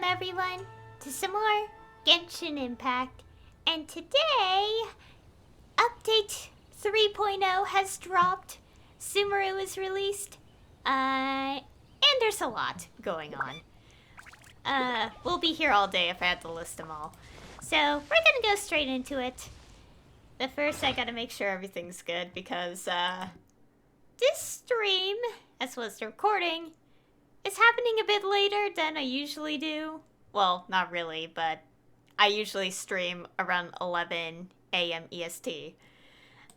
everyone to some more Genshin Impact, and today update 3.0 has dropped. Sumeru is released, and there's a lot going on. We'll be here all day if I had to list them all. So we're gonna go straight into it. But first I gotta make sure everything's good because this stream, as well as the recording, is happening a bit later than I usually do. Well, not really, but I usually stream around 11 a.m. EST.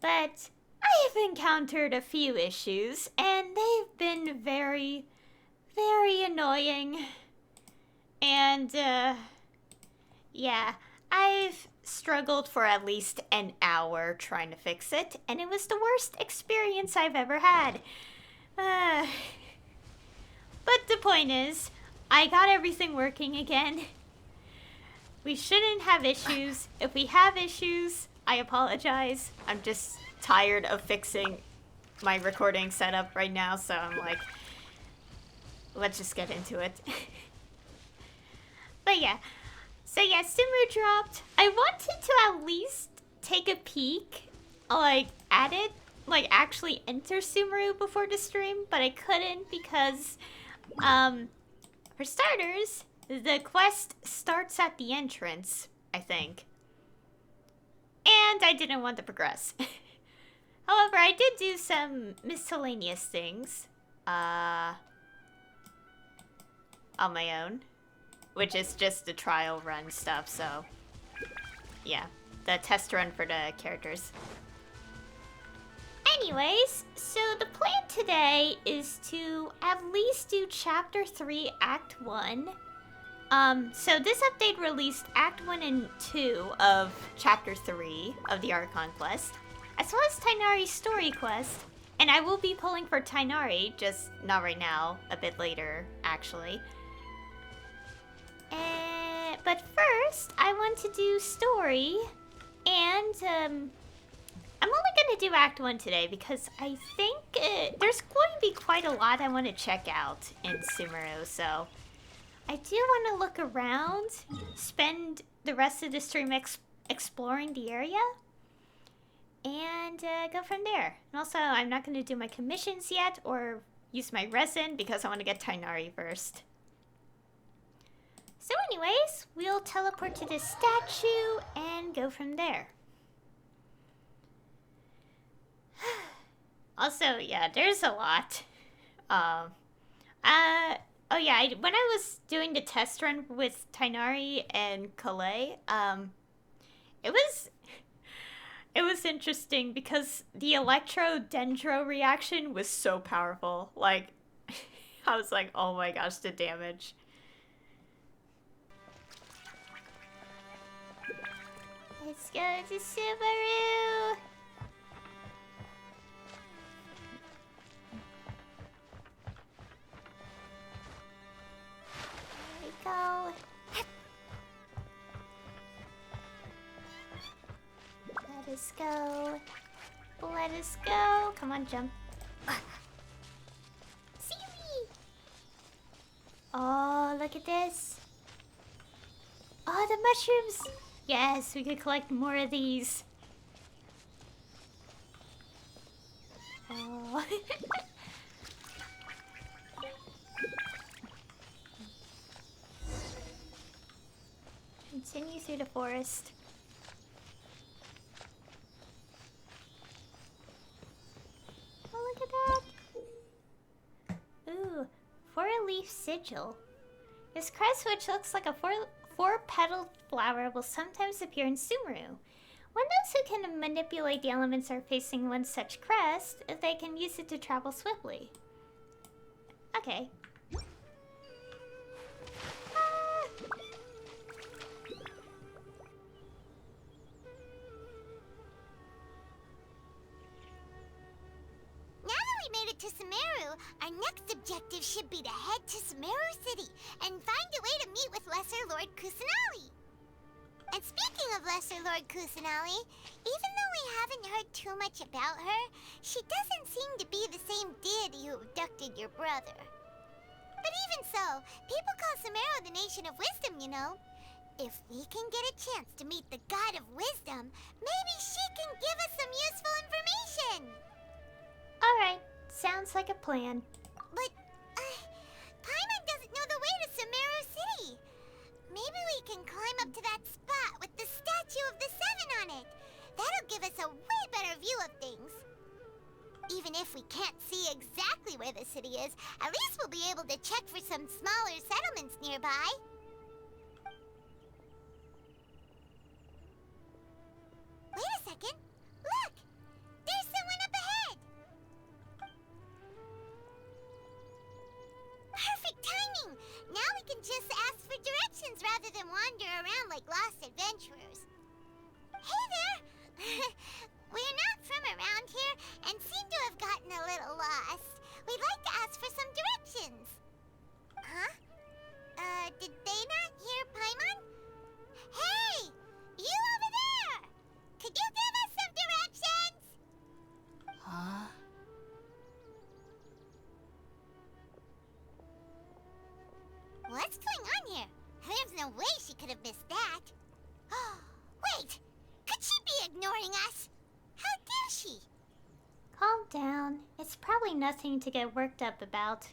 But I have encountered a few issues, and they've been very, very annoying. And, yeah, I've struggled for at least an hour trying to fix it, and it was the worst experience I've ever had. But the point is, I got everything working again. We shouldn't have issues. If we have issues, I apologize. I'm just tired of fixing my recording setup right now, so I'm like, let's just get into it. But yeah. So yeah, Sumeru dropped. I wanted to at least take a peek, at it, actually enter Sumeru before the stream, but I couldn't because, for starters, the quest starts at the entrance, I think. And I didn't want to progress. However, I did do some miscellaneous things, on my own. Which is just the trial run stuff, so... yeah, the test run for the characters. Anyways, so the plan today is to at least do Chapter 3, Act 1. So this update released Act 1 and 2 of Chapter 3 of the Archon quest, as well as Tighnari's story quest. And I will be pulling for Tighnari, just not right now, a bit later, actually. But first, I want to do story, and I'm only going to do Act 1 today because I think there's going to be quite a lot I want to check out in Sumeru, so I do want to look around, spend the rest of the stream exploring the area, and go from there. And also, I'm not going to do my commissions yet or use my resin because I want to get Tighnari first. So anyways, we'll teleport to this statue and go from there. Also, yeah, there's a lot. Oh yeah, when I was doing the test run with Tighnari and Calais, it was interesting because the electro-dendro reaction was so powerful. Like, I was like, oh my gosh, the damage. Let's go to Sumeru! There we go. Let us go. Let us go. Come on, jump. See me! Oh, look at this. Oh, the mushrooms! Yes, we could collect more of these. Oh. Continue through the forest. Oh, look at that. Ooh, four-leaf sigil. This crest, which looks like a four-petaled flower, will sometimes appear in Sumeru. When those who can manipulate the elements are facing one such crest, they can use it to travel swiftly. Okay. Now that we made it to Sumeru, our next objective should be to head to Sumeru City and find a way to meet with Lesser Lord Kusanali. And speaking of Lesser Lord Kusanali, even though we haven't heard too much about her, she doesn't seem to be the same deity who abducted your brother. But even so, people call Sumeru the nation of wisdom, you know. If we can get a chance to meet the god of wisdom, maybe she can give us some useful information. Alright, sounds like a plan. But, Paimon doesn't know the way to Sumeru City. Maybe we can climb up to that spot with the statue of the Seven on it. That'll give us a way better view of things. Even if we can't see exactly where the city is, at least we'll be able to check for some smaller settlements nearby. Wait a second. Look! There's someone up ahead! Perfect timing! Now we can just ask for directions rather than wander around like lost adventurers. Hey there! We're not from around here and seem to have gotten a little lost. We'd like to ask for some directions. Huh? Did they not hear Paimon? Hey! You over there! Could you give us some directions? Huh? What's going on here? There's no way she could have missed that. Wait! Could she be ignoring us? How dare she? Calm down. It's probably nothing to get worked up about.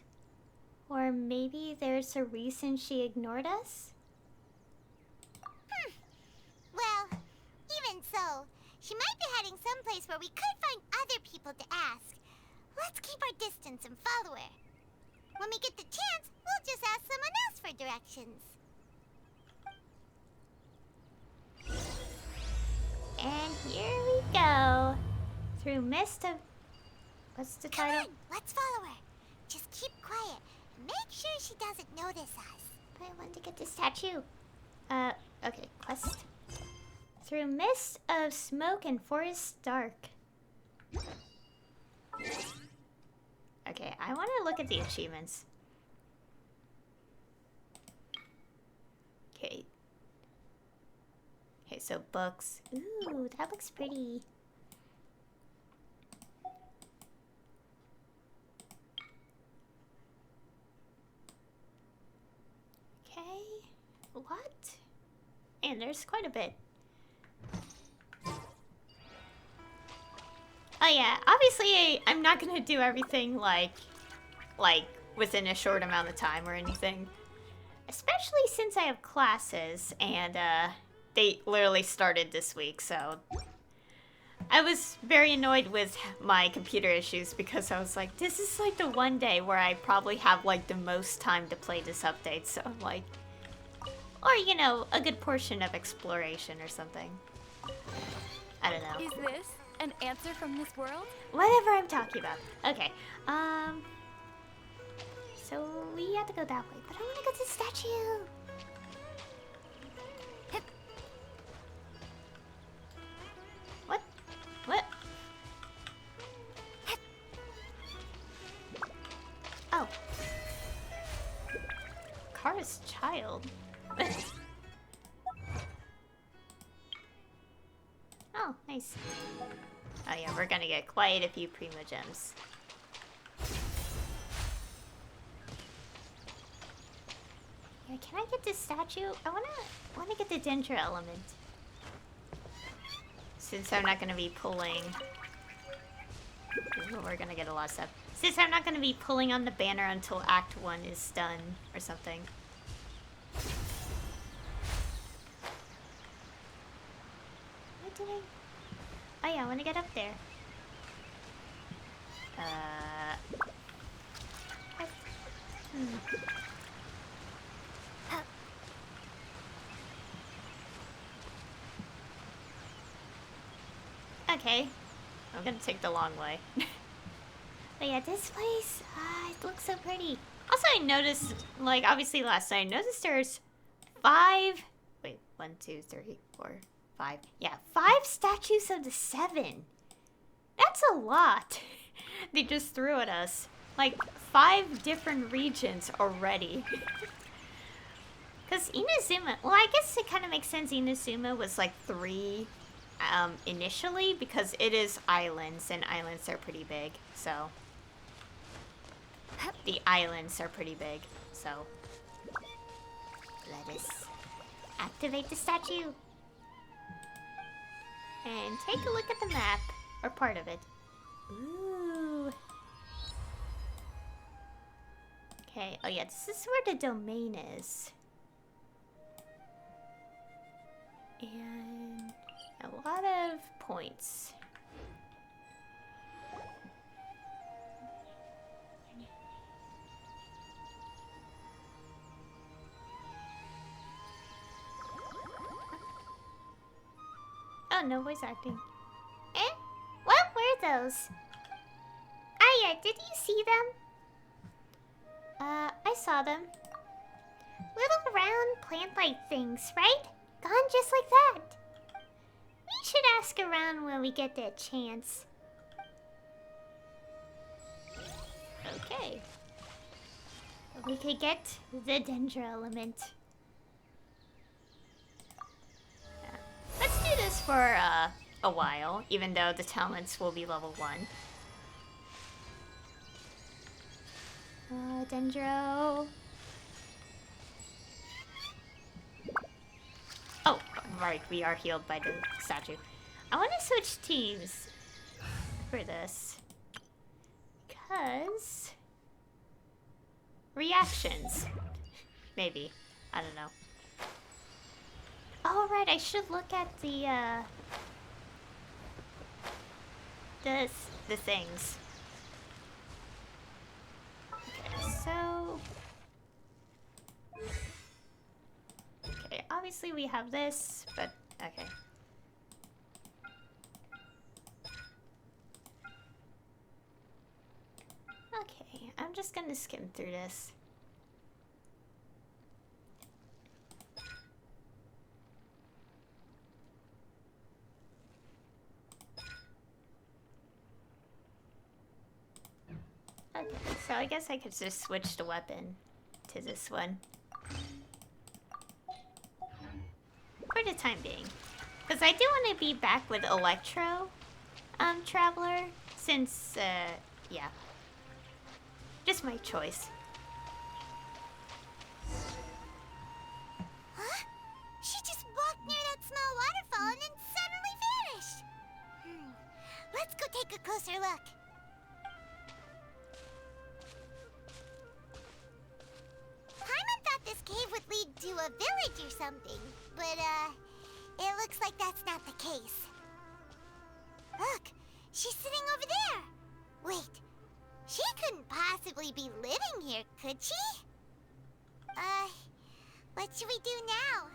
Or maybe there's a reason she ignored us? Well, even so, she might be heading someplace where we could find other people to ask. Let's keep our distance and follow her. When we get the chance, we'll just ask someone else for directions. And here we go. Through mist of... What's the Come title? on, let's follow her. Just keep quiet and make sure she doesn't notice us. I want to get the statue. Okay, quest. Through mist of smoke and forest dark. Okay, I want to look at the achievements. Okay. Okay, so books. Ooh, that looks pretty. Okay. What? And there's quite a bit. Oh yeah, obviously I'm not gonna do everything like within a short amount of time or anything. Especially since I have classes and they literally started this week, so I was very annoyed with my computer issues because I was like, this is like the one day where I probably have like the most time to play this update, so I'm like, or you know, a good portion of exploration or something. I don't know. Is this an answer from this world? Whatever I'm talking about. Okay, so we have to go that way, but I want to go to the statue. What? What? Oh. Kara's child. Oh, nice. Oh yeah, we're gonna get quite a few Primo Gems. Yeah, can I get this statue? I wanna get the Dendra element. Since I'm not gonna be pulling... Ooh, we're gonna get a lot of stuff. Since I'm not gonna be pulling on the banner until Act 1 is done, or something. What did I... Oh yeah, I wanna get up there. Okay. I'm gonna take the long way. But yeah, this place, it looks so pretty. Also, I noticed, like, obviously last night, I noticed there's 5... Wait, 1, 2, 3, 4, 5. Yeah, 5 statues of the 7. That's a lot. They just threw at us. Like, 5 different regions already. Because Inazuma... Well, I guess it kind of makes sense Inazuma was like 3 initially, because it is islands, and islands are pretty big, so... The islands are pretty big. so let us activate the statue. And take a look at the map, or part of it. Ooh. Okay, oh yeah, this is where the domain is. And a lot of points. Oh, no voice acting. Eh? What were those? Aya, did you see them? I saw them. Little round plant-like things, right? Gone just like that. We should ask around when we get that chance. Okay. We could get the Dendra element. Yeah. Let's do this for a while, even though the talents will be level 1. Dendro. Oh, right, we are healed by the statue. I want to switch teams for this. Because... reactions. Maybe. I don't know. Oh, right, I should look at the things. Okay, so... okay, obviously we have this, but okay. Okay, I'm just gonna skim through this. Okay, so I guess I could just switch the weapon to this one. For the time being. Because I do want to be back with Electro, Traveler, since, yeah. Just my choice. Huh? She just walked near that small waterfall and then suddenly vanished. Let's go take a closer look. Paimon thought this cave would lead to a village or something, but, it looks like that's not the case. Look, she's sitting over there. Wait, she couldn't possibly be living here, could she? What should we do now?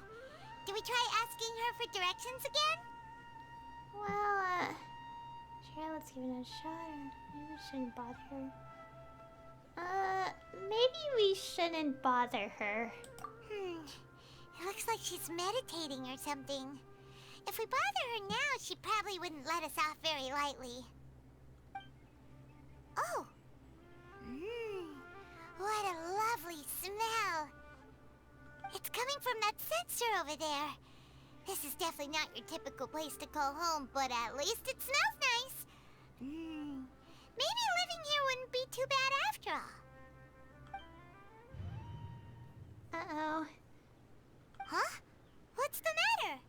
Do we try asking her for directions again? Well, sure, let's give it a shot. Maybe we shouldn't bother her. Maybe we shouldn't bother her. It looks like she's meditating or something. If we bother her now, she probably wouldn't let us off very lightly. Oh! What a lovely smell! It's coming from that sensor over there. This is definitely not your typical place to call home, but at least it smells nice. Maybe living here wouldn't be too bad after all. Uh-oh. Huh? What's the matter?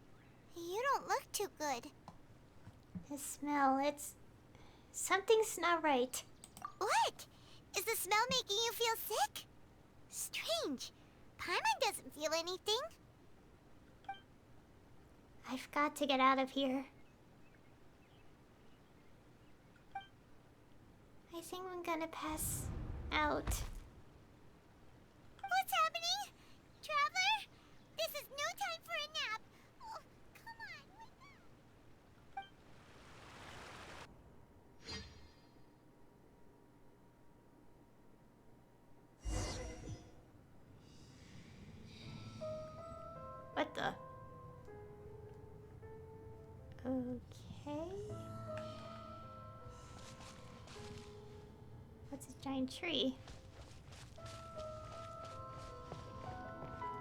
You don't look too good. The smell, it's... something's not right. What? Is the smell making you feel sick? Strange. Paimon doesn't feel anything. I've got to get out of here. I think I'm gonna pass out. What's happening? Traveler? This is no time for a nap. Oh, come on, wake up. What the? Okay. What's a giant tree?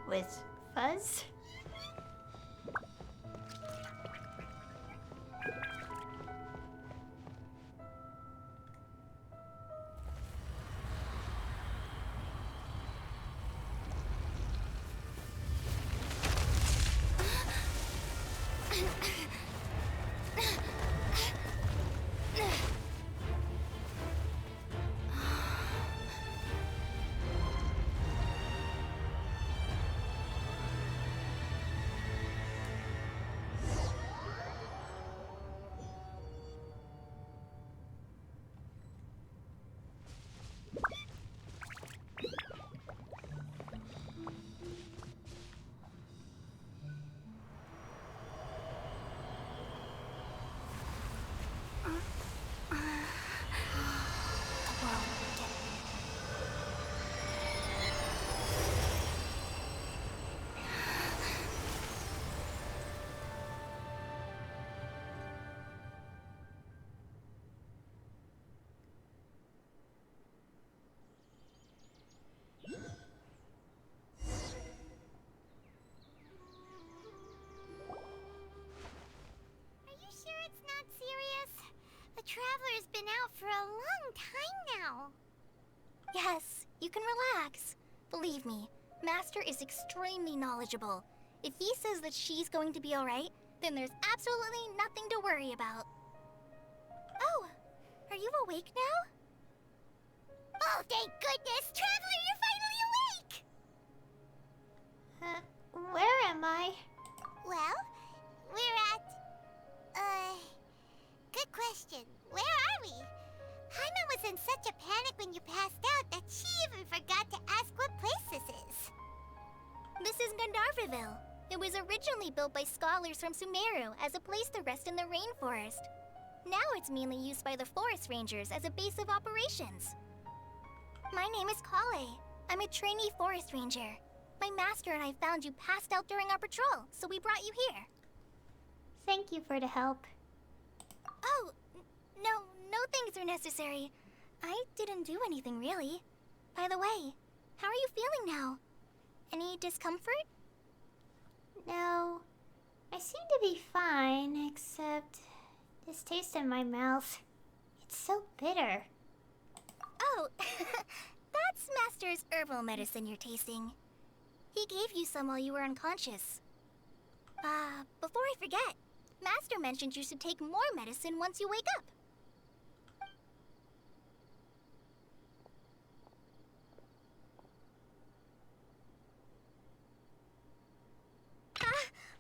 With fuzz? Are you sure it's not serious? The Traveler's been out for a long time now. Yes, you can relax. Believe me, Master is extremely knowledgeable. If he says that she's going to be alright, then there's absolutely nothing to worry about. Oh, are you awake now? Oh, thank goodness! Traveler, you're finally awake! Where am I? Well, we're at... Good question. Where are we? Haima was in such a panic when you passed out that she even forgot to ask what place this is. This is Gandharvaville. It was originally built by scholars from Sumeru as a place to rest in the rainforest. Now it's mainly used by the forest rangers as a base of operations. My name is Kale. I'm a trainee forest ranger. My master and I found you passed out during our patrol, so we brought you here. Thank you for the help. Oh, no thanks are necessary. I didn't do anything really. By the way, how are you feeling now? Any discomfort? No, I seem to be fine, except this taste in my mouth. It's so bitter. Oh, that's Master's herbal medicine you're tasting. He gave you some while you were unconscious. Before I forget, Master mentioned you should take more medicine once you wake up.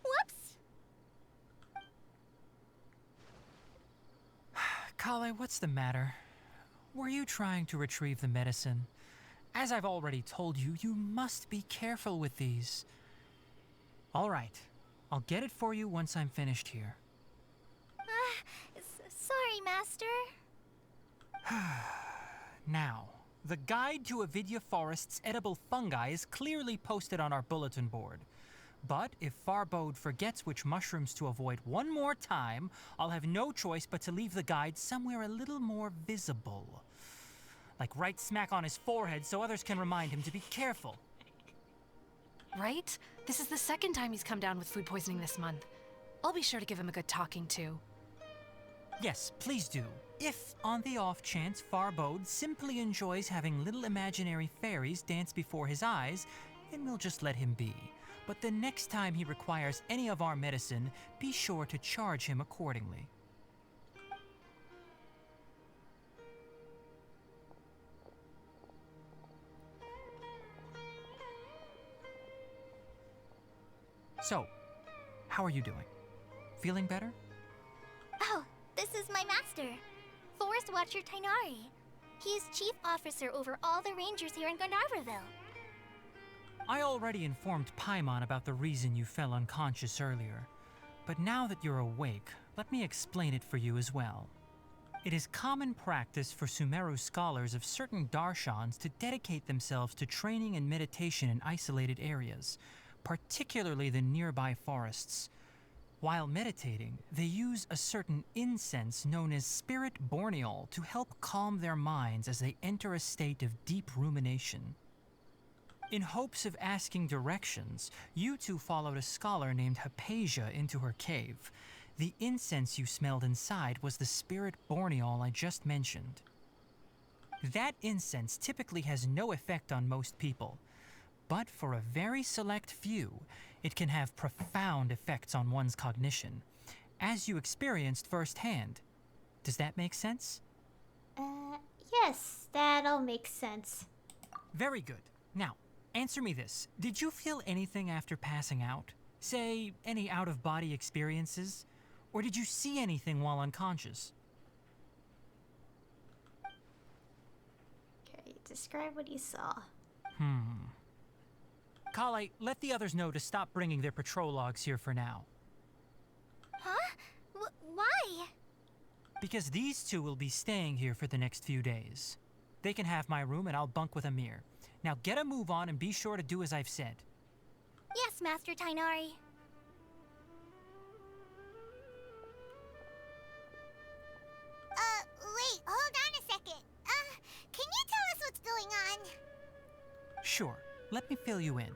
Whoops! Kale, what's the matter? Were you trying to retrieve the medicine? As I've already told you, you must be careful with these. All right, I'll get it for you once I'm finished here. Sorry, Master. Now, the guide to Avidya Forest's edible fungi is clearly posted on our bulletin board. But if Farbode forgets which mushrooms to avoid one more time, I'll have no choice but to leave the guide somewhere a little more visible. Like right smack on his forehead so others can remind him to be careful. Right? This is the second time he's come down with food poisoning this month. I'll be sure to give him a good talking to. Yes, please do. If, on the off chance, Farbode simply enjoys having little imaginary fairies dance before his eyes, then we'll just let him be. But the next time he requires any of our medicine, be sure to charge him accordingly. So, how are you doing? Feeling better? Oh, this is my master, Forest Watcher Tainari. He is chief officer over all the rangers here in Gandharvaville. I already informed Paimon about the reason you fell unconscious earlier. But now that you're awake, let me explain it for you as well. It is common practice for Sumeru scholars of certain darshans to dedicate themselves to training and meditation in isolated areas, particularly the nearby forests. While meditating, they use a certain incense known as spirit borneol to help calm their minds as they enter a state of deep rumination. In hopes of asking directions, you two followed a scholar named Hypatia into her cave. The incense you smelled inside was the spirit borneol I just mentioned. That incense typically has no effect on most people, but for a very select few, it can have profound effects on one's cognition, as you experienced firsthand. Does that make sense? Yes, that all makes sense. Very good. Now, answer me this. Did you feel anything after passing out? Say, any out-of-body experiences? Or did you see anything while unconscious? Okay, describe what you saw. Kale, let the others know to stop bringing their patrol logs here for now. Huh? Why? Because these two will be staying here for the next few days. They can have my room and I'll bunk with Amir. Now get a move on and be sure to do as I've said. Yes, Master Tainari. Wait, hold on a second. Can you tell us what's going on? Sure, let me fill you in.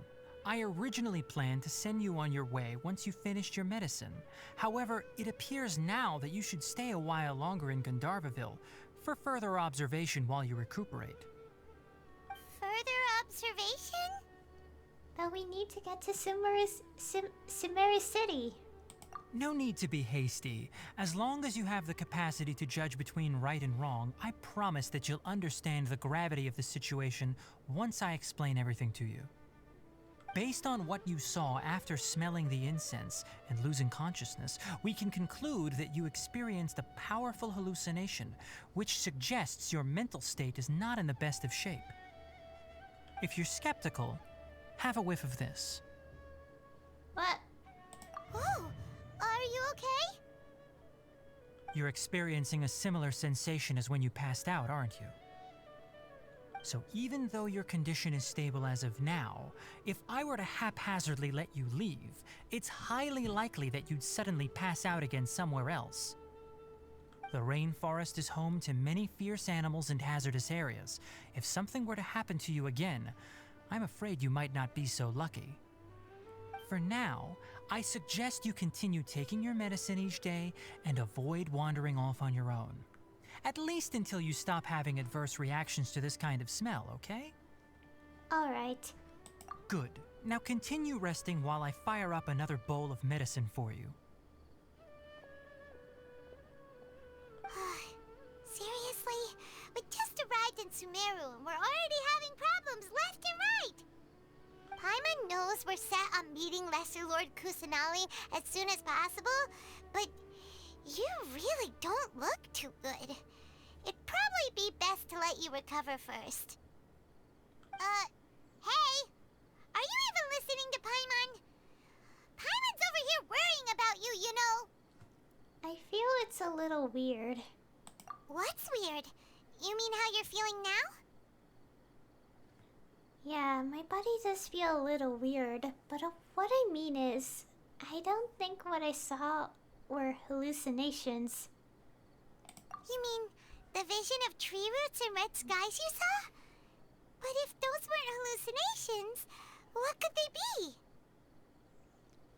I originally planned to send you on your way once you finished your medicine. However, it appears now that you should stay a while longer in Gandharvaville for further observation while you recuperate. Further observation? But we need to get to Sumeru City. No need to be hasty. As long as you have the capacity to judge between right and wrong, I promise that you'll understand the gravity of the situation once I explain everything to you. Based on what you saw after smelling the incense and losing consciousness, we can conclude that you experienced a powerful hallucination, which suggests your mental state is not in the best of shape. If you're skeptical, have a whiff of this. What? Oh, are you okay? You're experiencing a similar sensation as when you passed out, aren't you? So even though your condition is stable as of now, if I were to haphazardly let you leave, it's highly likely that you'd suddenly pass out again somewhere else. The rainforest is home to many fierce animals and hazardous areas. If something were to happen to you again, I'm afraid you might not be so lucky. For now, I suggest you continue taking your medicine each day and avoid wandering off on your own. At least until you stop having adverse reactions to this kind of smell, okay? All right. Good. Now continue resting while I fire up another bowl of medicine for you. Seriously? We just arrived in Sumeru and we're already having problems left and right! Paimon knows we're set on meeting Lesser Lord Kusanali as soon as possible, but you really don't look too good. It'd probably be best to let you recover first. Hey! Are you even listening to Paimon? Paimon's over here worrying about you, you know! I feel it's a little weird. What's weird? You mean how you're feeling now? Yeah, my body does feel a little weird, but what I mean is, I don't think what I saw were hallucinations. You mean the vision of tree roots and red skies you saw? But if those weren't hallucinations, what could they be?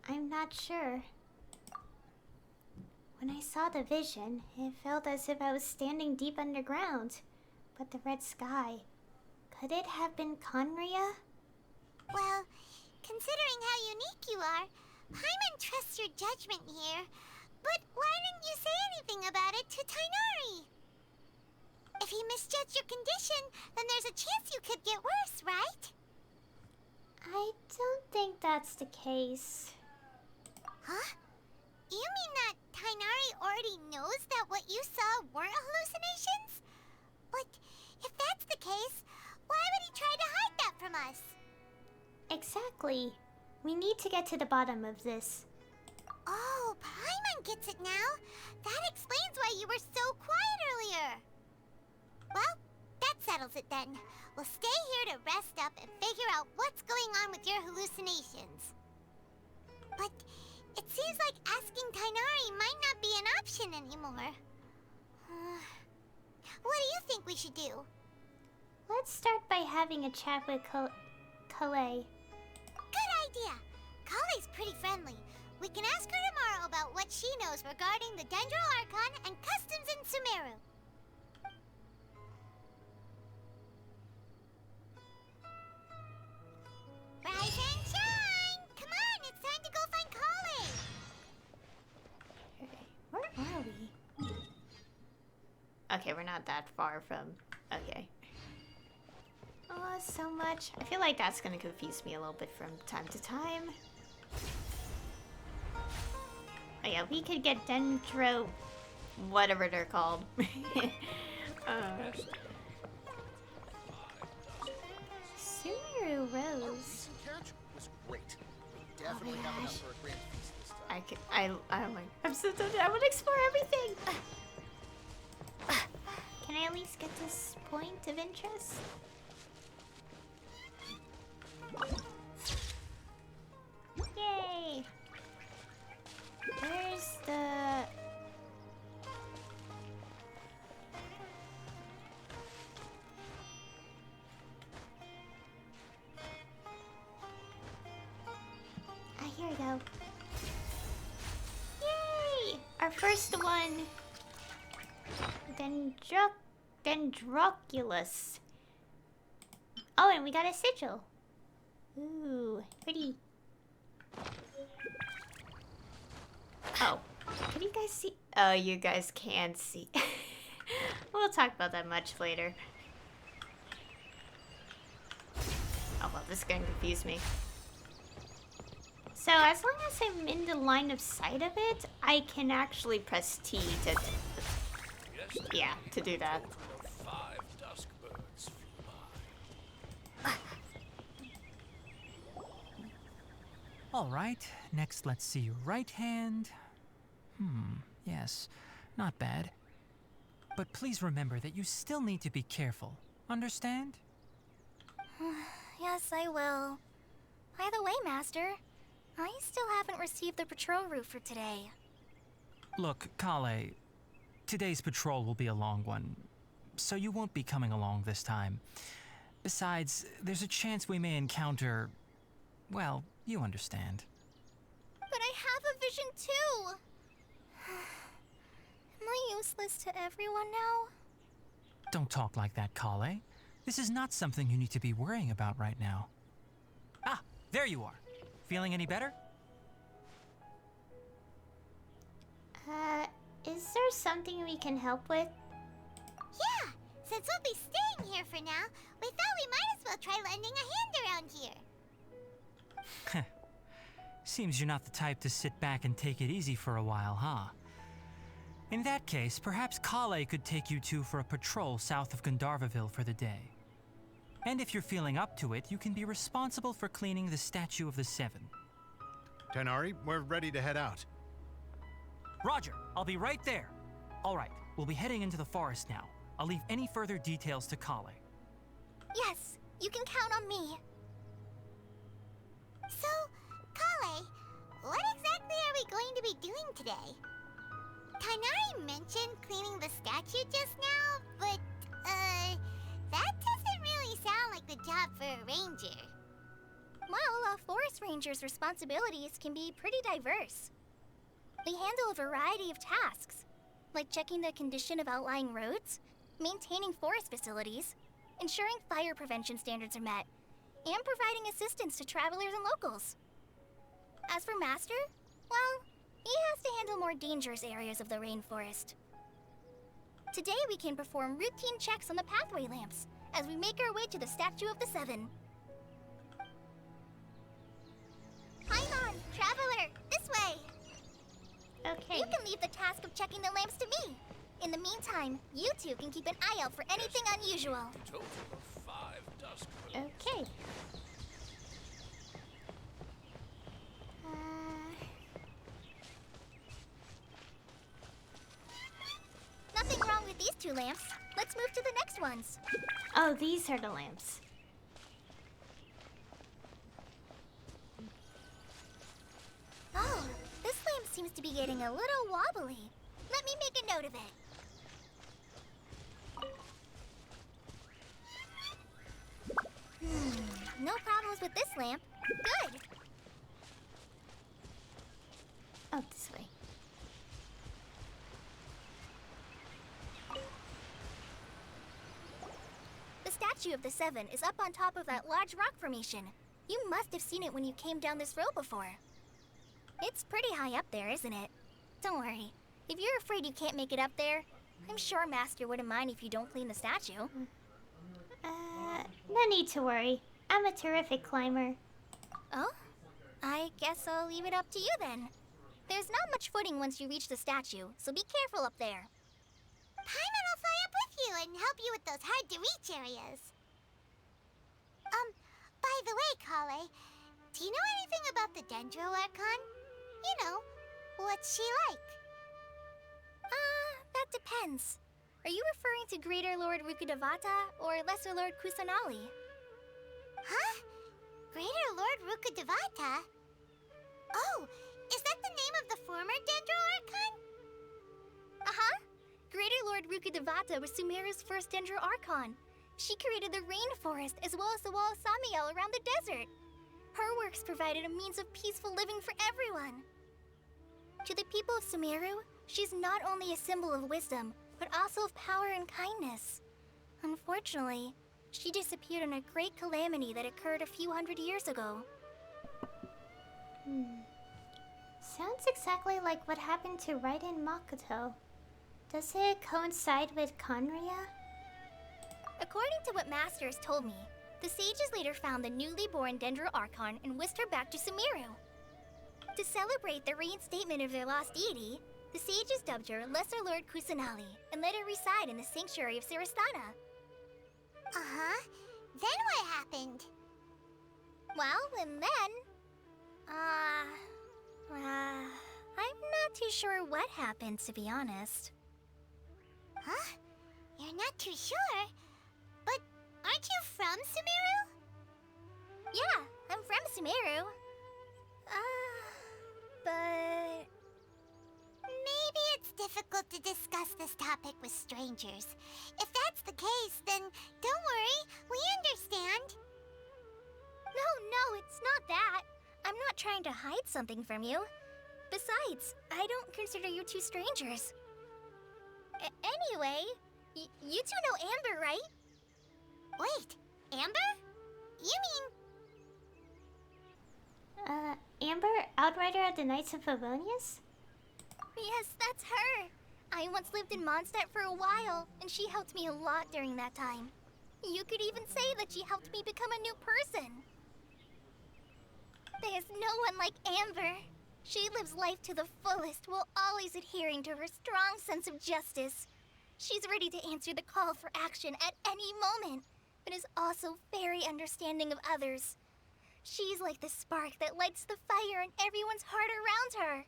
I'm not sure. When I saw the vision, it felt as if I was standing deep underground. But the red sky, could it have been Conria? Well, considering how unique you are, Paimon trusts your judgment here. But why didn't you say anything about it to Tainari? If he misjudged your condition, then there's a chance you could get worse, right? I don't think that's the case. Huh? You mean that Tainari already knows that what you saw weren't hallucinations? But if that's the case, why would he try to hide that from us? Exactly. We need to get to the bottom of this. Oh, Paimon gets it now. That explains why you were so quiet earlier. Well, that settles it then. We'll stay here to rest up and figure out what's going on with your hallucinations. But it seems like asking Tainari might not be an option anymore. What do you think we should do? Let's start by having a chat with Calais. Good idea. Kale's pretty friendly. We can ask her tomorrow about what she knows regarding the Dendro Archon and customs in Sumeru. Okay, we're not that far from... Okay. Oh, so much. I feel like that's gonna confuse me a little bit from time to time. Oh yeah, we could get dendro... whatever they're called. Sumeru Rose. Was great. Oh my Definitely have enough gosh. for a grand feast this time. I'm so done. I want to explore everything. Can I at least get this point of interest? Yay! Where's the... Ah, here we go. Yay! Our first one. Dendroculus. Oh, and we got a sigil. Ooh, pretty. Oh, can you guys see? Oh, you guys can see. We'll talk about that much later. Oh, well, this is gonna confuse me. So, as long as I'm in the line of sight of it, I can actually press T to... Yeah, to do that. 5 dusk birds flew by. All right, next let's see your right hand. Yes, not bad. But please remember that you still need to be careful. Understand? Yes, I will. By the way, Master, I still haven't received the patrol route for today. Look, Kale, today's patrol will be a long one, so you won't be coming along this time. Besides, there's a chance we may encounter... well, you understand. But I have a vision too! Am I useless to everyone now? Don't talk like that, Kale. This is not something you need to be worrying about right now. Ah, there you are. Feeling any better? Is there something we can help with? Yeah, since we'll be staying here for now, we thought we might as well try lending a hand around here. Seems you're not the type to sit back and take it easy for a while, huh? In that case, perhaps Kale could take you two for a patrol south of Gandharvaville for the day. And if you're feeling up to it, you can be responsible for cleaning the Statue of the Seven. Tighnari, we're ready to head out. Roger, I'll be right there. All right, we'll be heading into the forest now. I'll leave any further details to Kale. Yes, you can count on me. So, Kale, what exactly are we going to be doing today? Tighnari mentioned cleaning the statue just now, but, that doesn't really sound like the job for a ranger. Well, a forest ranger's responsibilities can be pretty diverse. They handle a variety of tasks, like checking the condition of outlying roads, maintaining forest facilities, ensuring fire prevention standards are met, and providing assistance to travelers and locals. As for Master, well, he has to handle more dangerous areas of the rainforest. Today we can perform routine checks on the pathway lamps as we make our way to the Statue of the Seven. Paimon, traveler, this way! Okay. You can leave the task of checking the lamps to me. In the meantime, you two can keep an eye out for anything unusual. Total of 5 dusk birds. Okay. Nothing wrong with these two lamps. Let's move to the next ones. Oh, these are the lamps. Oh, this lamp seems to be getting a little wobbly. Let me make a note of it. No problems with this lamp. Good. Oh, this way. The Statue of the Seven is up on top of that large rock formation. You must have seen it when you came down this road before. It's pretty high up there, isn't it? Don't worry. If you're afraid you can't make it up there, I'm sure Master wouldn't mind if you don't clean the statue. No need to worry. I'm a terrific climber. Oh? I guess I'll leave it up to you then. There's not much footing once you reach the statue, so be careful up there. Paimon will fly up with you and help you with those hard-to-reach areas. By the way, Kale, do you know anything about the Dendro Archon? You know, what's she like? That depends. Are you referring to Greater Lord Rukkhadevata or Lesser Lord Kusanali? Huh? Greater Lord Rukkhadevata? Oh, is that the name of the former Dendro Archon? Uh-huh. Greater Lord Rukkhadevata was Sumeru's first Dendro Archon. She created the rainforest as well as the wall of Samiel around the desert. Her works provided a means of peaceful living for everyone. To the people of Sumeru, she's not only a symbol of wisdom, but also of power and kindness. Unfortunately, she disappeared in a great calamity that occurred a few hundred years ago. Sounds exactly like what happened to Raiden Makoto. Does it coincide with Conria? According to what Master has told me, the sages later found the newly born Dendro Archon and whisked her back to Sumeru. To celebrate the reinstatement of their lost deity, the sages dubbed her Lesser Lord Kusanali and let her reside in the sanctuary of Sarastana. Uh-huh. Then what happened? Well, and then... I'm not too sure what happened, to be honest. Huh? You're not too sure? But aren't you from Sumeru? Yeah, I'm from Sumeru. But... Maybe it's difficult to discuss this topic with strangers. If that's the case, then don't worry, we understand. No, it's not that. I'm not trying to hide something from you. Besides, I don't consider you two strangers. Anyway, you two know Amber, right? Wait, Amber? You mean... Amber, Outrider of the Knights of Favonius? Yes, that's her. I once lived in Mondstadt for a while, and she helped me a lot during that time. You could even say that she helped me become a new person. There's no one like Amber. She lives life to the fullest while always adhering to her strong sense of justice. She's ready to answer the call for action at any moment, but is also very understanding of others. She's like the spark that lights the fire in everyone's heart around her.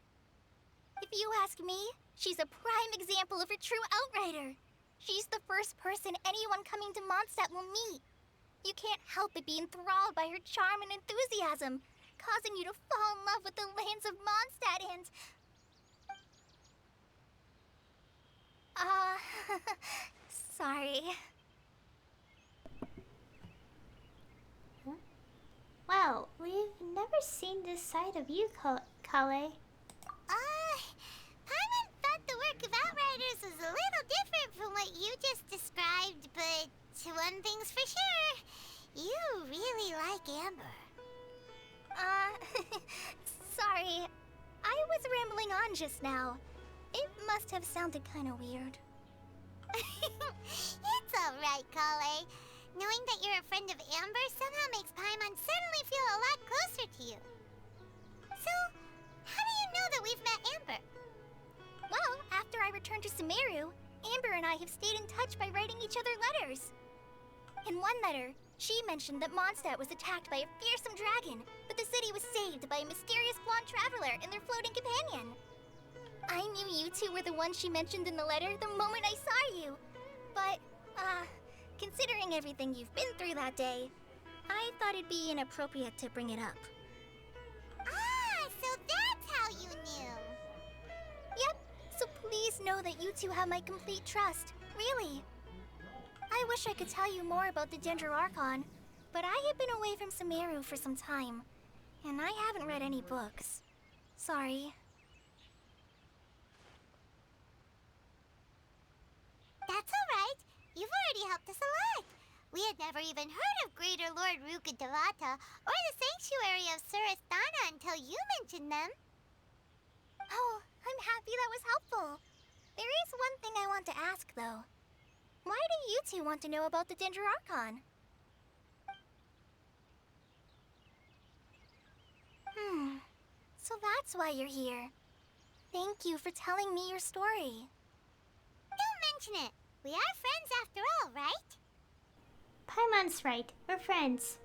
If you ask me, she's a prime example of a true outrider. She's the first person anyone coming to Mondstadt will meet. You can't help but be enthralled by her charm and enthusiasm, causing you to fall in love with the lands of Mondstadt and... sorry. Well, we've never seen this side of you, Kale. Paimon thought the work of Outriders was a little different from what you just described, but one thing's for sure, you really like Amber. Sorry. I was rambling on just now. It must have sounded kind of weird. It's alright, Kale. Knowing that you're a friend of Amber somehow makes Paimon suddenly feel a lot closer to you. So, how do you know that we've met Amber? Well, after I returned to Sumeru, Amber and I have stayed in touch by writing each other letters. In one letter, she mentioned that Mondstadt was attacked by a fearsome dragon, but the city was saved by a mysterious blonde traveler and their floating companion. I knew you two were the ones she mentioned in the letter the moment I saw you. But, considering everything you've been through that day, I thought it'd be inappropriate to bring it up. So that's how you knew. Yep, so please know that you two have my complete trust, really. I wish I could tell you more about the Dendro Archon, but I have been away from Sumeru for some time, and I haven't read any books. Sorry. That's alright. You've already helped us a lot. We had never even heard of Greater Lord Rukkhadevata or the Sanctuary of Sarastana until you mentioned them. Oh, I'm happy that was helpful. There is one thing I want to ask, though. Why do you two want to know about the Ginger Archon? So that's why you're here. Thank you for telling me your story. Don't mention it. We are friends after all, right? Paimon's right. We're friends.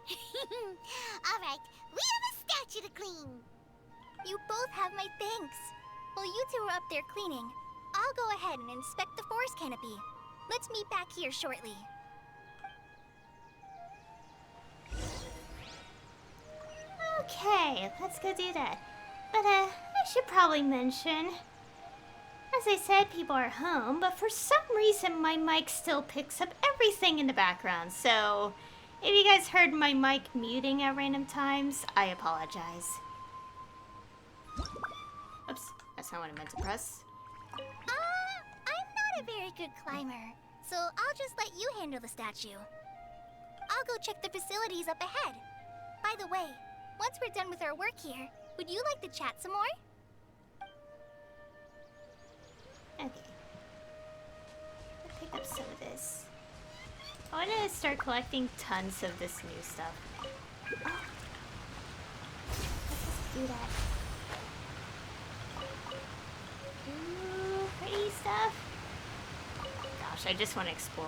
All right, we have a statue to clean. You both have my thanks. While you two are up there cleaning, I'll go ahead and inspect the forest canopy. Let's meet back here shortly. Okay, let's go do that. But, I should probably mention... As I said, people are home, but for some reason my mic still picks up everything in the background, so... If you guys heard my mic muting at random times, I apologize. Oops, that's not what I meant to press. I'm not a very good climber, so I'll just let you handle the statue. I'll go check the facilities up ahead. By the way, once we're done with our work here, would you like to chat some more? Okay. I'll pick up some of this. I want to start collecting tons of this new stuff. Oh. Let's just do that. Ooh, pretty stuff. Gosh, I just want to explore.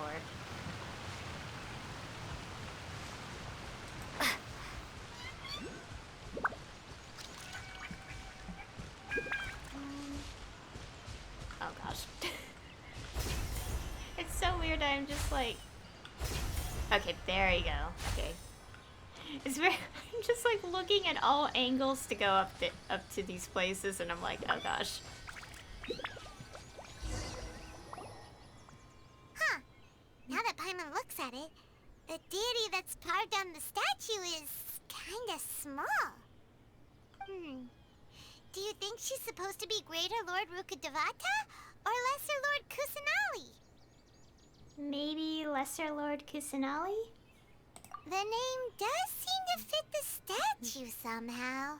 Oh gosh. It's so weird, I'm just like... Okay, there you go. Okay. It's very... I'm just like looking at all angles to go up to these places and I'm like, oh gosh. Huh. Now that Paimon looks at it, the deity that's carved on the statue is kinda small. Do you think she's supposed to be Greater Lord Rukkhadevata or Lesser Lord Kusanali? Maybe Lesser Lord Kusanali? The name does seem to fit the statue somehow.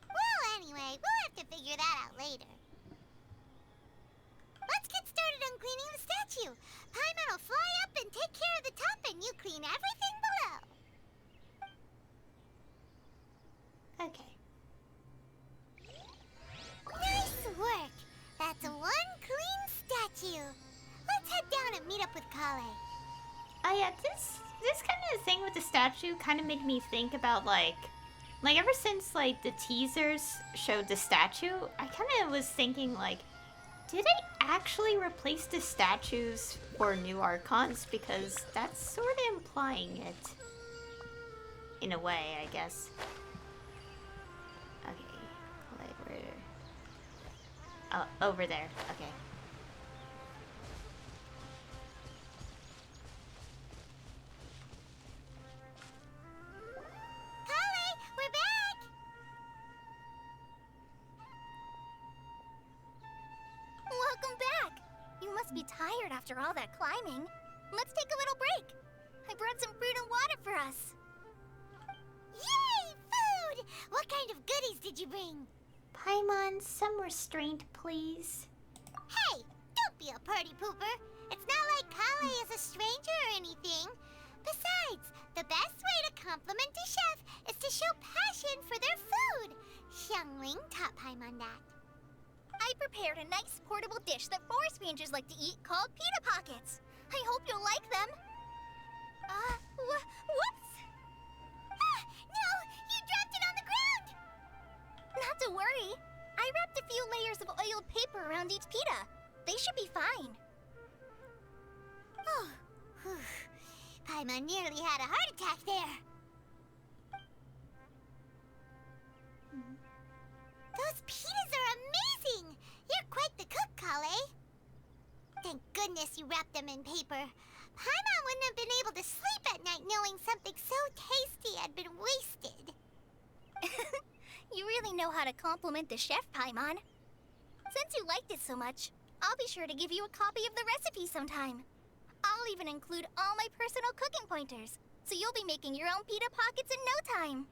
Well, anyway, we'll have to figure that out later. Let's get started on cleaning the statue. Paimon will fly up and take care of the top, and you clean everything below. Okay. Nice work. That's one clean statue. Let's head down and meet up with Kale. Oh yeah, this kind of thing with the statue kind of made me think about like ever since like the teasers showed the statue, I kind of was thinking like, did they actually replace the statues for new archons? Because that's sort of implying it. In a way, I guess. Okay, like where? Oh, over there. Okay. Kale, we're back! Welcome back! You must be tired after all that climbing. Let's take a little break. I brought some fruit and water for us. Yay, food! What kind of goodies did you bring? Paimon, some restraint, please. Hey, don't be a party pooper. It's not like Kale is a stranger or anything. Besides, the best way to compliment a chef is to show passion for their food. Xiangling taught Paimon that. I prepared a nice portable dish that forest rangers like to eat called pita pockets. I hope you'll like them. Whoops! Ah, no! You dropped it on the ground! Not to worry. I wrapped a few layers of oiled paper around each pita. They should be fine. Oh, whew. Paimon nearly had a heart attack there. Those pitas are amazing! You're quite the cook, Kale. Thank goodness you wrapped them in paper. Paimon wouldn't have been able to sleep at night knowing something so tasty had been wasted. You really know how to compliment the chef, Paimon. Since you liked it so much, I'll be sure to give you a copy of the recipe sometime. I'll even include all my personal cooking pointers, so you'll be making your own pita pockets in no time.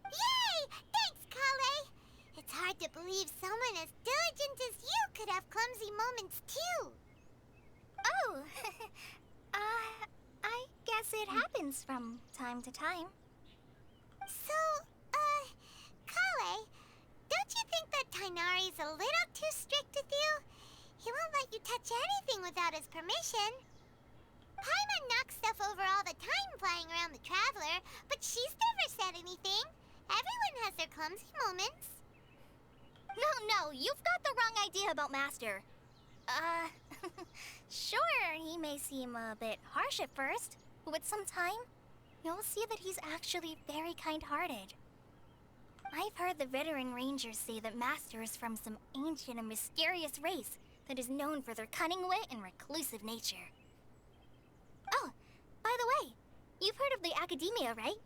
Yay! Thanks, Kale! It's hard to believe someone as diligent as you could have clumsy moments too. Oh, I guess it happens from time to time. So, Kale, don't you think that Tainari's a little too strict with you? He won't let you touch anything without his permission. Paimon knocks stuff over all the time flying around the Traveler, but she's never said anything. Everyone has their clumsy moments. No, you've got the wrong idea about Master. Sure, he may seem a bit harsh at first, but with some time, you'll see that he's actually very kind-hearted. I've heard the veteran rangers say that Master is from some ancient and mysterious race that is known for their cunning wit and reclusive nature. Oh, by the way, you've heard of the Academia, right?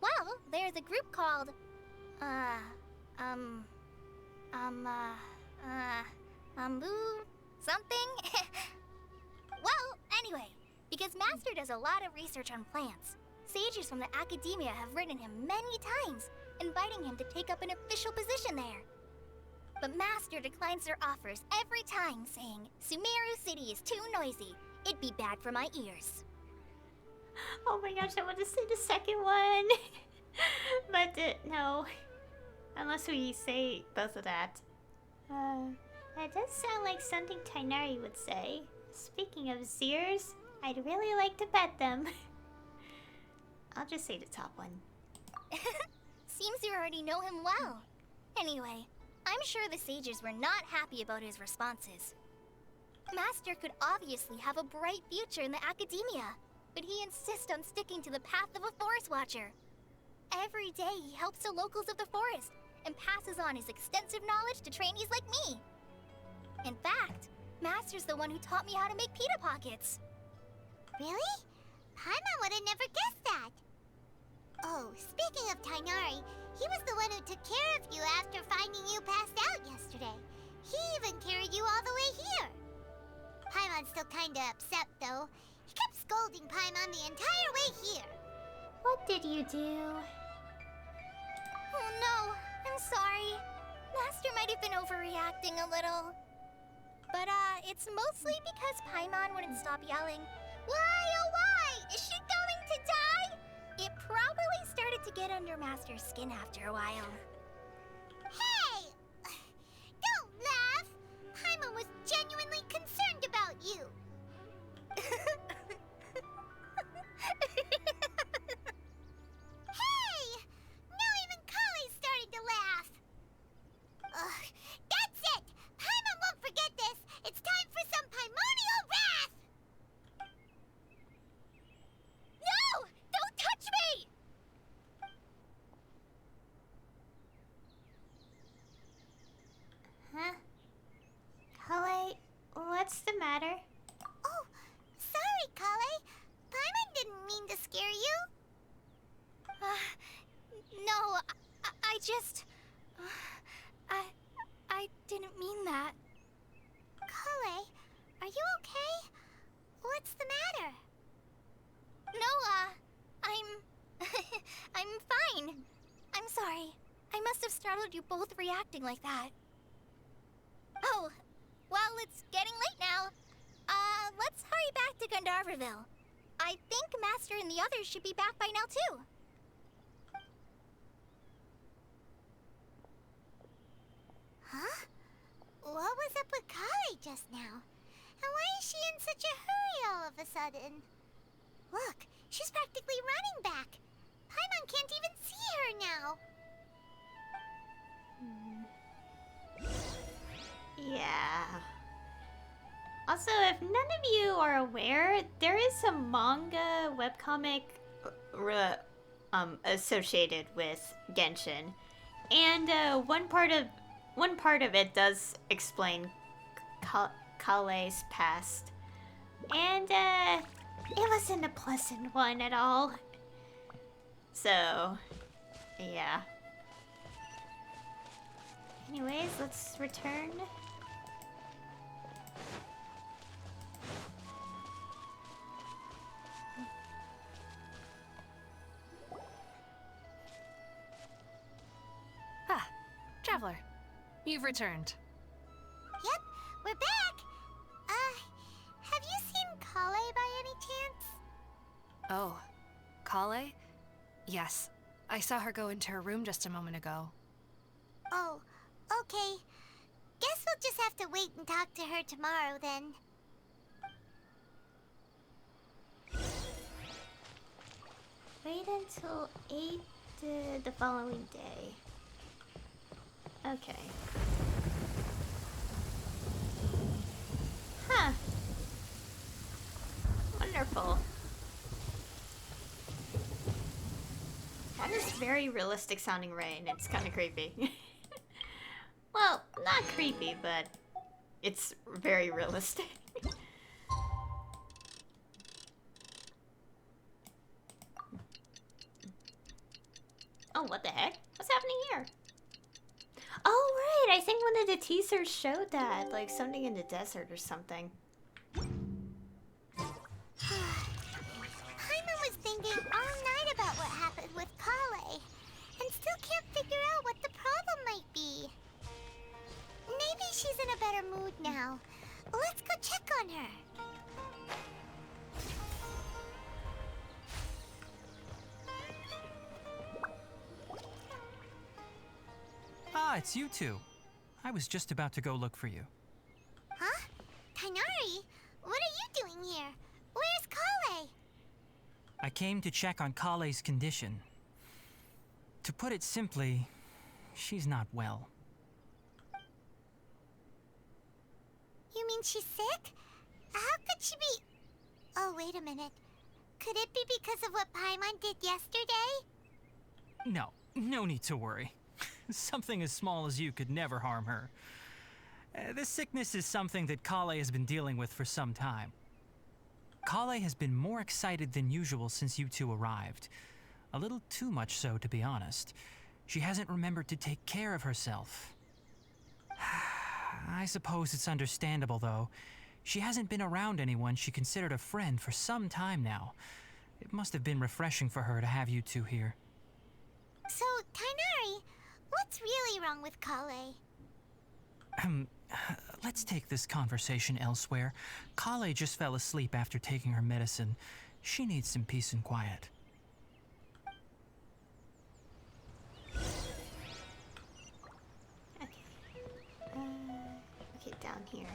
Well, there's a group called, something? Well, anyway, because Master does a lot of research on plants, sages from the Academia have written him many times, inviting him to take up an official position there. But Master declines their offers every time, saying, Sumeru City is too noisy. It'd be bad for my ears. Oh my gosh, I want to say the second one. But no. Unless we say both of that. That does sound like something Tainari would say. Speaking of ears, I'd really like to pet them. I'll just say the top one. Seems you already know him well. Anyway, I'm sure the sages were not happy about his responses. Master could obviously have a bright future in the Academia, but he insists on sticking to the path of a forest watcher. Every day he helps the locals of the forest and passes on his extensive knowledge to trainees like me. In fact, Master's the one who taught me how to make pita pockets. Really? Paimon would have never guessed that. Oh, speaking of Tainari, he was the one who took care of you after finding you passed out yesterday. He even carried you all the way here. Paimon's still kinda upset, though. He kept scolding Paimon the entire way here. What did you do? Oh no, I'm sorry. Master might have been overreacting a little. But it's mostly because Paimon wouldn't stop yelling, Why, oh why? Is she going to die? It probably started to get under Master's skin after a while. Hey! Don't laugh! Paimon was genuinely concerned about you. Hey! Now even Kali started to laugh. Ugh, that's it! Paimon won't forget this! It's time for some Paimonial wrath! No! Don't touch me! Huh? Kale, what's the matter? Oh, sorry, Kale. Paimon didn't mean to scare you. No, I just... I didn't mean that. Kale, are you okay? What's the matter? No, I'm fine. I'm sorry. I must have startled you both reacting like that. Oh, well, it's getting late now. Let's hurry back to Gandharville. I think Master and the others should be back by now, too. Huh? What was up with Kale just now? And why is she in such a hurry all of a sudden? Look, she's practically running back. Paimon can't even see her now. Yeah. Also, if none of you are aware, there is some manga webcomic associated with Genshin, and one part of it does explain Kale's past, and it wasn't a pleasant one at all. So, yeah. Anyways, let's return. Ah, Traveler. You've returned. Yep, we're back. Have you seen Kale by any chance? Oh, Kale? Yes. I saw her go into her room just a moment ago. Oh, okay. Guess we'll just have to wait and talk to her tomorrow then. Wait until 8 the following day. Okay. Huh. Wonderful. That is very realistic sounding rain. It's kind of creepy. Well, not creepy, but it's very realistic. Oh, what the heck? What's happening here? Oh, right. I think one of the teasers showed that. Like something in the desert or something. Paimon was thinking all night about what happened with Kale, and still can't figure out what the problem might be. Maybe she's in a better mood now. Let's go check on her. Ah, it's you two. I was just about to go look for you. Huh? Tighnari? What are you doing here? Where's Kale? I came to check on Kale's condition. To put it simply, she's not well. You mean she's sick? How could she be... Oh, wait a minute. Could it be because of what Paimon did yesterday? No need to worry. Something as small as you could never harm her. This sickness is something that Kale has been dealing with for some time. Kale has been more excited than usual since you two arrived. A little too much so, to be honest. She hasn't remembered to take care of herself. I suppose it's understandable, though. She hasn't been around anyone she considered a friend for some time now. It must have been refreshing for her to have you two here. So, Tighnari, what's really wrong with Kale? Let's take this conversation elsewhere. Kale just fell asleep after taking her medicine. She needs some peace and quiet. Okay. Okay, down here.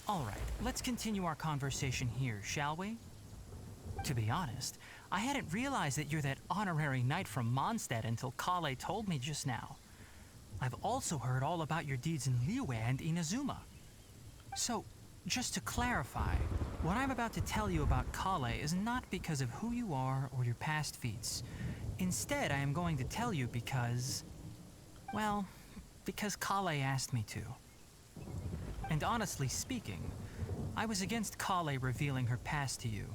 All right, let's continue our conversation here, shall we? To be honest, I hadn't realized that you're that honorary knight from Mondstadt until Kale told me just now. I've also heard all about your deeds in Liyue and Inazuma. So, just to clarify, what I'm about to tell you about Kale is not because of who you are or your past feats. Instead, I am going to tell you because... well, because Kale asked me to. And honestly speaking, I was against Kale revealing her past to you.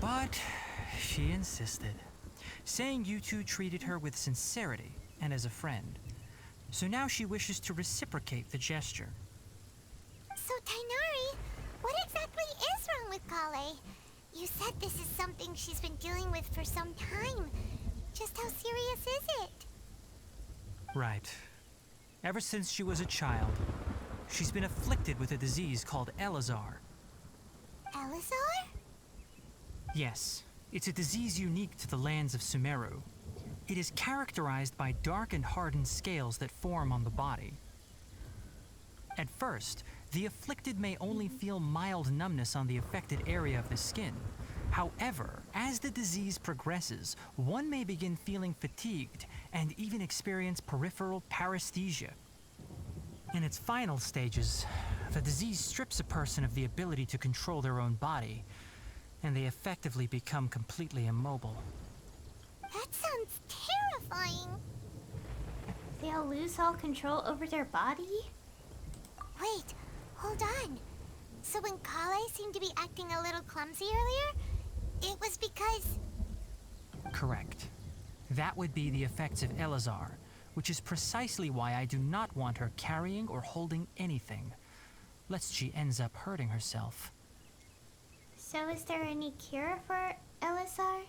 But she insisted, saying you two treated her with sincerity and as a friend. So now she wishes to reciprocate the gesture. So, Tighnari, what exactly is wrong with Kale? You said this is something she's been dealing with for some time. Just how serious is it? Right. Ever since she was a child, she's been afflicted with a disease called Elazar. Elazar? Yes, it's a disease unique to the lands of Sumeru. It is characterized by dark and hardened scales that form on the body. At first, the afflicted may only feel mild numbness on the affected area of the skin. However, as the disease progresses, one may begin feeling fatigued and even experience peripheral paresthesia. In its final stages, the disease strips a person of the ability to control their own body, and they effectively become completely immobile. That sounds terrifying. They'll lose all control over their body? Wait, hold on. So when Kale seemed to be acting a little clumsy earlier, it was because... Correct. That would be the effects of Elazar, which is precisely why I do not want her carrying or holding anything, lest she ends up hurting herself. So is there any cure for LSR?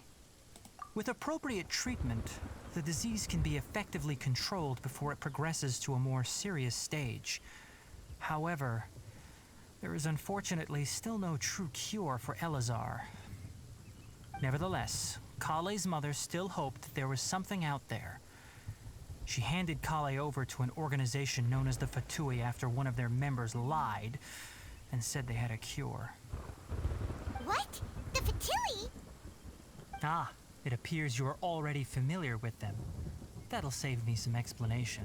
With appropriate treatment, the disease can be effectively controlled before it progresses to a more serious stage. However, there is unfortunately still no true cure for Elazar. Nevertheless, Kale's mother still hoped that there was something out there. She handed Kale over to an organization known as the Fatui after one of their members lied and said they had a cure. What? The Fatui? Ah, it appears you are already familiar with them. That'll save me some explanation.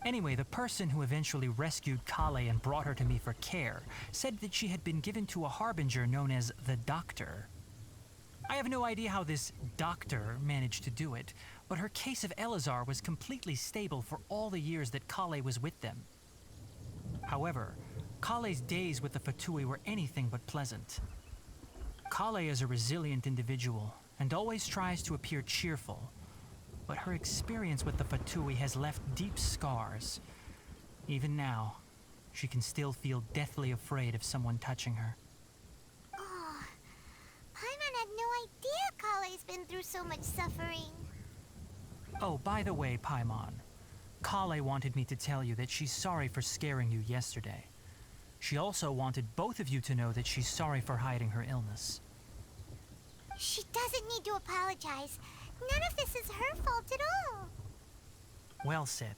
Anyway, the person who eventually rescued Kale and brought her to me for care said that she had been given to a harbinger known as the Doctor. I have no idea how this doctor managed to do it, but her case of Elazar was completely stable for all the years that Kale was with them. However, Kale's days with the Fatui were anything but pleasant. Kale is a resilient individual and always tries to appear cheerful, but her experience with the Fatui has left deep scars. Even now, she can still feel deathly afraid of someone touching her. Oh, Paimon had no idea Kale's been through so much suffering. Oh, by the way, Paimon, Kale wanted me to tell you that she's sorry for scaring you yesterday. She also wanted both of you to know that she's sorry for hiding her illness. She doesn't need to apologize. None of this is her fault at all. Well said.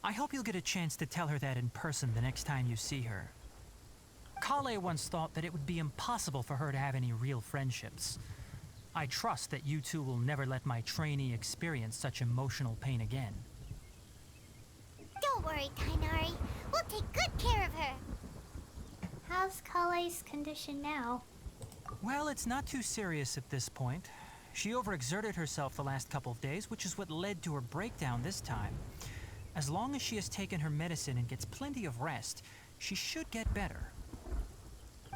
I hope you'll get a chance to tell her that in person the next time you see her. Kale once thought that it would be impossible for her to have any real friendships. I trust that you two will never let my trainee experience such emotional pain again. Don't worry, Kainari. We'll take good care of her. How's Kale's condition now? Well, it's not too serious at this point. She overexerted herself the last couple of days, which is what led to her breakdown this time. As long as she has taken her medicine and gets plenty of rest, she should get better.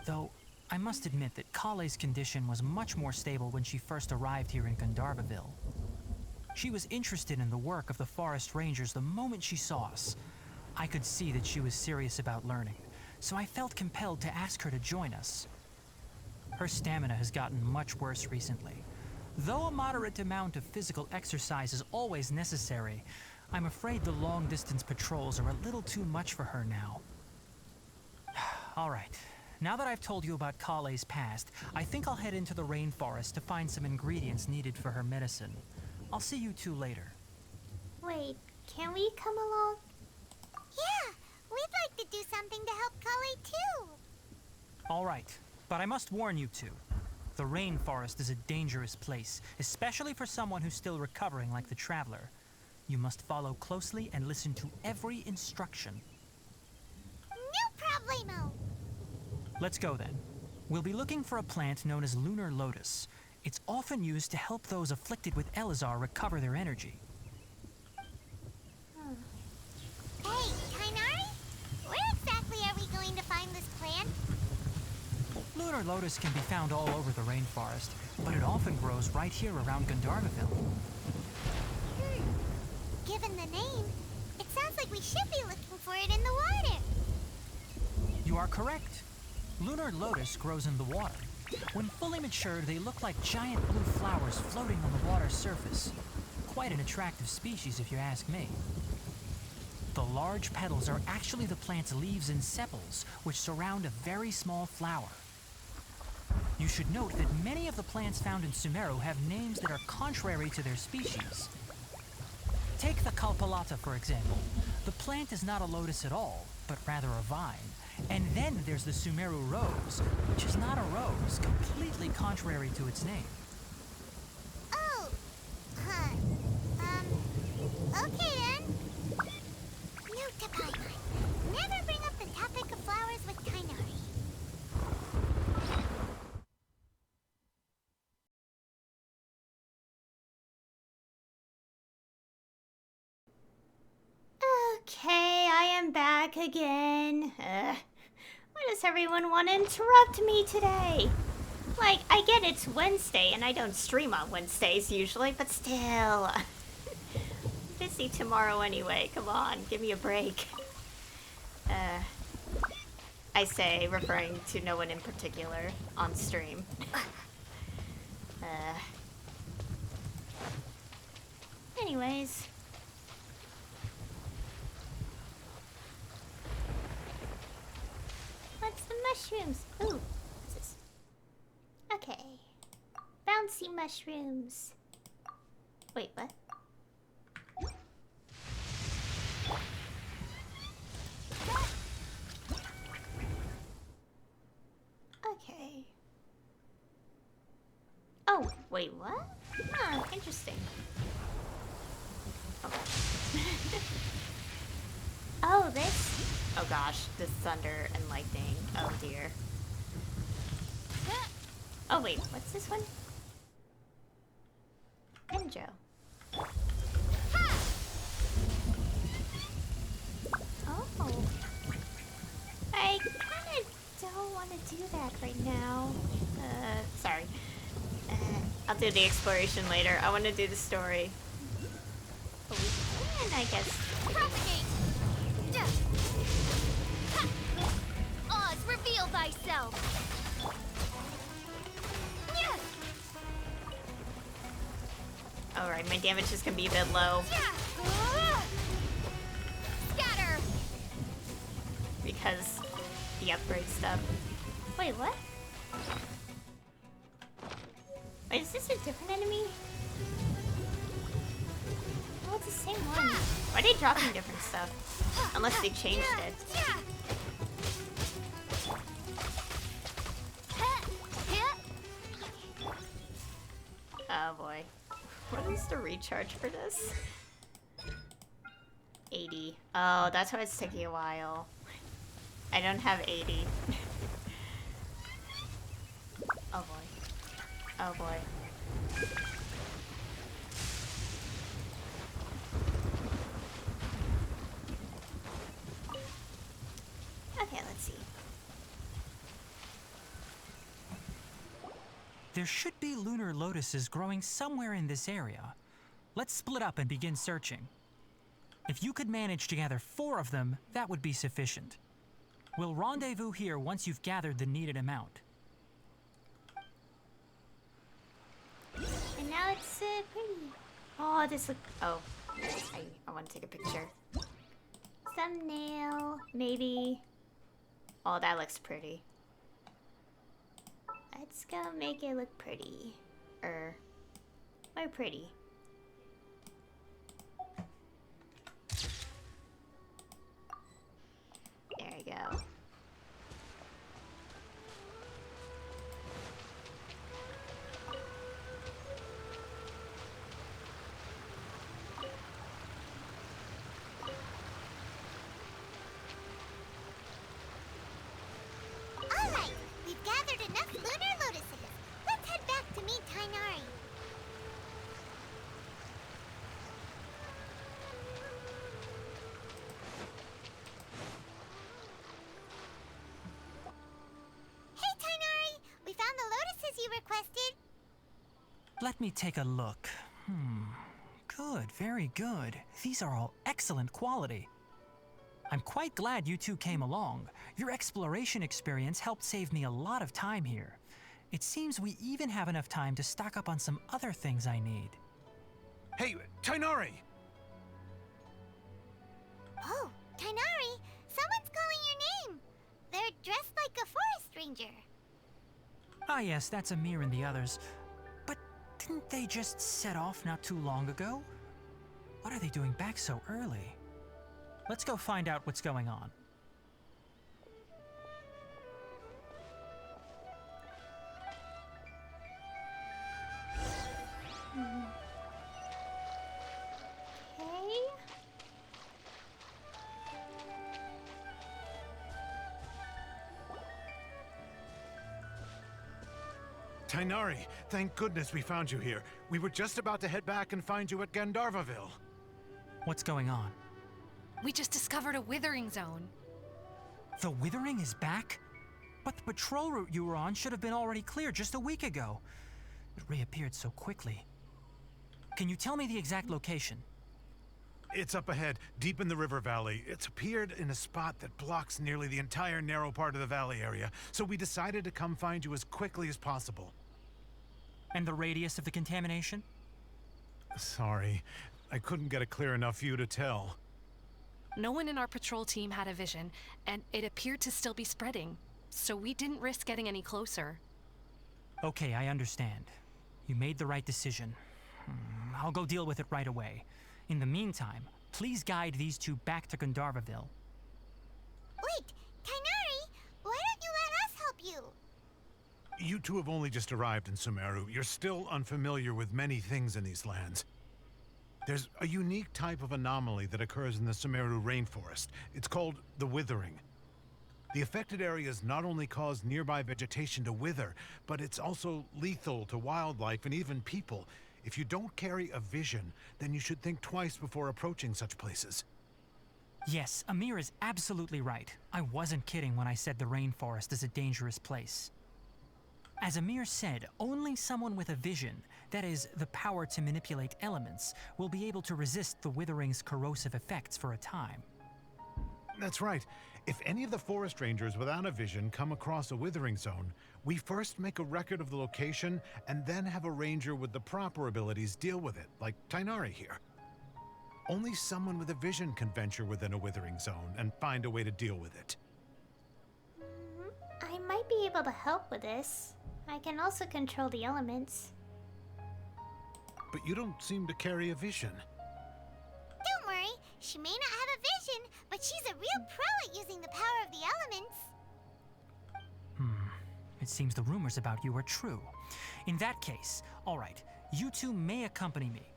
Though, I must admit that Kale's condition was much more stable when she first arrived here in Gandharvaville. She was interested in the work of the forest rangers the moment she saw us. I could see that she was serious about learning, so I felt compelled to ask her to join us. Her stamina has gotten much worse recently. Though a moderate amount of physical exercise is always necessary, I'm afraid the long-distance patrols are a little too much for her now. All right, now that I've told you about Kale's past, I think I'll head into the rainforest to find some ingredients needed for her medicine. I'll see you two later. Wait, can we come along? Yeah, we'd like to do something to help Kale too. All right, but I must warn you two. The rainforest is a dangerous place, especially for someone who's still recovering like the Traveler. You must follow closely and listen to every instruction. No problemo. Let's go then. We'll be looking for a plant known as lunar lotus. It's often used to help those afflicted with Elazar recover their energy. Hey, Kainari? Where exactly are we going to find this plant? Lunar lotus can be found all over the rainforest, but it often grows right here around Gandharvaville. Given the name, it sounds like we should be looking for it in the water. You are correct. Lunar lotus grows in the water. When fully matured, they look like giant blue flowers floating on the water's surface. Quite an attractive species, if you ask me. The large petals are actually the plant's leaves and sepals, which surround a very small flower. You should note that many of the plants found in Sumeru have names that are contrary to their species. Take the Kalpalata, for example. The plant is not a lotus at all, but rather a vine. And then there's the Sumeru rose, which is not a rose, completely contrary to its name. Oh, huh. Okay then. Note to Paimon. Never bring up the topic of flowers with Kainari. Okay, I am back again. Why does everyone want to interrupt me today? Like, I get it's Wednesday and I don't stream on Wednesdays usually, but still. Busy tomorrow anyway. Come on, give me a break. I say, referring to no one in particular on stream. Anyways. What's the mushrooms? Ooh, what's this? Okay. Bouncy mushrooms. Wait, what? Okay. Oh, wait, what? Huh, interesting. Oh gosh. Oh, this? Oh gosh, this thunder and lightning. Oh dear. Oh wait, what's this one? Enjo. Oh. I kinda don't want to do that right now. Sorry. I'll do the exploration later. I want to do the story. But we can, I guess. Propagate! Oz, reveal thyself! Alright, my damage is gonna be a bit low. Scatter! Because the upgrade stuff. Wait, what? Wait, is this a different enemy? Oh, it's the same one. Why are they dropping different stuff? Unless they changed it. Oh boy. What is the recharge for this? 80. Oh, that's why it's taking a while. I don't have 80. Oh boy. Oh boy. Okay, let's see. There should be lunar lotuses growing somewhere in this area. Let's split up and begin searching. If you could manage to gather 4 of them, that would be sufficient. We'll rendezvous here once you've gathered the needed amount. And now it's pretty. Oh, this look. Oh, I want to take a picture. Thumbnail, maybe. Oh, that looks pretty. Let's go make it look pretty. More pretty. There we go. Alright, we've gathered enough lunar lotuses. Let's head back to meet Tainari. Hey Tainari, we found the lotuses you requested. Let me take a look. Good, very good. These are all excellent quality. I'm quite glad you two came along. Your exploration experience helped save me a lot of time here. It seems we even have enough time to stock up on some other things I need. Hey, Tainari! Oh, Tainari, someone's calling your name. They're dressed like a forest ranger. Ah yes, that's Amir and the others. But didn't they just set off not too long ago? What are they doing back so early? Let's go find out what's going on. Okay. Tainari, thank goodness we found you here. We were just about to head back and find you at Gandharvaville. What's going on? We just discovered a withering zone. The Withering is back? But the patrol route you were on should have been already cleared just a week ago. It reappeared so quickly. Can you tell me the exact location? It's up ahead, deep in the river valley. It's appeared in a spot that blocks nearly the entire narrow part of the valley area, so we decided to come find you as quickly as possible. And the radius of the contamination? Sorry, I couldn't get a clear enough view to tell. No one in our patrol team had a vision, and it appeared to still be spreading, so we didn't risk getting any closer. Okay, I understand. You made the right decision. I'll go deal with it right away. In the meantime, please guide these two back to Gandharvaville. Wait, Kainari, why don't you let us help you? You two have only just arrived in Sumeru. You're still unfamiliar with many things in these lands. There's a unique type of anomaly that occurs in the Sumeru rainforest. It's called the withering. The affected areas not only cause nearby vegetation to wither, but it's also lethal to wildlife and even people. If you don't carry a vision, then you should think twice before approaching such places. Yes, Amir is absolutely right. I wasn't kidding when I said the rainforest is a dangerous place. As Amir said, only someone with a vision, that is, the power to manipulate elements, will be able to resist the withering's corrosive effects for a time. That's right. If any of the forest rangers without a vision come across a withering zone, we first make a record of the location and then have a ranger with the proper abilities deal with it, like Tainari here. Only someone with a vision can venture within a withering zone and find a way to deal with it. I might be able to help with this. I can also control the elements. But you don't seem to carry a vision. Don't worry, she may not have a vision, but she's a real pro at using the power of the elements. It seems the rumors about you are true. In that case, all right, you two may accompany me.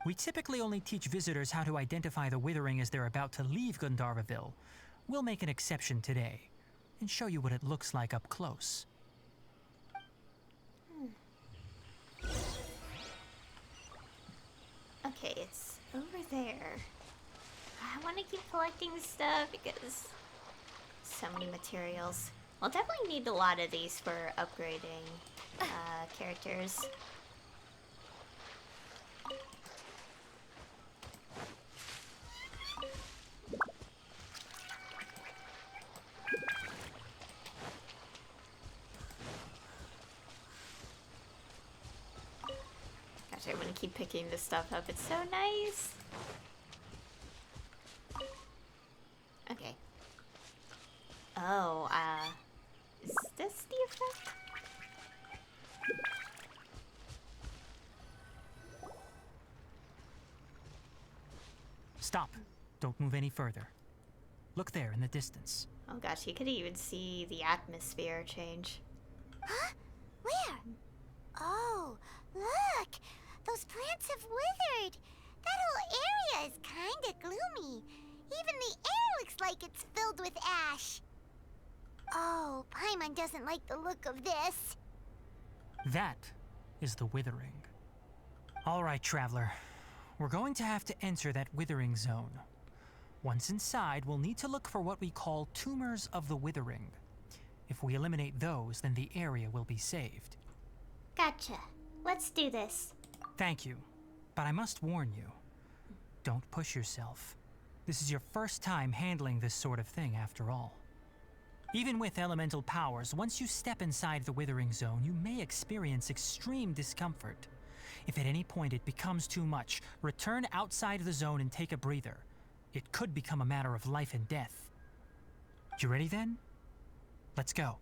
We typically only teach visitors how to identify the withering as they're about to leave Gandharvaville. We'll make an exception today and show you what it looks like up close. Okay, it's over there. I want to keep collecting stuff because so many materials. We'll definitely need a lot of these for upgrading characters. Gosh, I want to keep picking this stuff up. It's so nice. Okay. Oh, is this the effect? Stop. Don't move any further. Look there in the distance. Oh gosh, you could even see the atmosphere change. Huh? Where? Oh, look! Those plants have withered! That whole area is kinda gloomy. Even the air looks like it's filled with ash. Oh, Paimon doesn't like the look of this. That is the withering. All right, traveler. We're going to have to enter that withering zone. Once inside, we'll need to look for what we call tumors of the withering. If we eliminate those, then the area will be saved. Gotcha. Let's do this. Thank you, but I must warn you. Don't push yourself. This is your first time handling this sort of thing, after all. Even with elemental powers, once you step inside the withering zone, you may experience extreme discomfort. If at any point it becomes too much, return outside the zone and take a breather. It could become a matter of life and death. You ready then? Let's go.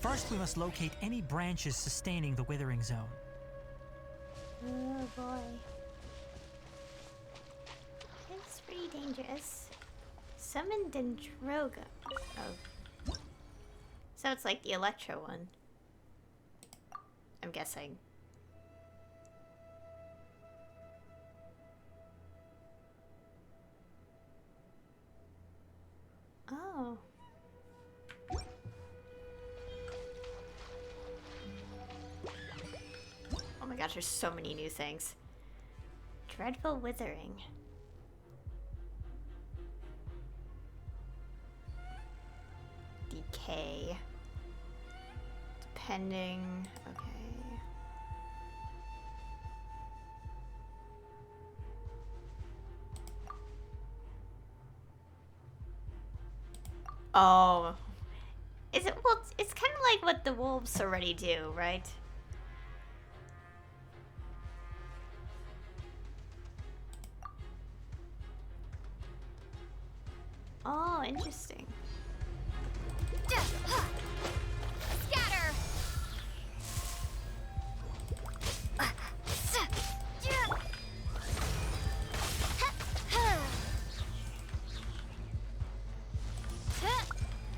First, we must locate any branches sustaining the withering zone. Oh boy. It's pretty dangerous. Summon Dendroga. Oh. So it's like the Electro one. I'm guessing. Oh. Oh my gosh, there's so many new things. Dreadful Withering. Decay. Depending... Okay. Oh. Is it? Well, it's kind of like what the wolves already do, right? Oh, interesting. Scatter!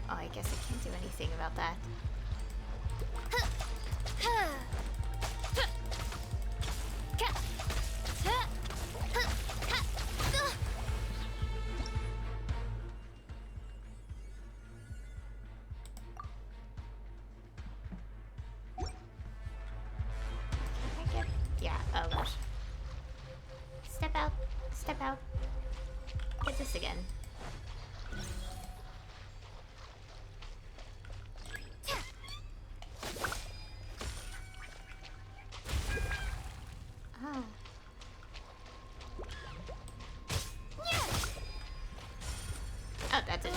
Oh, I guess I can't do anything about that. Yeah, oh gosh. Step out. Step out. Get this again. Oh. Oh, that's it.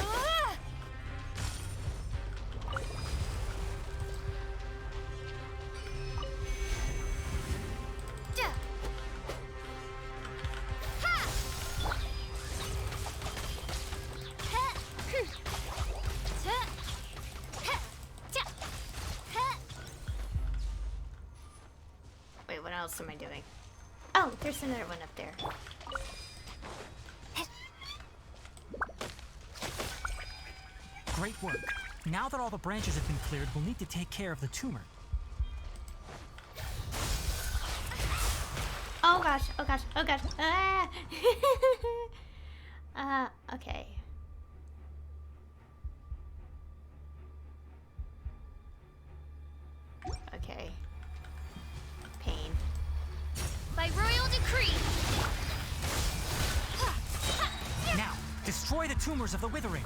Wait, what else am I doing? Oh, there's another one up there. Great work. Now that all the branches have been cleared, we'll need to take care of the tumor. Oh gosh, oh gosh, oh gosh. Ah! Okay. Okay. Pain. By royal decree! Now, destroy the tumors of the withering.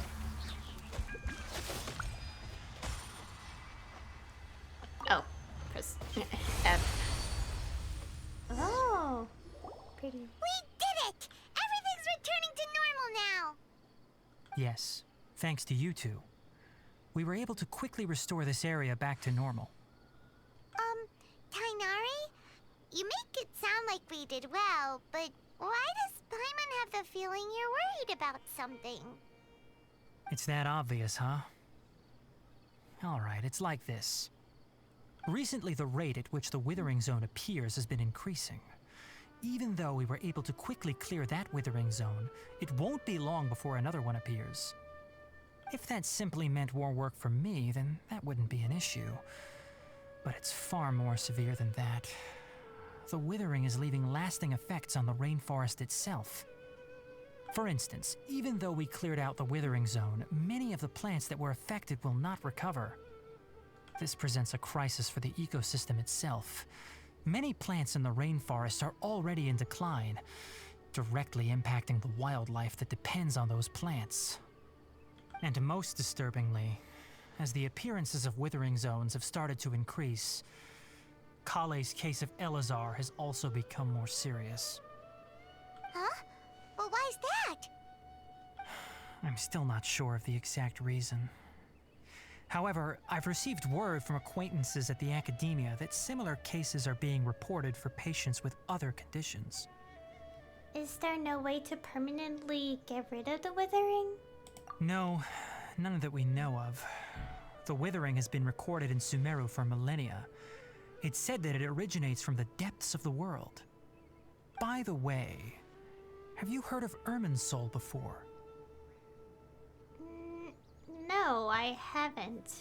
Oh, press F. Oh, pretty. We did it! Everything's returning to normal now! Yes, thanks to you two. We were able to quickly restore this area back to normal. Tainari? You make it sound like we did well, but why does Paimon have the feeling you're worried about something? It's that obvious, huh? Alright, it's like this. Recently, the rate at which the withering zone appears has been increasing. Even though we were able to quickly clear that withering zone, it won't be long before another one appears. If that simply meant more work for me, then that wouldn't be an issue. But it's far more severe than that. The withering is leaving lasting effects on the rainforest itself. For instance, even though we cleared out the withering zone, many of the plants that were affected will not recover. This presents a crisis for the ecosystem itself. Many plants in the rainforest are already in decline, directly impacting the wildlife that depends on those plants. And most disturbingly, as the appearances of withering zones have started to increase, Kale's case of Elazar has also become more serious. Huh? But why's that? I'm still not sure of the exact reason. However, I've received word from acquaintances at the academia that similar cases are being reported for patients with other conditions. Is there no way to permanently get rid of the withering? No, none that we know of. The withering has been recorded in Sumeru for millennia. It's said that it originates from the depths of the world. By the way, have you heard of Irminsul before? No, I haven't.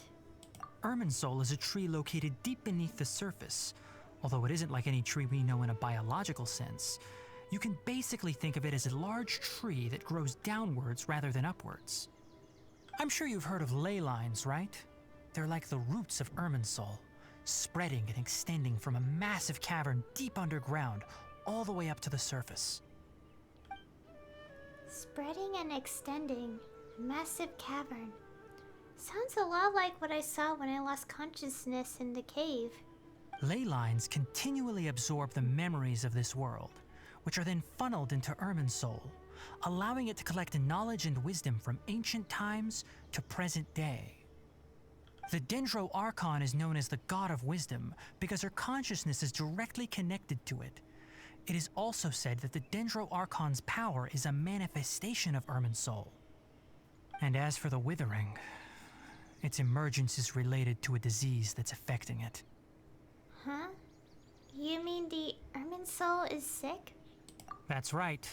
Irminsul is a tree located deep beneath the surface. Although it isn't like any tree we know in a biological sense, you can basically think of it as a large tree that grows downwards rather than upwards. I'm sure you've heard of ley lines, right? They're like the roots of Irminsul, spreading and extending from a massive cavern deep underground all the way up to the surface. Spreading and extending. Massive cavern. Sounds a lot like what I saw when I lost consciousness in the cave. Ley lines continually absorb the memories of this world, which are then funneled into Irminsul, allowing it to collect knowledge and wisdom from ancient times to present day. The Dendro Archon is known as the God of Wisdom because her consciousness is directly connected to it. It is also said that the Dendro Archon's power is a manifestation of Irminsul. And as for the Withering, its emergence is related to a disease that's affecting it. Huh? You mean the Irminsul is sick? That's right.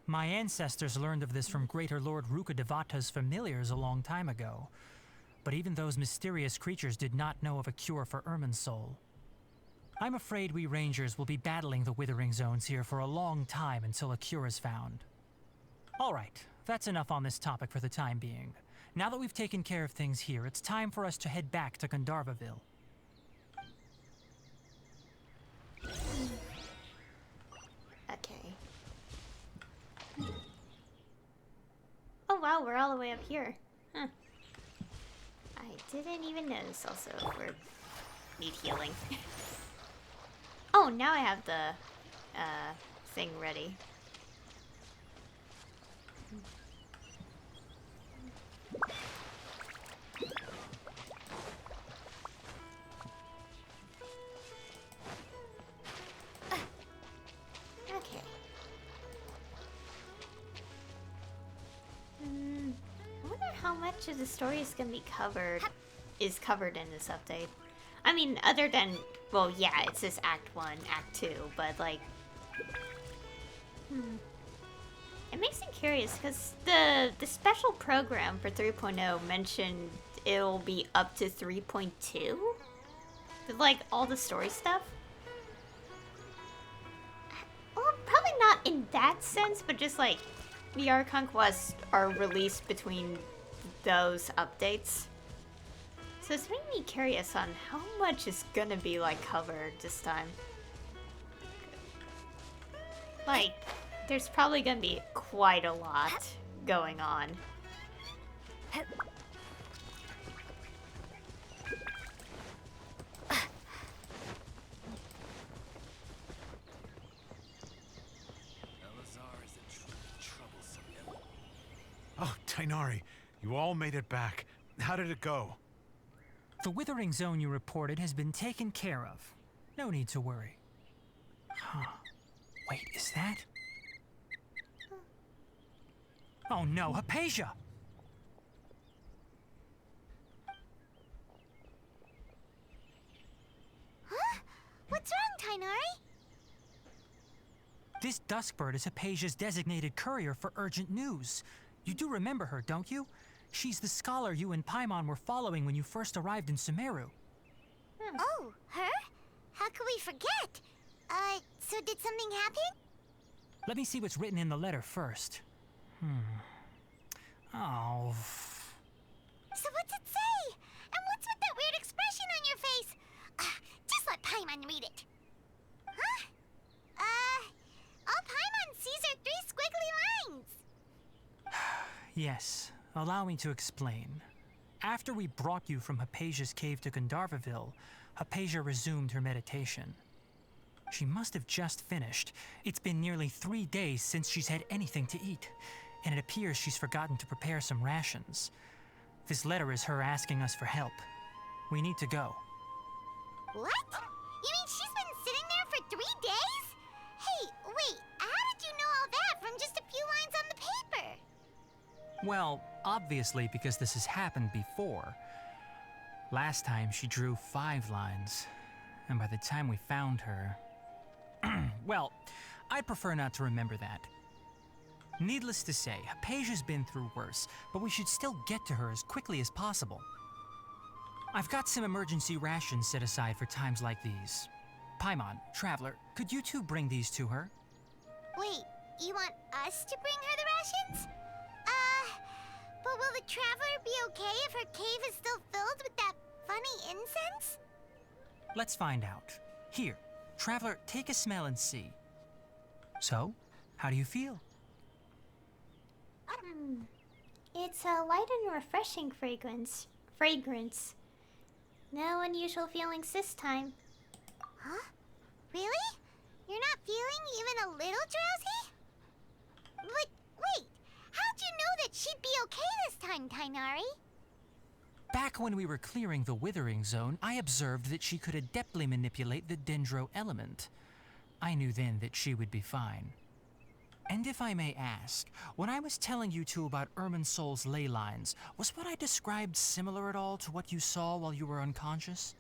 My ancestors learned of this from Greater Lord Rukkhadevata's familiars a long time ago. But even those mysterious creatures did not know of a cure for Irminsul. I'm afraid we Rangers will be battling the Withering Zones here for a long time until a cure is found. Alright, that's enough on this topic for the time being. Now that we've taken care of things here, it's time for us to head back to Gandharvaville. Okay. Oh wow, we're all the way up here. Huh. I didn't even notice also we need healing. Oh, now I have the thing ready. Okay. I wonder how much of the story is gonna be covered in this update. I mean, other than, well, yeah, it says Act 1, Act 2, but like, it makes me curious because the special program for 3.0 mentioned it'll be up to 3.2, with like all the story stuff. Well, probably not in that sense, but just like the Archon quests are released between those updates. So it's making me curious on how much is gonna be like covered this time. Like, there's probably gonna be quite a lot going on. Elazar is a truly troublesome villain. Oh, Tainari, you all made it back. How did it go? The Withering Zone you reported has been taken care of. No need to worry. Huh. Wait, is that? Oh no, Hypatia! Huh? What's wrong, Tainari? This Duskbird is Hypatia's designated courier for urgent news. You do remember her, don't you? She's the scholar you and Paimon were following when you first arrived in Sumeru. Oh, her? How could we forget? So did something happen? Let me see what's written in the letter first. Oh. So what's it say? And what's with that weird expression on your face? Just let Paimon read it. Huh? All Paimon sees are 3 squiggly lines. Yes, allow me to explain. After we brought you from Hypatia's cave to Gandharvaville, Hypatia resumed her meditation. She must have just finished. It's been nearly 3 days since she's had anything to eat, and it appears she's forgotten to prepare some rations. This letter is her asking us for help. We need to go. What? You mean she's been sitting there for 3 days? Hey, wait, how did you know all that from just a few lines on the paper? Well, obviously because this has happened before. Last time she drew 5 lines, and by the time we found her... well, I'd prefer not to remember that. Needless to say, Hypatia's been through worse, but we should still get to her as quickly as possible. I've got some emergency rations set aside for times like these. Paimon, Traveler, could you two bring these to her? Wait, you want us to bring her the rations? But will the Traveler be okay if her cave is still filled with that funny incense? Let's find out. Here, Traveler, take a smell and see. So, how do you feel? It's a light and refreshing fragrance. No unusual feelings this time. Huh? Really? You're not feeling even a little drowsy? But wait, how'd you know that she'd be okay this time, Tainari? Back when we were clearing the Withering Zone, I observed that she could adeptly manipulate the Dendro element. I knew then that she would be fine. And if I may ask, when I was telling you two about Irminsol's ley lines, was what I described similar at all to what you saw while you were unconscious?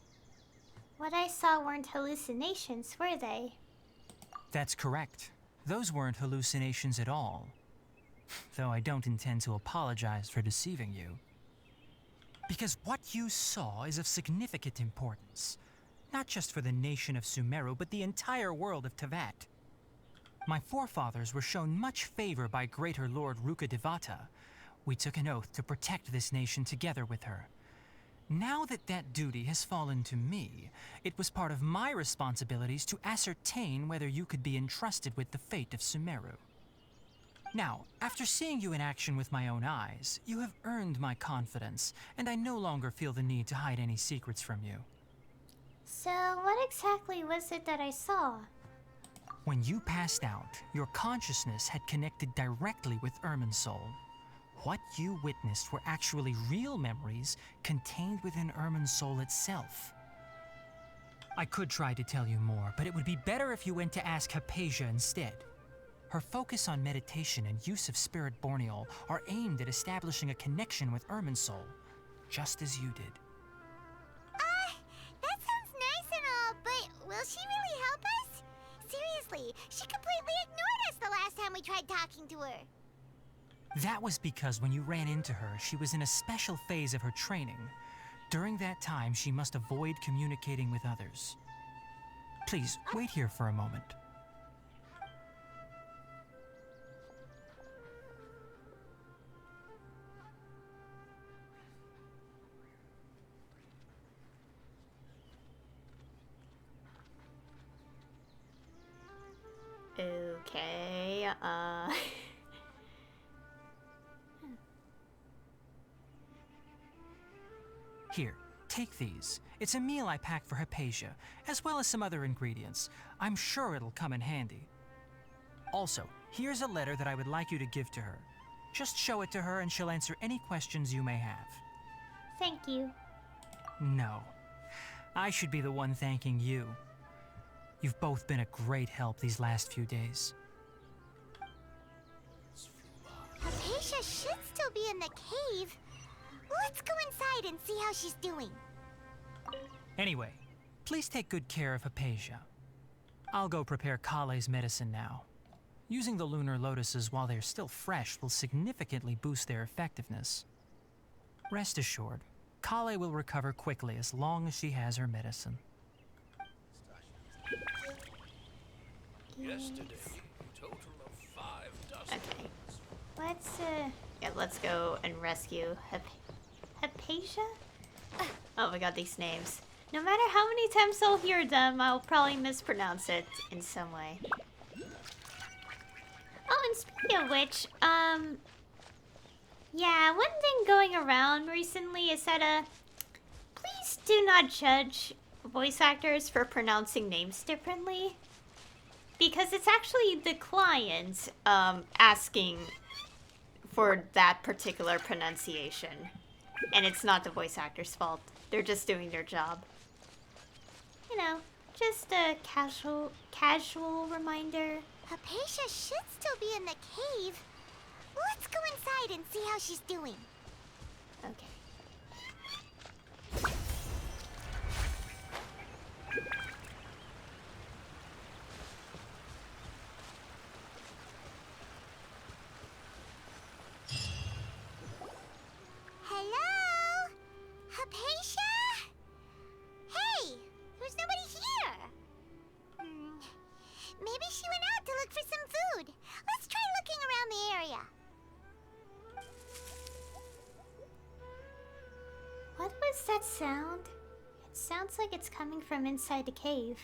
What I saw weren't hallucinations, were they? That's correct. Those weren't hallucinations at all. Though I don't intend to apologize for deceiving you. Because what you saw is of significant importance. Not just for the nation of Sumeru, but the entire world of Tevat. My forefathers were shown much favor by Greater Lord Rukkhadevata. We took an oath to protect this nation together with her. Now that that duty has fallen to me, it was part of my responsibilities to ascertain whether you could be entrusted with the fate of Sumeru. Now, after seeing you in action with my own eyes, you have earned my confidence, and I no longer feel the need to hide any secrets from you. So, what exactly was it that I saw? When you passed out, your consciousness had connected directly with Irminsul. What you witnessed were actually real memories contained within Irminsul itself. I could try to tell you more, but it would be better if you went to ask Hypatia instead. Her focus on meditation and use of Spirit Borneol are aimed at establishing a connection with Irminsul, just as you did. That sounds nice and all, but will she really help us? Seriously, she completely ignored us the last time we tried talking to her. That was because when you ran into her, she was in a special phase of her training. During that time, she must avoid communicating with others. Please, wait here for a moment. Okay, Here, take these. It's a meal I packed for Hypatia, as well as some other ingredients. I'm sure it'll come in handy. Also, here's a letter that I would like you to give to her. Just show it to her and she'll answer any questions you may have. thank you. No. I should be the one thanking you. You've both been a great help these last few days. Hypatia should still be in the cave. Let's go inside and see how she's doing. Anyway, please take good care of Hypatia. I'll go prepare Kale's medicine now. Using the lunar lotuses while they're still fresh will significantly boost their effectiveness. Rest assured, Kale will recover quickly as long as she has her medicine. Yesterday, total of 5 dozen. Okay. Let's go and rescue Hypatia? Oh my god, these names. No matter how many times I'll hear them, I'll probably mispronounce it in some way. Oh, and speaking of which, yeah, one thing going around recently is that, please do not judge voice actors for pronouncing names differently. Because it's actually the client, asking for that particular pronunciation. And it's not the voice actor's fault. They're just doing their job. You know, just a casual reminder. Hypatia should still be in the cave. Let's go inside and see how she's doing. Okay. Hello? Hypatia? Hey, there's nobody here. Maybe she went out to look for some food. Let's try looking around the area. What was that sound? It sounds like it's coming from inside the cave.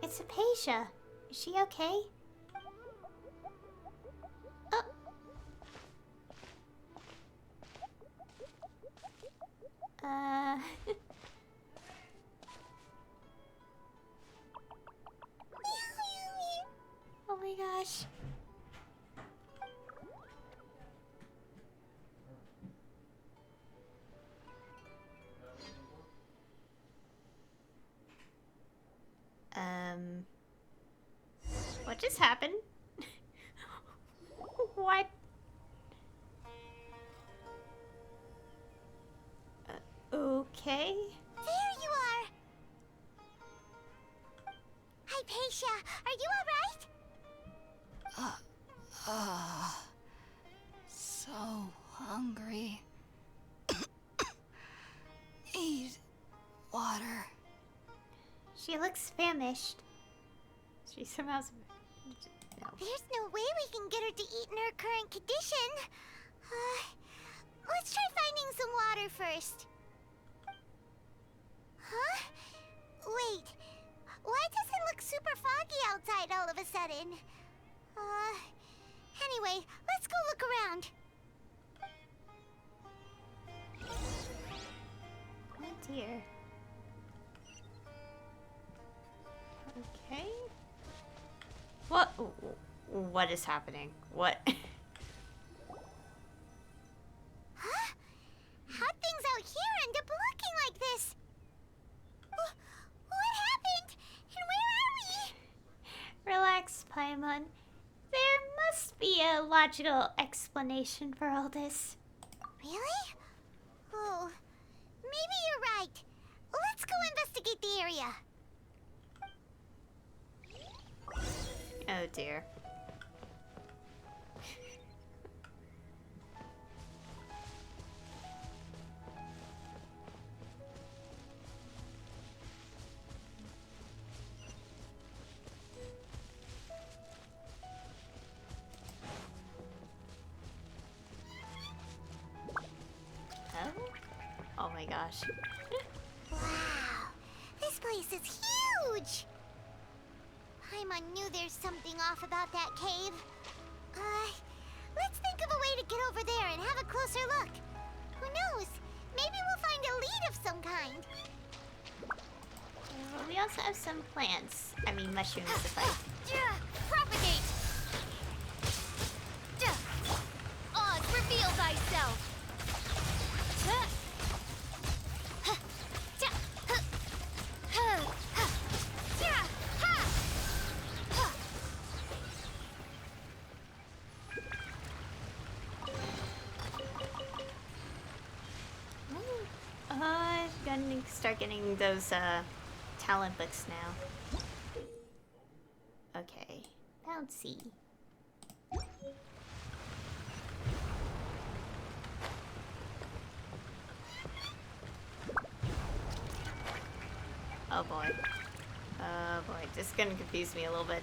It's Hypatia. Is she okay? Oh. Oh my gosh. What just happened? What? Okay. There you are! Hypatia, are you alright? So hungry. Need water. She looks famished. She somehow... No. There's no way we can get her to eat in her current condition. Let's try finding some water first. Huh? Wait. Why does it look super foggy outside all of a sudden? Anyway, let's go look around. Oh dear. Okay. What is happening? What? Huh? How'd things out here end up looking like this? What happened? And where are we? Relax, Paimon. There must be a logical explanation for all this. Really? Oh, maybe you're right. Let's go investigate the area. Oh dear. Oh my gosh. Wow, this place is huge! Paimon knew there's something off about that cave. Let's think of a way to get over there and have a closer look. Who knows? Maybe we'll find a lead of some kind. Well, we also have some plants. I mean mushrooms to fight. Propagate! Oz, reveal thyself! Gonna start getting those talent books now. Okay, bouncy. Oh boy. Oh boy, this is gonna confuse me a little bit.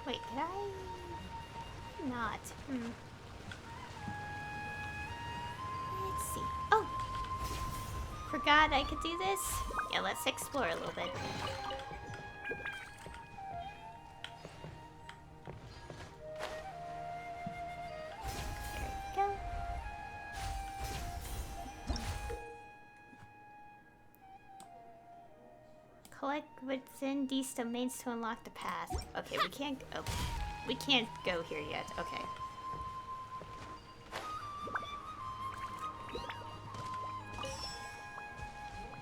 Wait, could I not? Let's see. Oh! Forgot I could do this. Yeah, let's explore a little bit. There we go. Collect within these domains to unlock the path. Okay, we can't. Oh, we can't go here yet. Okay.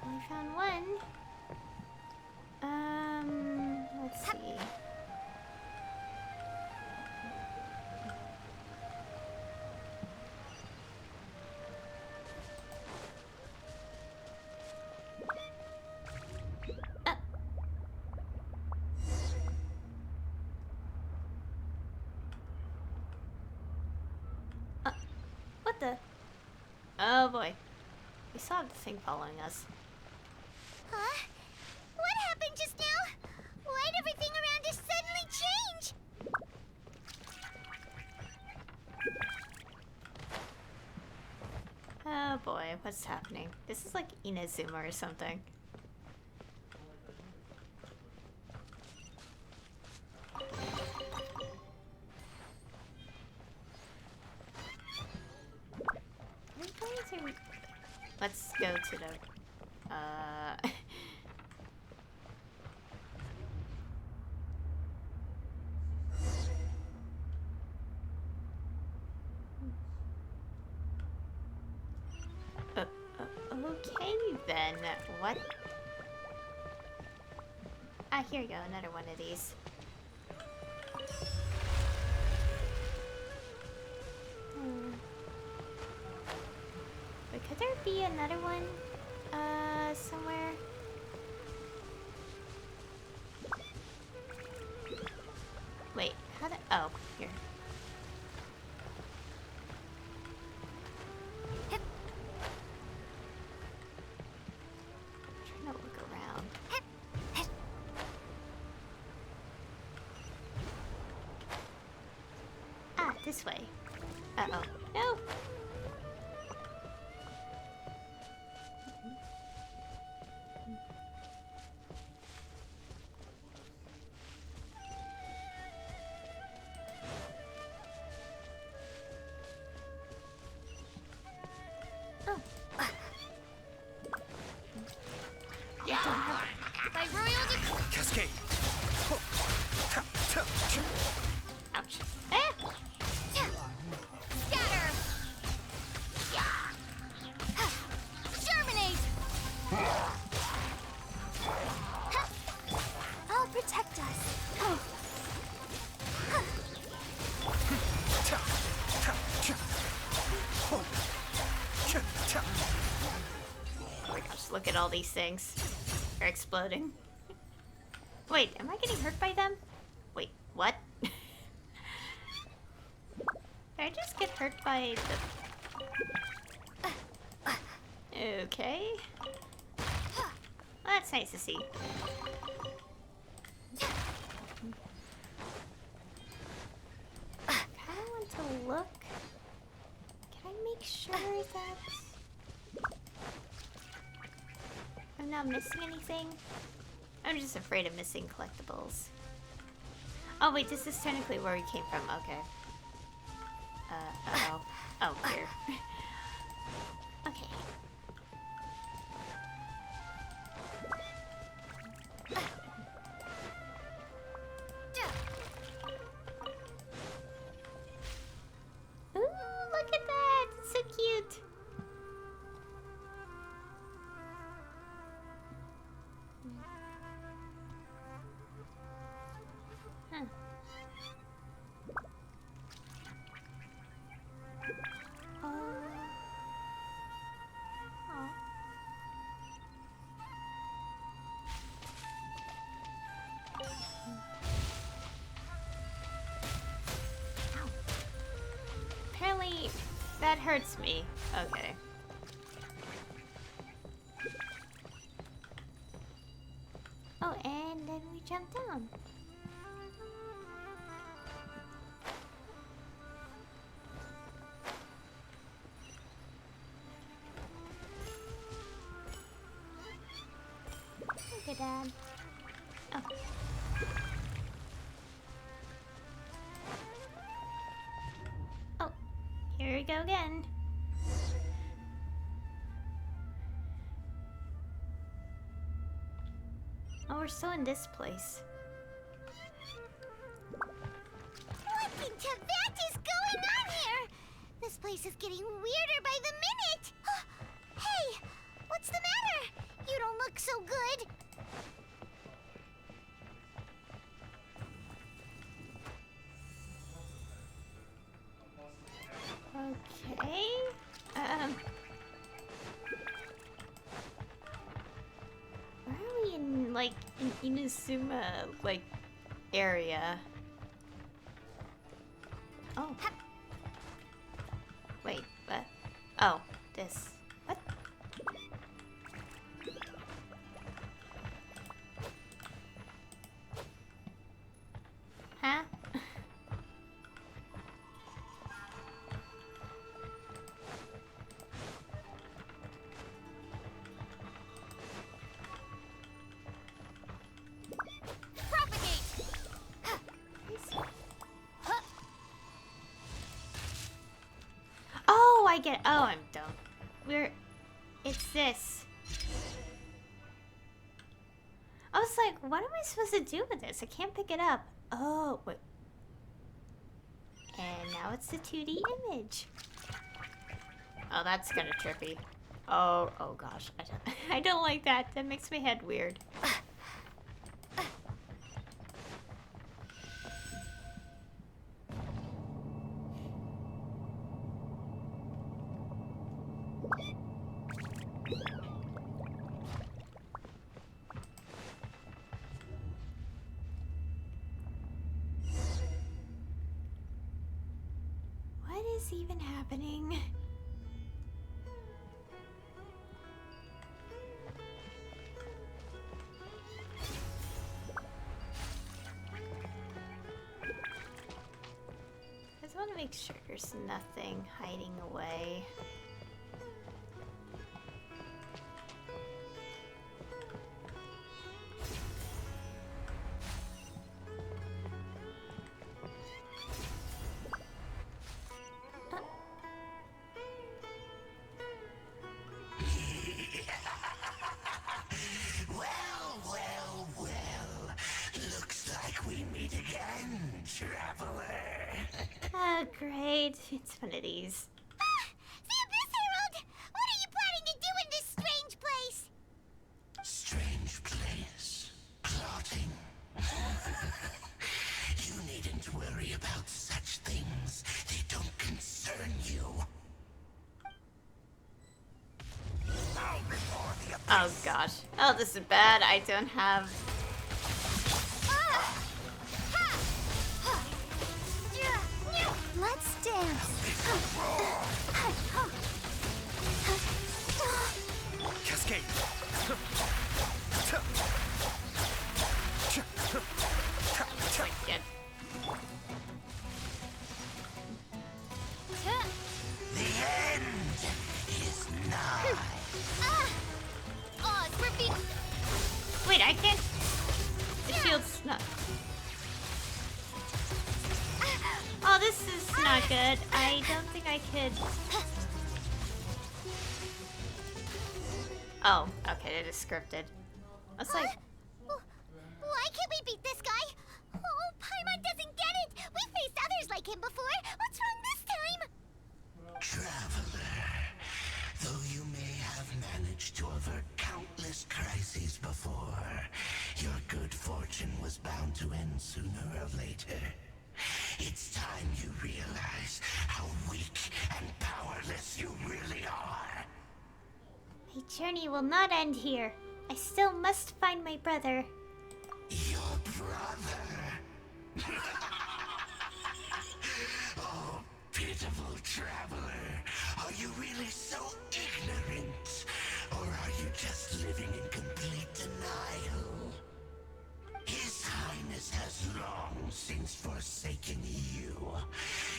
We found one. Let's see. What the? Oh boy. We saw the thing following us. Huh? What happened just now? Why'd everything around us suddenly change? Oh boy, what's happening? This is like Inazuma or something. let's go to the okay then. What? Ah, here you go, another one of these. But could there be another one? Somewhere? Wait, how did... Oh, here. I'm trying to look around. Ah, this way. Uh-oh. No! By royal decree. Cascade. Ouch. Ah! Scatter. Germinate. I'll protect us. Oh my gosh, look at all these things. They're exploding. Wait, am I getting hurt by them? Wait, what? Did I just get hurt by the... Okay. Well, that's nice to see. I want to look. Can I make sure that I'm not missing anything? I'm just afraid of missing collectibles. Oh wait, this is technically where we came from. Okay. Uh-oh. Oh, here. Okay. Ooh, look at that! It's so cute! Huh. Oh. Ow. Apparently, that hurts me. Okay. Oh, and then we jump down. Okay, Dad. Oh. Oh, here we go again. Oh, we're still in this place. What in Tibet is going on here? This place is getting weirder by the minute. Hey, what's the matter? You don't look so good. Okay. Where are we in, like, an Inazuma, like, area? Oh. Wait, what? Oh, this. What? Huh? Oh, I get it. Oh, I'm dumb. We're... It's this. I was like, what am I supposed to do with this? I can't pick it up. Oh, wait. And now it's the 2D image. Oh, that's kind of trippy. Oh gosh. I don't like that. That makes my head weird. What is even happening? I just want to make sure there's nothing hiding away. Oh, great. It's one of these. The Abyss Herald! What are you planning to do in this strange place? Strange place. Plotting. You needn't worry about such things. They don't concern you. Oh gosh. Oh, this is bad. I don't have... Let's dance. Cascade. Get. The end is nigh. Oh, it's ripping. Wait, I can't... The shield's not... Oh, this is not good. I don't think I could... Oh, okay, it is scripted. I was like... Why can't we beat this guy? Oh, Paimon doesn't get it! We faced others like him before! What's wrong this time? Traveler, though you may have managed to avert countless crises before, your good fortune was bound to end sooner or later. It's time you realize how weak and powerless you really are. My journey will not end here. I still must find my brother. Your brother? Oh, pitiful traveler. Are you really so ignorant? Or are you just living in complete denial? His Highness has long since forsaken you.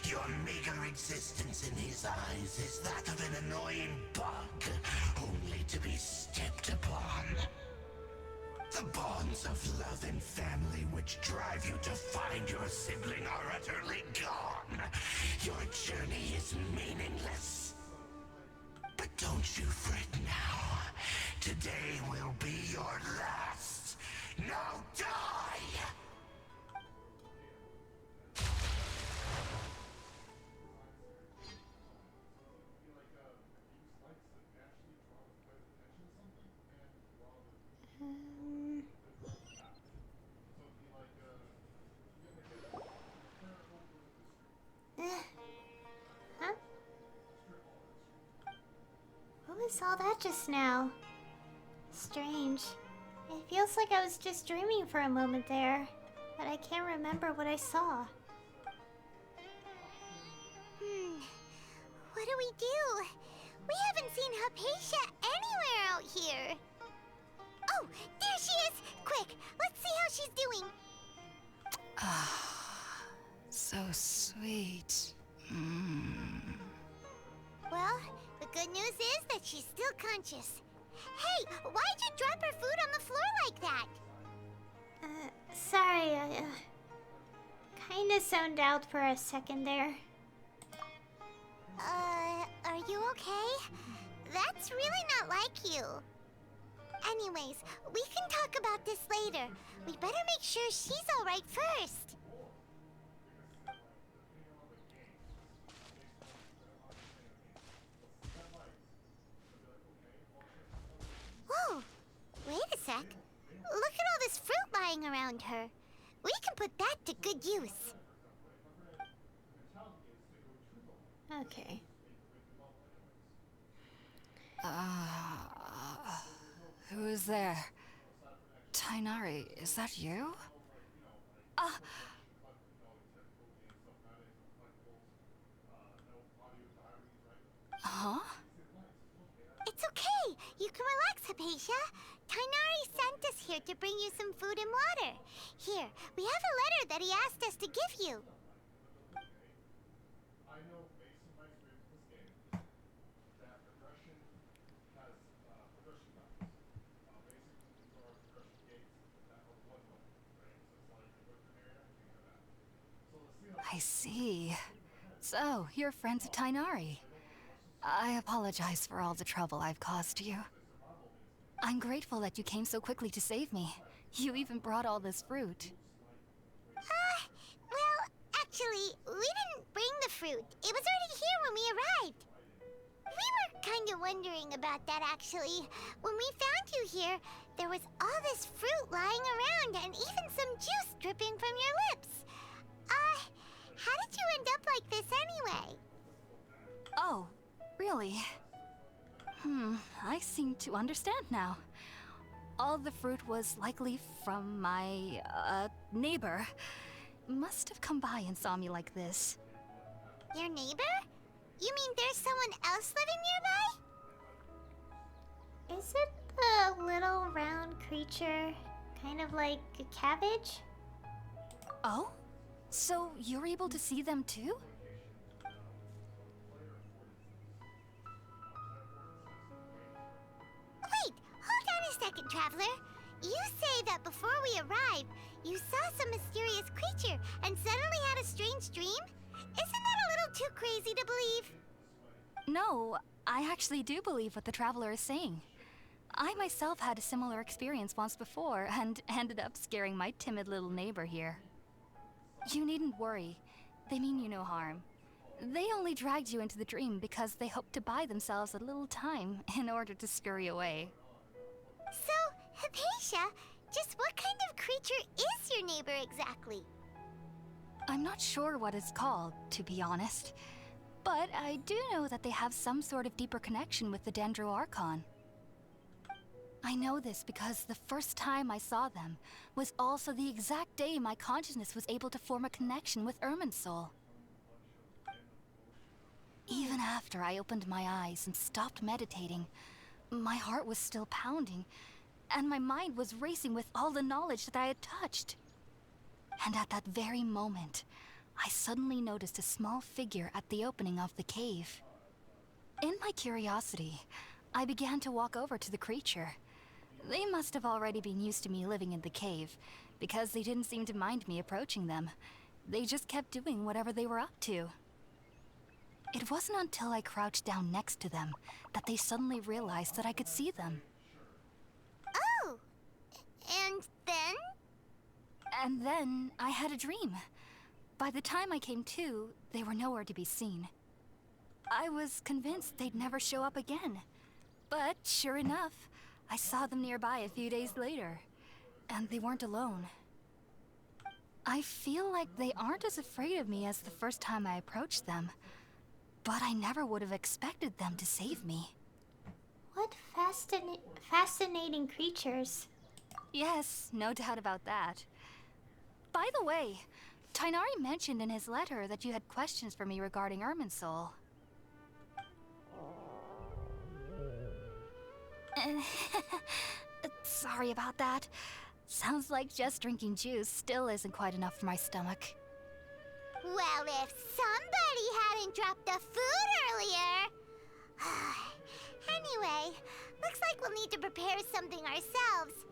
Your meager existence in his eyes is that of an annoying bug, only to be stepped upon. The bonds of love and family which drive you to find your sibling are utterly gone. Your journey is meaningless. But don't you fret now. Today will be your last. Now die! Huh? What was all that just now? Strange. It feels like I was just dreaming for a moment there, but I can't remember what I saw. What do we do? We haven't seen Hypatia anywhere out here. Oh, there she is! Quick, let's see how she's doing. So sweet. Well, the good news is that she's still conscious. Hey, why'd you drop her food on the floor like that? Sorry, I, kinda zoned out for a second there. Are you okay? That's really not like you. Anyways, we can talk about this later. We better make sure she's alright first. Whoa! Wait a sec. Look at all this fruit lying around her. We can put that to good use. Okay. Who is there? Tainari, is that you? Huh? It's okay. You can relax, Hypatia. Tainari sent us here to bring you some food and water. Here, we have a letter that he asked us to give you. I see. So, you're friends of Tainari. I apologize for all the trouble I've caused you. I'm grateful that you came so quickly to save me. You even brought all this fruit. Well, actually, we didn't bring the fruit. It was already here when we arrived. We were kind of wondering about that, actually. When we found you here, there was all this fruit lying around and even some juice dripping from your lips. How did you end up like this anyway? Oh, really? I seem to understand now. All the fruit was likely from my, neighbor. Must have come by and saw me like this. Your neighbor? You mean there's someone else living nearby? Is it the little round creature? Kind of like a cabbage? Oh? So you're able to see them too? Wait, hold on a second, Traveler. You say that before we arrived, you saw some mysterious creature and suddenly had a strange dream? Isn't that a little too crazy to believe? No, I actually do believe what the traveler is saying. I myself had a similar experience once before and ended up scaring my timid little neighbor here. You needn't worry. They mean you no harm. They only dragged you into the dream because they hoped to buy themselves a little time in order to scurry away. So, Hypatia, just what kind of creature is your neighbor exactly? I'm not sure what it's called, to be honest. But I do know that they have some sort of deeper connection with the Dendro Archon. I know this because the first time I saw them was also the exact day my consciousness was able to form a connection with Irminsul. Even after I opened my eyes and stopped meditating, my heart was still pounding, and my mind was racing with all the knowledge that I had touched. And at that very moment, I suddenly noticed a small figure at the opening of the cave. In my curiosity, I began to walk over to the creature. They must have already been used to me living in the cave, because they didn't seem to mind me approaching them. They just kept doing whatever they were up to. It wasn't until I crouched down next to them that they suddenly realized that I could see them. Oh! And then? And then I had a dream. By the time I came to, they were nowhere to be seen. I was convinced they'd never show up again. But sure enough, I saw them nearby a few days later, and they weren't alone. I feel like they aren't as afraid of me as the first time I approached them, but I never would have expected them to save me. What fascinating creatures. Yes, no doubt about that. By the way, Tainari mentioned in his letter that you had questions for me regarding Irminsul. Sorry about that. Sounds like just drinking juice still isn't quite enough for my stomach. Well, if somebody hadn't dropped the food earlier... Anyway, looks like we'll need to prepare something ourselves.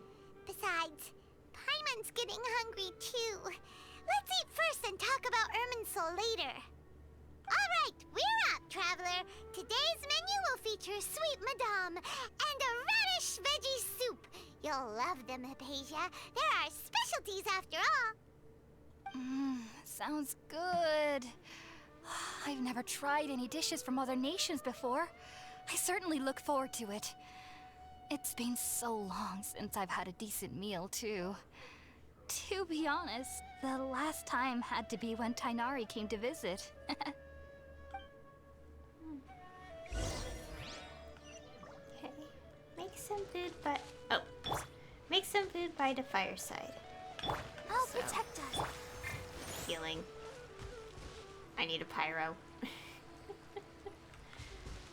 Besides, Paimon's getting hungry too. Let's eat first and talk about Irminsul later. Alright, we're up, Traveler. Today's menu will feature sweet madame, and a radish veggie soup. You'll love them, Hypatia. They're our specialties after all. Sounds good. I've never tried any dishes from other nations before. I certainly look forward to it. It's been so long since I've had a decent meal, too. To be honest, the last time had to be when Tainari came to visit. Okay. Make some food by... Oh. Make some food by the fireside. I'll protect us. Healing. I need a pyro.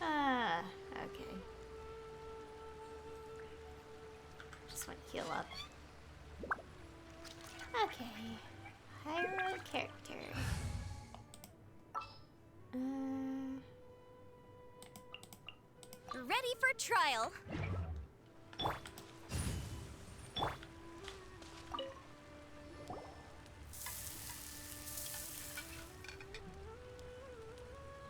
Okay. Just want to heal up. Okay. Pyro character. Ready for trial.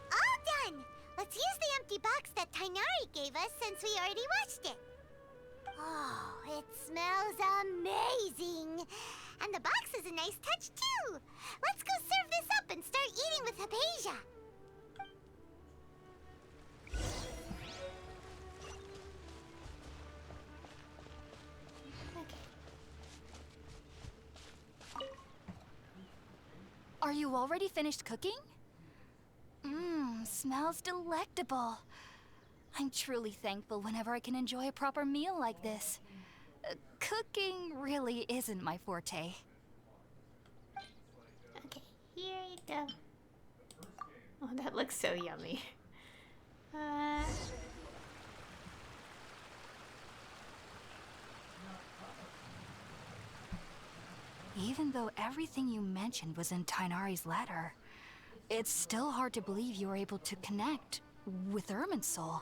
All done! Let's use the empty box that Tainari gave us since we already washed it. Oh, it smells amazing! And the box is a nice touch, too! Let's go serve this up and start eating with Hypatia! Are you already finished cooking? Smells delectable. I'm truly thankful whenever I can enjoy a proper meal like this. Cooking really isn't my forte. Okay, here you go. Oh, that looks so yummy. Even though everything you mentioned was in Tainari's letter, it's still hard to believe you were able to connect with Irminsul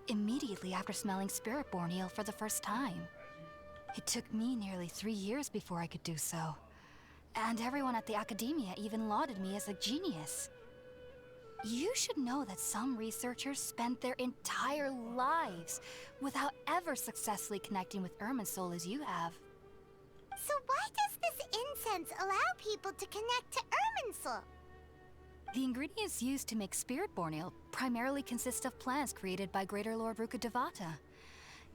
immediately after smelling Spiritborn eel for the first time. It took me nearly 3 years before I could do so. And everyone at the Academia even lauded me as a genius. You should know that some researchers spent their entire lives without ever successfully connecting with Irminsul as you have. So why does this incense allow people to connect to Irminsul? The ingredients used to make Spiritborn ale primarily consist of plants created by Greater Lord Rukkhadevata.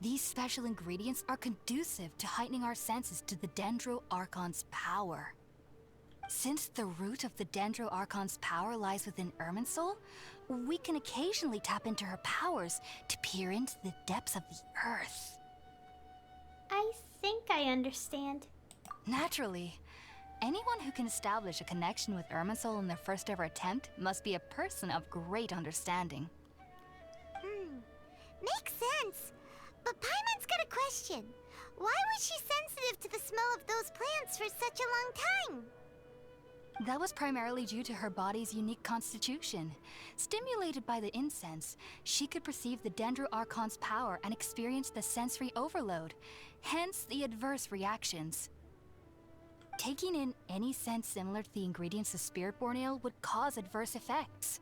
These special ingredients are conducive to heightening our senses to the Dendro Archon's power. Since the root of the Dendro Archon's power lies within Irminsul, we can occasionally tap into her powers to peer into the depths of the earth. I think I understand. Naturally. Anyone who can establish a connection with Irminsul in their first ever attempt must be a person of great understanding. Makes sense. But Paimon's got a question. Why was she sensitive to the smell of those plants for such a long time? That was primarily due to her body's unique constitution. Stimulated by the incense, she could perceive the Dendro Archon's power and experience the sensory overload, hence the adverse reactions. Taking in any scent similar to the ingredients of Spiritborn ale would cause adverse effects.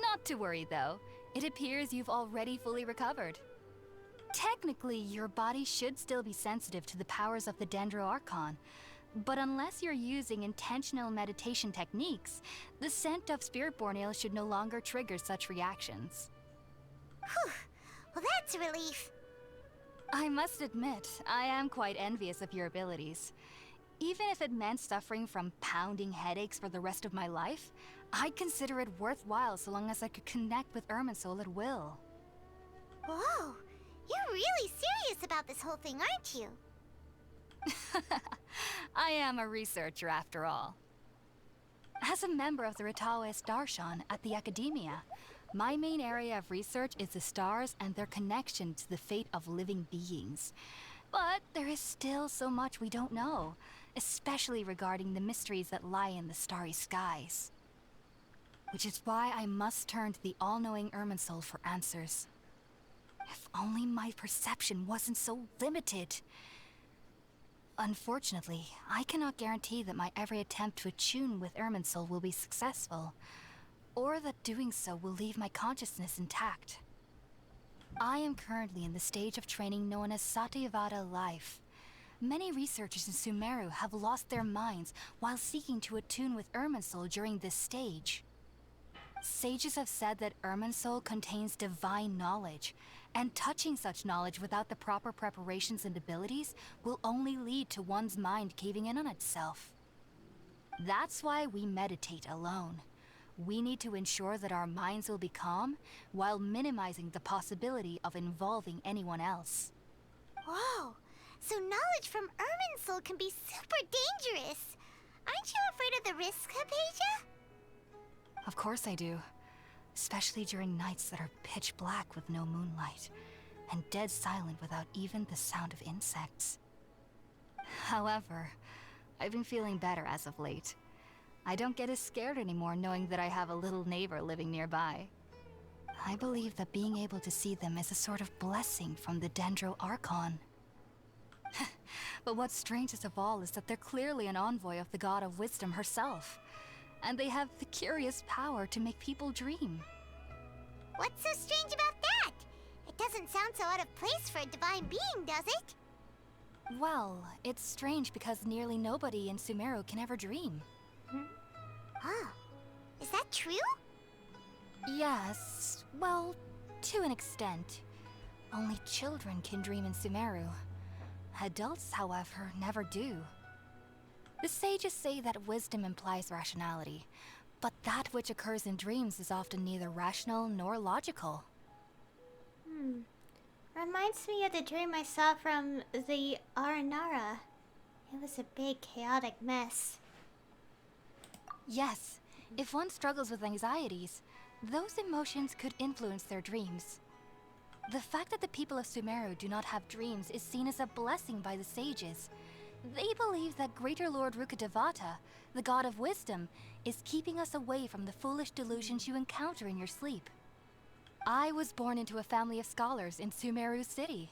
Not to worry though, it appears you've already fully recovered. Technically, your body should still be sensitive to the powers of the Dendro Archon, but unless you're using intentional meditation techniques, the scent of Spiritborn ale should no longer trigger such reactions. Whew. Well, that's a relief. I must admit, I am quite envious of your abilities. Even if it meant suffering from pounding headaches for the rest of my life, I'd consider it worthwhile so long as I could connect with Irminsul at will. Whoa, you're really serious about this whole thing, aren't you? I am a researcher after all. As a member of the Ritaoist Darshan at the Academia, my main area of research is the stars and their connection to the fate of living beings. But there is still so much we don't know, especially regarding the mysteries that lie in the starry skies. Which is why I must turn to the all-knowing Irminsul for answers. If only my perception wasn't so limited. Unfortunately, I cannot guarantee that my every attempt to attune with Irminsul will be successful, or that doing so will leave my consciousness intact. I am currently in the stage of training known as Satyavada life. Many researchers in Sumeru have lost their minds while seeking to attune with Irminsul during this stage. Sages have said that Irminsul contains divine knowledge, and touching such knowledge without the proper preparations and abilities will only lead to one's mind caving in on itself. That's why we meditate alone. We need to ensure that our minds will be calm while minimizing the possibility of involving anyone else. Whoa! So knowledge from Irminsul can be super dangerous. Aren't you afraid of the risks, Hypatia? Of course I do. Especially during nights that are pitch black with no moonlight, and dead silent without even the sound of insects. However, I've been feeling better as of late. I don't get as scared anymore knowing that I have a little neighbor living nearby. I believe that being able to see them is a sort of blessing from the Dendro Archon. But what's strangest of all is that they're clearly an envoy of the God of Wisdom herself. And they have the curious power to make people dream. What's so strange about that? It doesn't sound so out of place for a divine being, does it? Well, it's strange because nearly nobody in Sumeru can ever dream. Oh, is that true? Yes, well, to an extent. Only children can dream in Sumeru. Adults, however, never do. The sages say that wisdom implies rationality, but that which occurs in dreams is often neither rational nor logical. Reminds me of the dream I saw from the Aranara. It was a big, chaotic mess. Yes, if one struggles with anxieties, those emotions could influence their dreams. The fact that the people of Sumeru do not have dreams is seen as a blessing by the sages. They believe that Greater Lord Rukkhadevata, the God of Wisdom, is keeping us away from the foolish delusions you encounter in your sleep. I was born into a family of scholars in Sumeru City.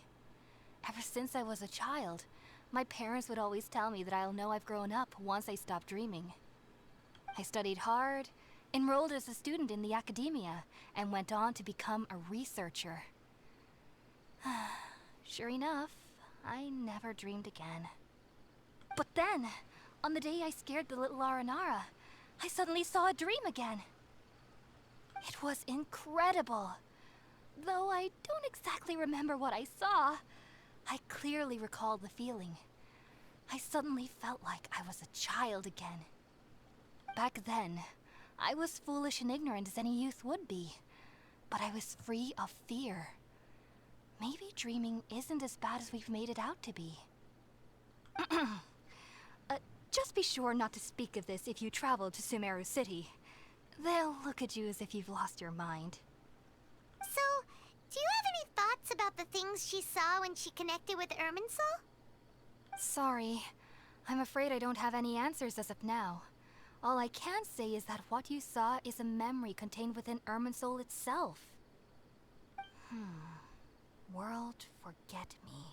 Ever since I was a child, my parents would always tell me that I'll know I've grown up once I stop dreaming. I studied hard, enrolled as a student in the academia, and went on to become a researcher. Sure enough, I never dreamed again. But then, on the day I scared the little Aranara, I suddenly saw a dream again. It was incredible. Though I don't exactly remember what I saw, I clearly recall the feeling. I suddenly felt like I was a child again. Back then, I was foolish and ignorant as any youth would be, but I was free of fear. Maybe dreaming isn't as bad as we've made it out to be. Just be sure not to speak of this if you travel to Sumeru City. They'll look at you as if you've lost your mind. So, do you have any thoughts about the things she saw when she connected with Irminsul? Sorry. I'm afraid I don't have any answers as of now. All I can say is that what you saw is a memory contained within Irminsul itself. World forget me.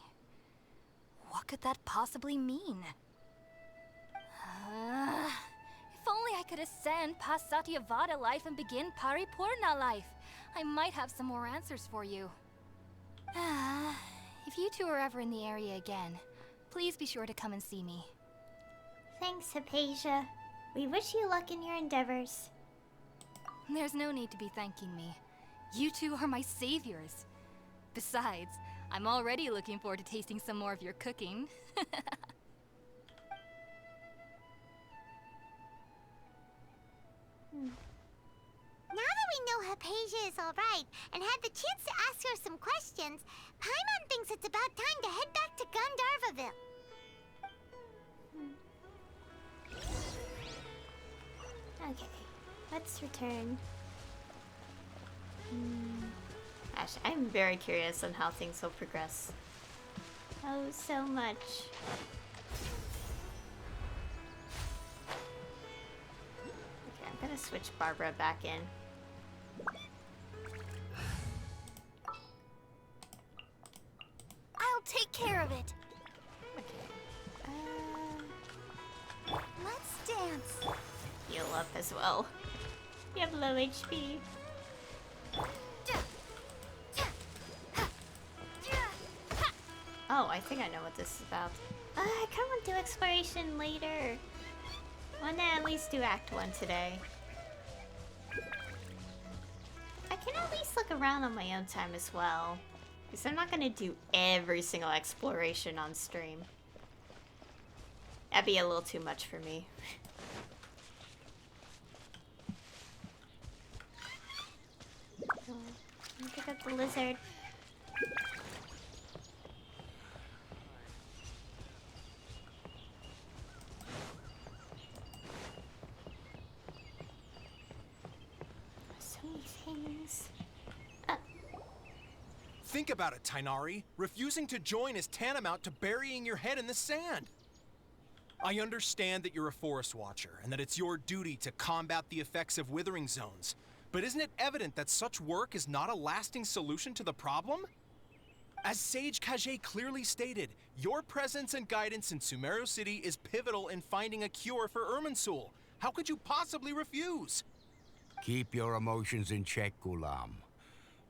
What could that possibly mean? If only I could ascend past Satyavada life and begin Paripurna life, I might have some more answers for you. If you two are ever in the area again, please be sure to come and see me. Thanks, Hypatia. We wish you luck in your endeavors. There's no need to be thanking me. You two are my saviors. Besides, I'm already looking forward to tasting some more of your cooking. Now that we know Hypatia is alright and had the chance to ask her some questions, Paimon thinks it's about time to head back to Gandharvaville. Okay, let's return. Gosh, I'm very curious on how things will progress. Oh, so much. Okay, I'm gonna switch Barbara back in. I'll take care of it. Let's dance. Heal up as well. You have low HP. Oh, I think I know what this is about. I kind of want to do exploration later. I want to at least do Act 1 today. I can at least look around on my own time as well. Because I'm not going to do every single exploration on stream. That'd be a little too much for me. Let me pick up the lizard. So many things. Think about it, Tainari. Refusing to join is tantamount to burying your head in the sand. I understand that you're a forest watcher and that it's your duty to combat the effects of withering zones. But isn't it evident that such work is not a lasting solution to the problem? As Sage Kage clearly stated, your presence and guidance in Sumeru City is pivotal in finding a cure for Irminsul. How could you possibly refuse? Keep your emotions in check, Gulam.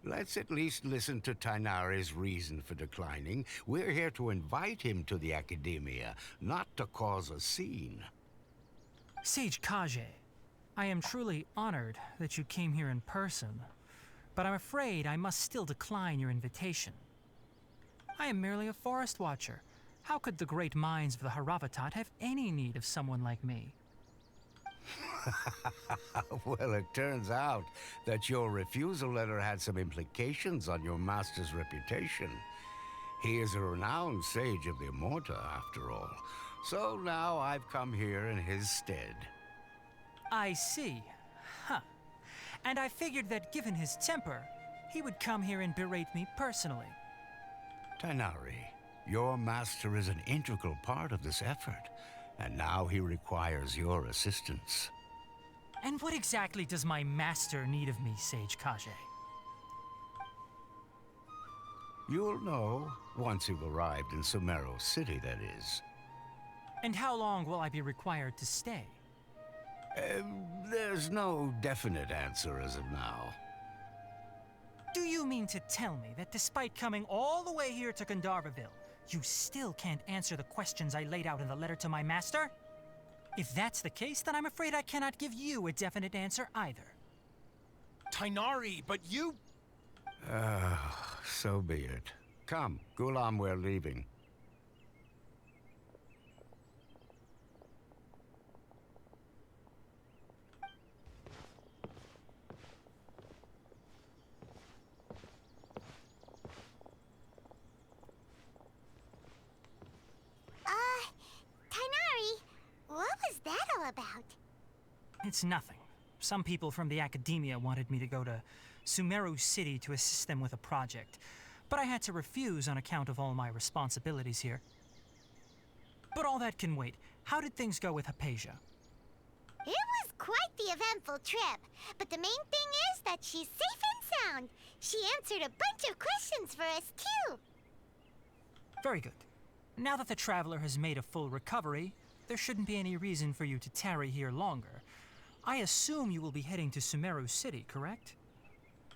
Let's at least listen to Tainari's reason for declining. We're here to invite him to the Academia, not to cause a scene. Sage Kage, I am truly honored that you came here in person, but I'm afraid I must still decline your invitation. I am merely a forest watcher. How could the great minds of the Haravatat have any need of someone like me? Well, it turns out that your refusal letter had some implications on your master's reputation. He is a renowned sage of the Immorta, after all. So now I've come here in his stead. I see. Huh. And I figured that given his temper, he would come here and berate me personally. Tainari, your master is an integral part of this effort, and now he requires your assistance. And what exactly does my master need of me, Sage Kage? You'll know once you've arrived in Sumeru City, that is. And how long will I be required to stay? There's no definite answer as of now. Do you mean to tell me that despite coming all the way here to Gandharvaville, you still can't answer the questions I laid out in the letter to my master? If that's the case, then I'm afraid I cannot give you a definite answer either. Tainari, but you... So be it. Come, Gulam, we're leaving. Tainari, what was that all about? It's nothing. Some people from the Academia wanted me to go to Sumeru City to assist them with a project, but I had to refuse on account of all my responsibilities here. But all that can wait. How did things go with Hypatia? It was quite the eventful trip, but the main thing is that she's safe and sound. She answered a bunch of questions for us, too. Very good. Now that the traveler has made a full recovery, there shouldn't be any reason for you to tarry here longer. I assume you will be heading to Sumeru City, correct?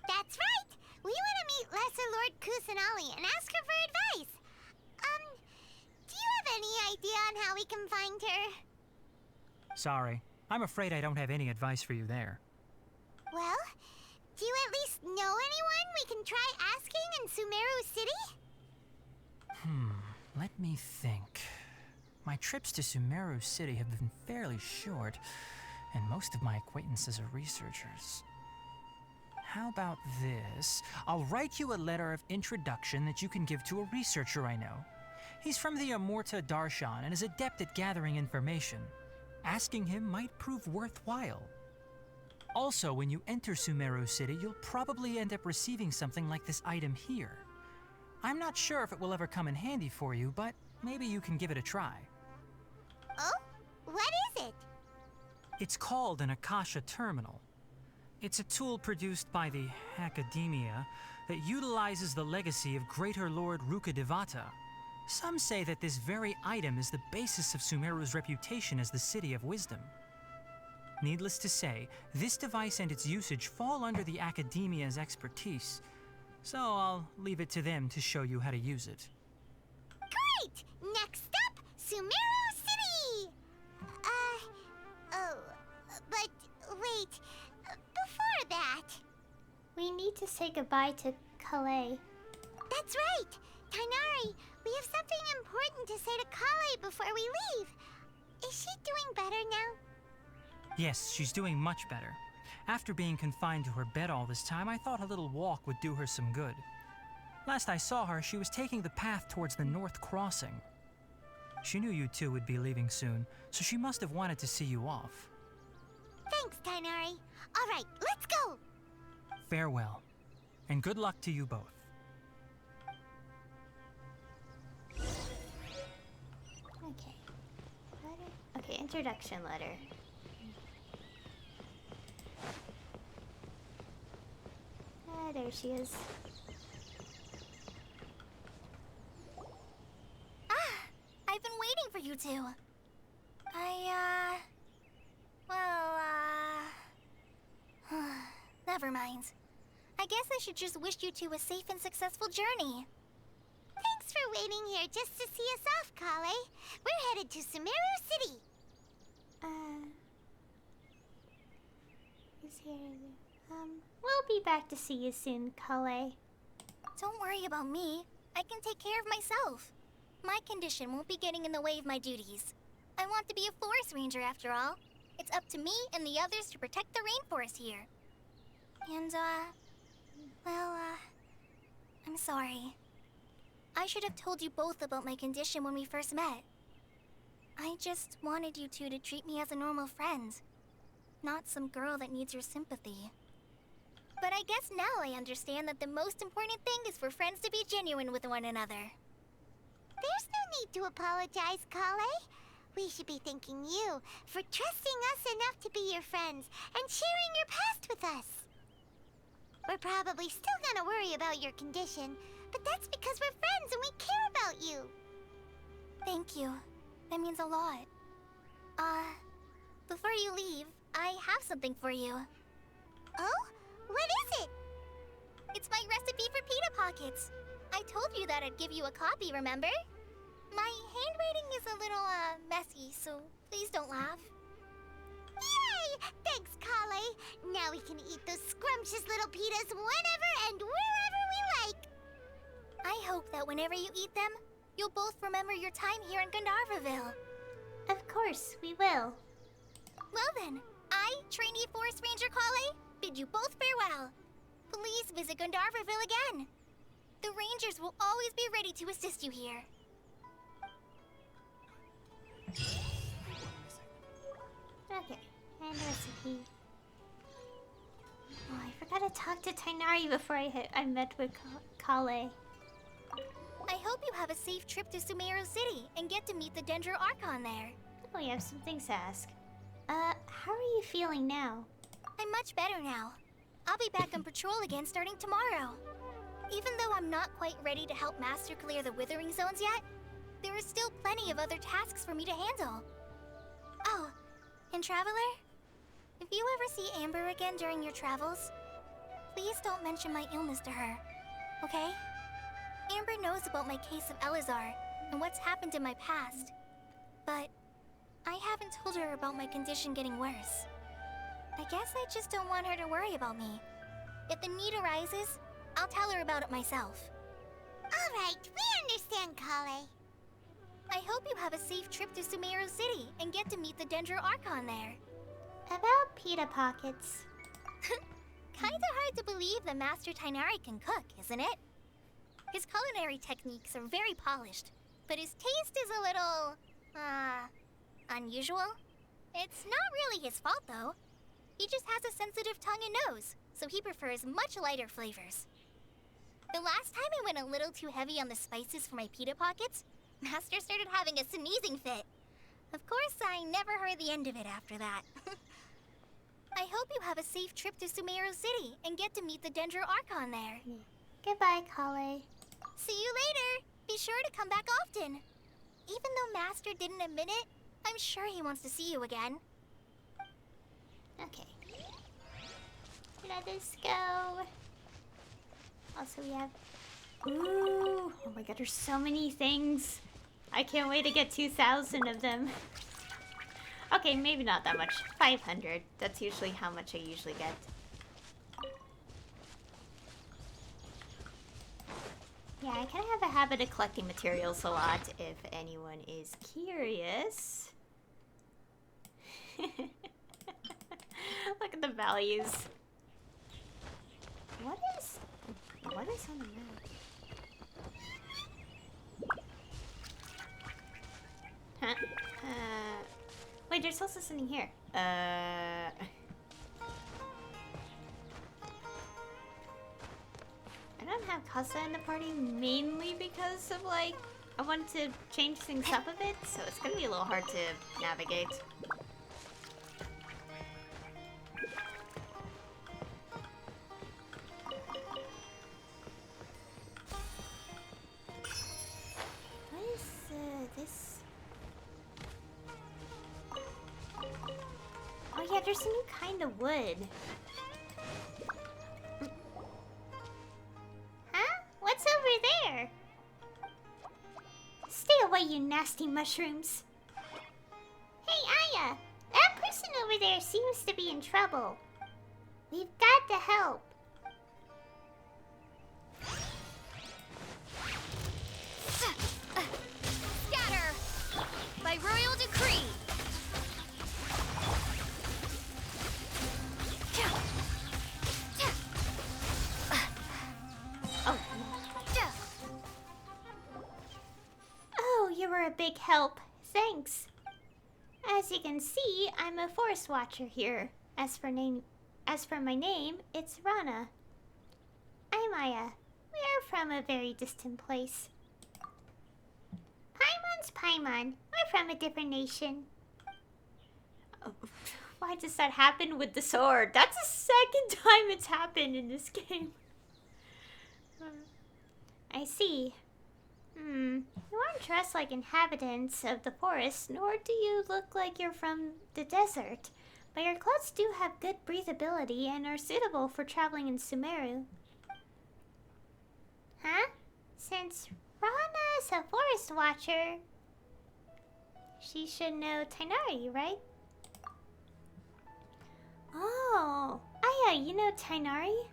That's right! We want to meet Lesser Lord Kusanali and ask her for advice. Do you have any idea on how we can find her? Sorry. I'm afraid I don't have any advice for you there. Well, do you at least know anyone we can try asking in Sumeru City? Let me think. My trips to Sumeru City have been fairly short, and most of my acquaintances are researchers. How about this? I'll write you a letter of introduction that you can give to a researcher I know. He's from the Immorta Darshan and is adept at gathering information. Asking him might prove worthwhile. Also, when you enter Sumeru City, you'll probably end up receiving something like this item here. I'm not sure if it will ever come in handy for you, but maybe you can give it a try. Oh? What is it? It's called an Akasha Terminal. It's a tool produced by the Academia that utilizes the legacy of Greater Lord Rukkhadevata. Some say that this very item is the basis of Sumeru's reputation as the City of Wisdom. Needless to say, this device and its usage fall under the Academia's expertise, so I'll leave it to them to show you how to use it. Sumeru City! Oh, but wait, before that... We need to say goodbye to Calais. That's right! Tainari, we have something important to say to Kale before we leave. Is she doing better now? Yes, she's doing much better. After being confined to her bed all this time, I thought a little walk would do her some good. Last I saw her, she was taking the path towards the North Crossing. She knew you two would be leaving soon, so she must have wanted to see you off. Thanks, Tainari. All right, let's go! Farewell, and good luck to you both. Okay. Okay, introduction letter. Ah, there she is. I've been waiting for you two. Never mind. I guess I should just wish you two a safe and successful journey. Thanks for waiting here just to see us off, Kale. We're headed to Sumeru City. Is here. We'll be back to see you soon, Calais. Don't worry about me. I can take care of myself. My condition won't be getting in the way of my duties. I want to be a forest ranger after all. It's up to me and the others to protect the rainforest here. And, I'm sorry. I should have told you both about my condition when we first met. I just wanted you two to treat me as a normal friend, not some girl that needs your sympathy. But I guess now I understand that the most important thing is for friends to be genuine with one another. There's no need to apologize, Kale. We should be thanking you for trusting us enough to be your friends and sharing your past with us. We're probably still gonna worry about your condition, but that's because we're friends and we care about you. Thank you. That means a lot. Before you leave, I have something for you. Oh? What is it? It's my recipe for pita pockets. I told you that I'd give you a copy, remember? My handwriting is a little, messy, so please don't laugh. Yay! Thanks, Kale. Now we can eat those scrumptious little pitas whenever and wherever we like. I hope that whenever you eat them, you'll both remember your time here in Gandharvaville. Of course, we will. Well then, I, trainee Forest Ranger Kale, bid you both farewell. Please visit Gandharvaville again. The Rangers will always be ready to assist you here. Okay, and recipe. Oh, I forgot to talk to Tainari before I met with Calais. I hope you have a safe trip to Sumeru City and get to meet the Dendro Archon there. We have some things to ask. How are you feeling now? I'm much better now. I'll be back on patrol again starting tomorrow. Even though I'm not quite ready to help Master clear the Withering Zones yet, there are still plenty of other tasks for me to handle. Oh, and Traveler, if you ever see Amber again during your travels, please don't mention my illness to her, okay? Amber knows about my case of Elazar and what's happened in my past, but I haven't told her about my condition getting worse. I guess I just don't want her to worry about me. If the need arises, I'll tell her about it myself. All right, we understand, Kale. I hope you have a safe trip to Sumeru City and get to meet the Dendro Archon there. About pita pockets. Kinda hard to believe that Master Tainari can cook, isn't it? His culinary techniques are very polished, but his taste is a little, unusual. It's not really his fault, though. He just has a sensitive tongue and nose, so he prefers much lighter flavors. The last time I went a little too heavy on the spices for my pita pockets, Master started having a sneezing fit. Of course, I never heard the end of it after that. I hope you have a safe trip to Sumeru City and get to meet the Dendro Archon there. Goodbye, Calais. See you later! Be sure to come back often. Even though Master didn't admit it, I'm sure he wants to see you again. Okay. Let us go. Also, we have... Ooh! Oh my god, there's so many things. I can't wait to get 2,000 of them. Okay, maybe not that much. 500. That's usually how much I usually get. Yeah, I kind of have a habit of collecting materials a lot, if anyone is curious. Look at the values. What is on the map? Huh? Wait, there's also something here. I don't have Casa in the party mainly because of, like, I wanted to change things up a bit, so it's gonna be a little hard to navigate. What is, this? Oh yeah, there's a new kind of wood. Huh? What's over there? Stay away, you nasty mushrooms. Hey, Aya! That person over there seems to be in trouble. We've got to help. Scatter! By royal decree! Oh, you were a big help. Thanks. As you can see, I'm a forest watcher here. As for my name, it's Rana. I'm Aya. We're from a very distant place. Paimon's Paimon. We're from a different nation. Oh, why does that happen with the sword? That's the second time it's happened in this game. I see. You aren't dressed like inhabitants of the forest, nor do you look like you're from the desert. But your clothes do have good breathability and are suitable for traveling in Sumeru. Huh? Since Rana is a forest watcher, she should know Tainari, right? Oh, Aya, you know Tainari?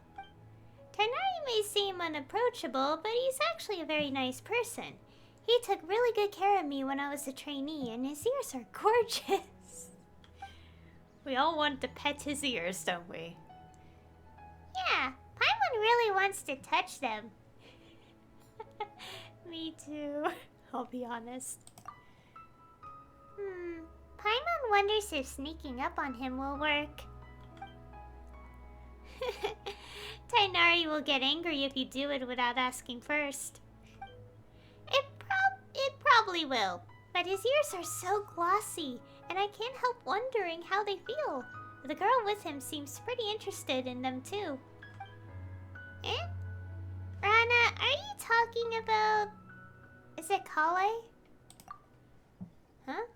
Tainari may seem unapproachable, but he's actually a very nice person. He took really good care of me when I was a trainee, and his ears are gorgeous. We all want to pet his ears, don't we? Yeah, Paimon really wants to touch them. Me too, I'll be honest. Paimon wonders if sneaking up on him will work. Tainari will get angry if you do it without asking first. It probably will, but his ears are so glossy, and I can't help wondering how they feel. The girl with him seems pretty interested in them too. Eh? Rana, are you talking about... Is it Kale? Huh?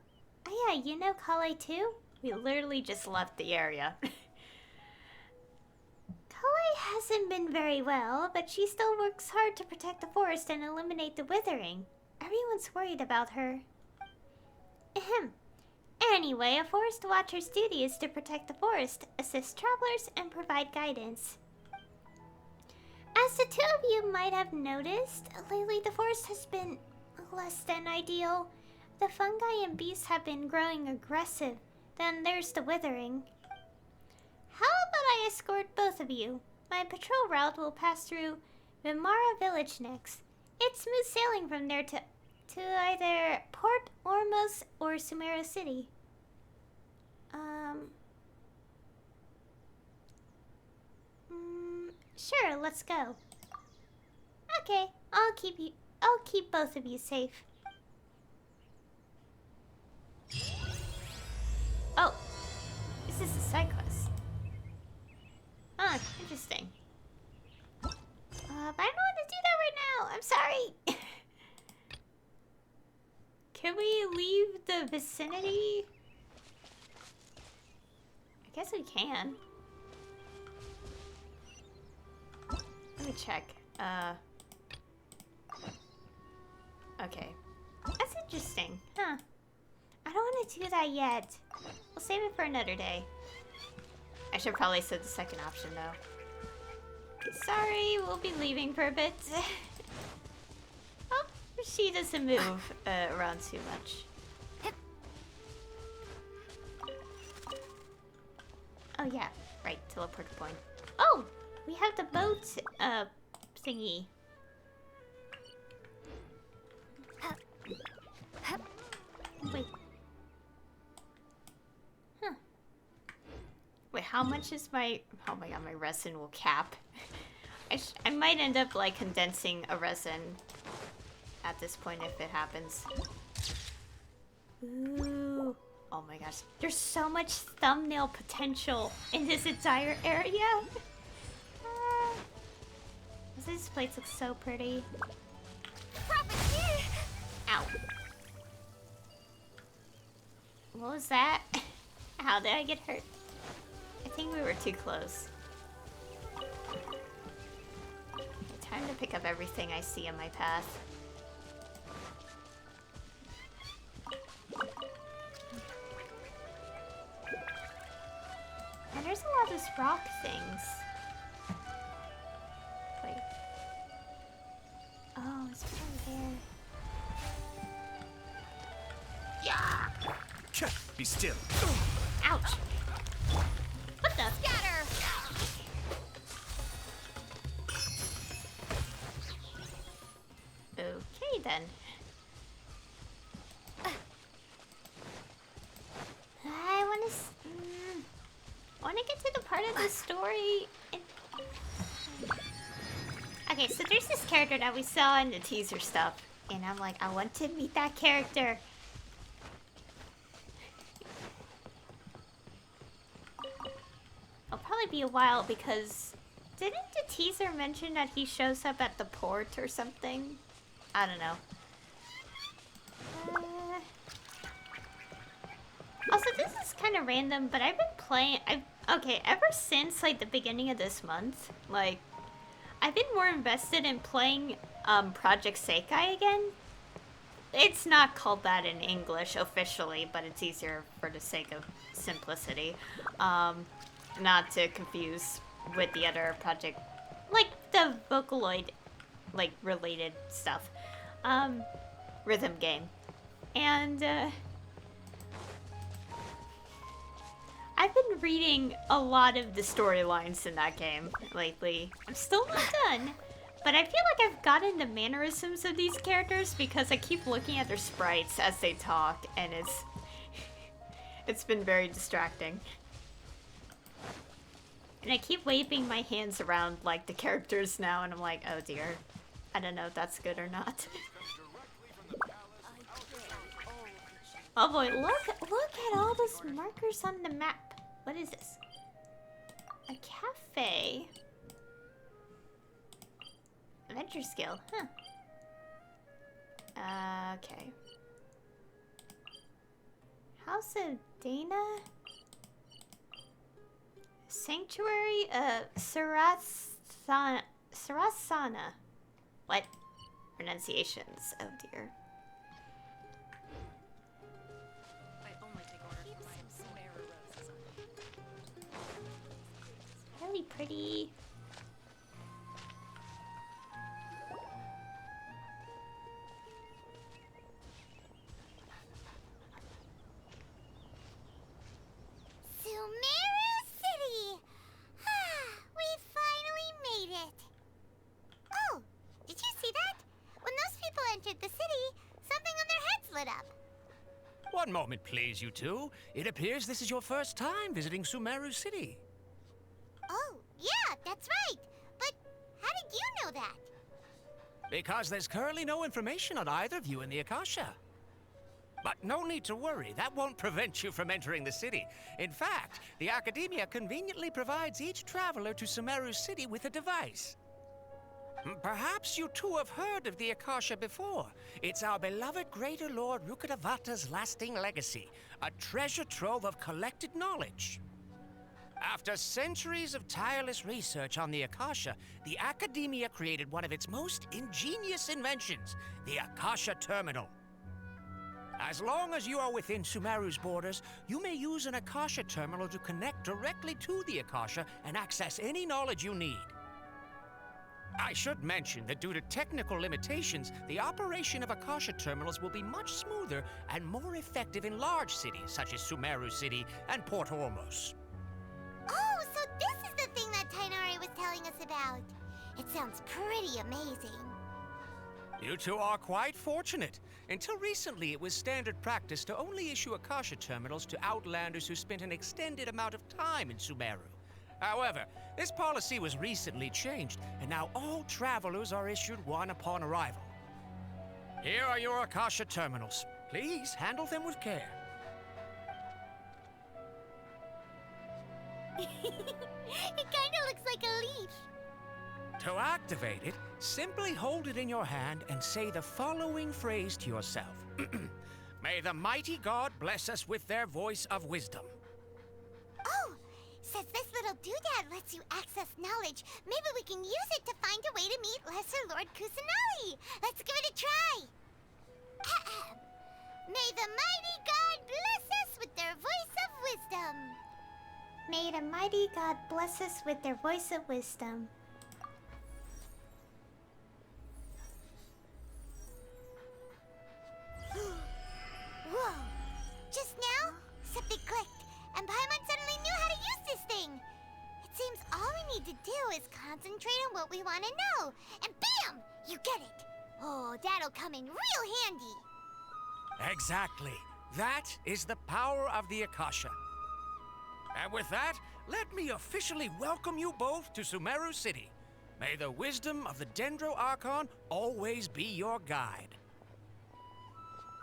Oh yeah, you know Kale too? We literally just left the area. Kale hasn't been very well, but she still works hard to protect the forest and eliminate the withering. Everyone's worried about her. Ahem. Anyway, a forest watcher's duty is to protect the forest, assist travelers, and provide guidance. As the two of you might have noticed, lately the forest has been less than ideal. The fungi and beasts have been growing aggressive. Then there's the withering. How about I escort both of you? My patrol route will pass through Vimara village next. It's smooth sailing from there to either Port Ormos or Sumeru City. Sure, let's go. Okay, I'll keep both of you safe. Oh, this is a side quest. Huh, interesting. But I don't want to do that right now. I'm sorry. Can we leave the vicinity? I guess we can. Let me check. Okay. As it interesting. Huh. I don't want to do that yet. We'll save it for another day. I should probably set the second option though. Sorry, we'll be leaving for a bit. Oh, she doesn't move around too much. Oh yeah, right, teleport point. Oh, we have the boat thingy. Wait. Huh. Wait, how much is my... Oh my god, my resin will cap. I might end up, like, condensing a resin at this point if it happens. Ooh. Oh my gosh. There's so much thumbnail potential in this entire area. This place looks so pretty. Ow. What was that? How did I get hurt? I think we were too close. Time to pick up everything I see in my path. And there's a lot of these rock things. Wait. Oh, it's right there. Yeah! Be still. Ouch! What the? Scatter! Okay then. I want to get to the part of the story. Okay, so there's this character that we saw in the teaser stuff, and I'm like, I want to meet that character. It'll probably be a while because didn't the teaser mention that he shows up at the port or something? I don't know. Also, this is kind of random, but I've been playing... Okay, ever since, like, the beginning of this month, like, I've been more invested in playing, Project Sekai again. It's not called that in English officially, but it's easier for the sake of simplicity. Not to confuse with the other project, like, the Vocaloid, like, related stuff. Rhythm game. And, I've been reading a lot of the storylines in that game lately. I'm still not done, but I feel like I've gotten the mannerisms of these characters because I keep looking at their sprites as they talk, and it's been very distracting. And I keep waving my hands around like the characters now, and I'm like, oh dear. I don't know if that's good or not. Oh boy, look at all those markers on the map. What is this? A cafe. Adventure skill, huh? Okay. House of Dana? Sanctuary? Sarasana. What? Pronunciations. Oh dear. Really pretty. Sumeru City! We finally made it! Oh, did you see that? When those people entered the city, something on their heads lit up. One moment, please, you two. It appears this is your first time visiting Sumeru City. Oh, yeah, that's right. But how did you know that? Because there's currently no information on either of you in the Akasha. But no need to worry, that won't prevent you from entering the city. In fact, the Academia conveniently provides each traveler to Sumeru City with a device. Perhaps you two have heard of the Akasha before. It's our beloved Greater Lord Rukkhadevata's lasting legacy, a treasure trove of collected knowledge. After centuries of tireless research on the Akasha, the Academia created one of its most ingenious inventions, the Akasha Terminal. As long as you are within Sumeru's borders, you may use an Akasha terminal to connect directly to the Akasha and access any knowledge you need. I should mention that due to technical limitations, the operation of Akasha terminals will be much smoother and more effective in large cities such as Sumeru City and Port Ormos. Oh, so this is the thing that Tainari was telling us about. It sounds pretty amazing. You two are quite fortunate. Until recently, it was standard practice to only issue Akasha terminals to outlanders who spent an extended amount of time in Sumeru. However, this policy was recently changed, and now all travelers are issued one upon arrival. Here are your Akasha terminals. Please handle them with care. It kinda looks like a leaf. To activate it, simply hold it in your hand and say the following phrase to yourself. May the mighty God bless us with their voice of wisdom. Oh, since this little doodad lets you access knowledge, maybe we can use it to find a way to meet Lesser Lord Kusanali. Let's give it a try. May the mighty God bless us with their voice of wisdom. May the mighty God bless us with their voice of wisdom. Whoa! Just now, something clicked, and Paimon suddenly knew how to use this thing. It seems all we need to do is concentrate on what we want to know, and bam! You get it. Oh, that'll come in real handy. Exactly. That is the power of the Akasha. And with that, let me officially welcome you both to Sumeru City. May the wisdom of the Dendro Archon always be your guide.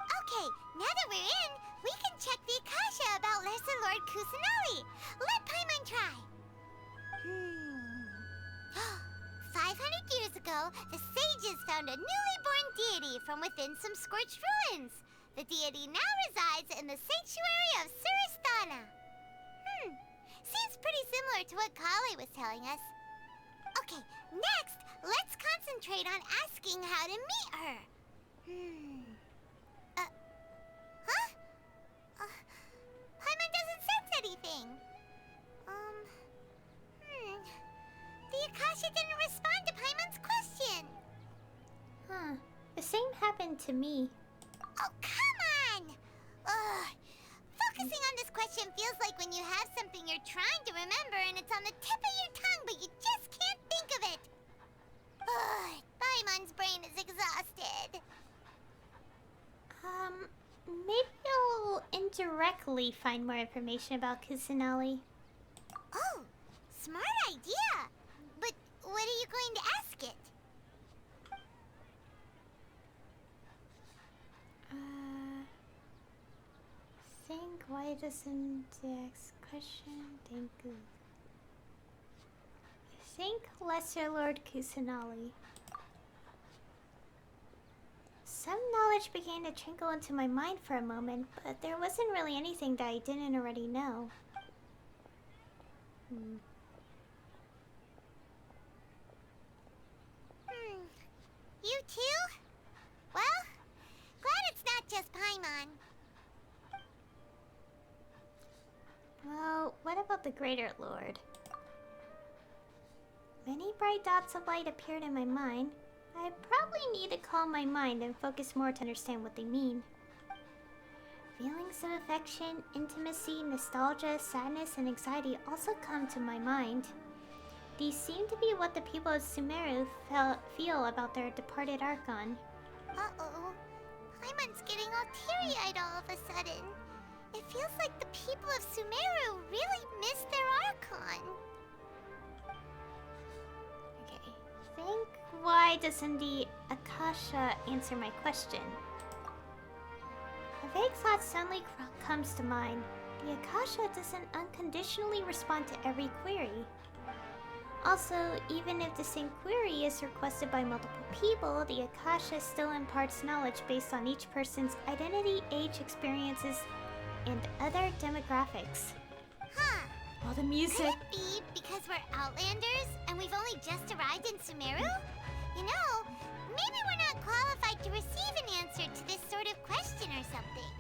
Okay, now that we're in, we can check the Akasha about Lesser Lord Kusanali. Let Paimon try. 500 years ago, the sages found a newly born deity from within some scorched ruins. The deity now resides in the sanctuary of Suristana. Seems pretty similar to what Kali was telling us. Okay, next, let's concentrate on asking how to meet her. Paimon doesn't sense anything. The Akasha didn't respond to Paimon's question. Huh. The same happened to me. Oh, come on! Focusing on this question feels like when you have something you're trying to remember and it's on the tip of your tongue, but you just can't think of it. Paimon's brain is exhausted. Maybe I'll indirectly find more information about Kusanali. Oh, smart idea. But what are you going to ask it? Think why doesn't the next question think of... Think Lesser Lord Kusanali. Some knowledge began to trickle into my mind for a moment, but there wasn't really anything that I didn't already know. You too? Well, glad it's not just Paimon. Well, what about the Greater Lord? Many bright dots of light appeared in my mind. I probably need to calm my mind and focus more to understand what they mean. Feelings of affection, intimacy, nostalgia, sadness, and anxiety also come to my mind. These seem to be what the people of Sumeru feel about their departed Archon. Uh-oh. Paimon's getting all teary-eyed all of a sudden. It feels like the people of Sumeru really miss their Archon. Okay, think why doesn't the Akasha answer my question? A vague thought suddenly comes to mind. The Akasha doesn't unconditionally respond to every query. Also, even if the same query is requested by multiple people, the Akasha still imparts knowledge based on each person's identity, age, experiences, and other demographics. Huh. All the music. Could it be because we're Outlanders and we've only just arrived in Sumeru? You know, maybe we're not qualified to receive an answer to this sort of question or something.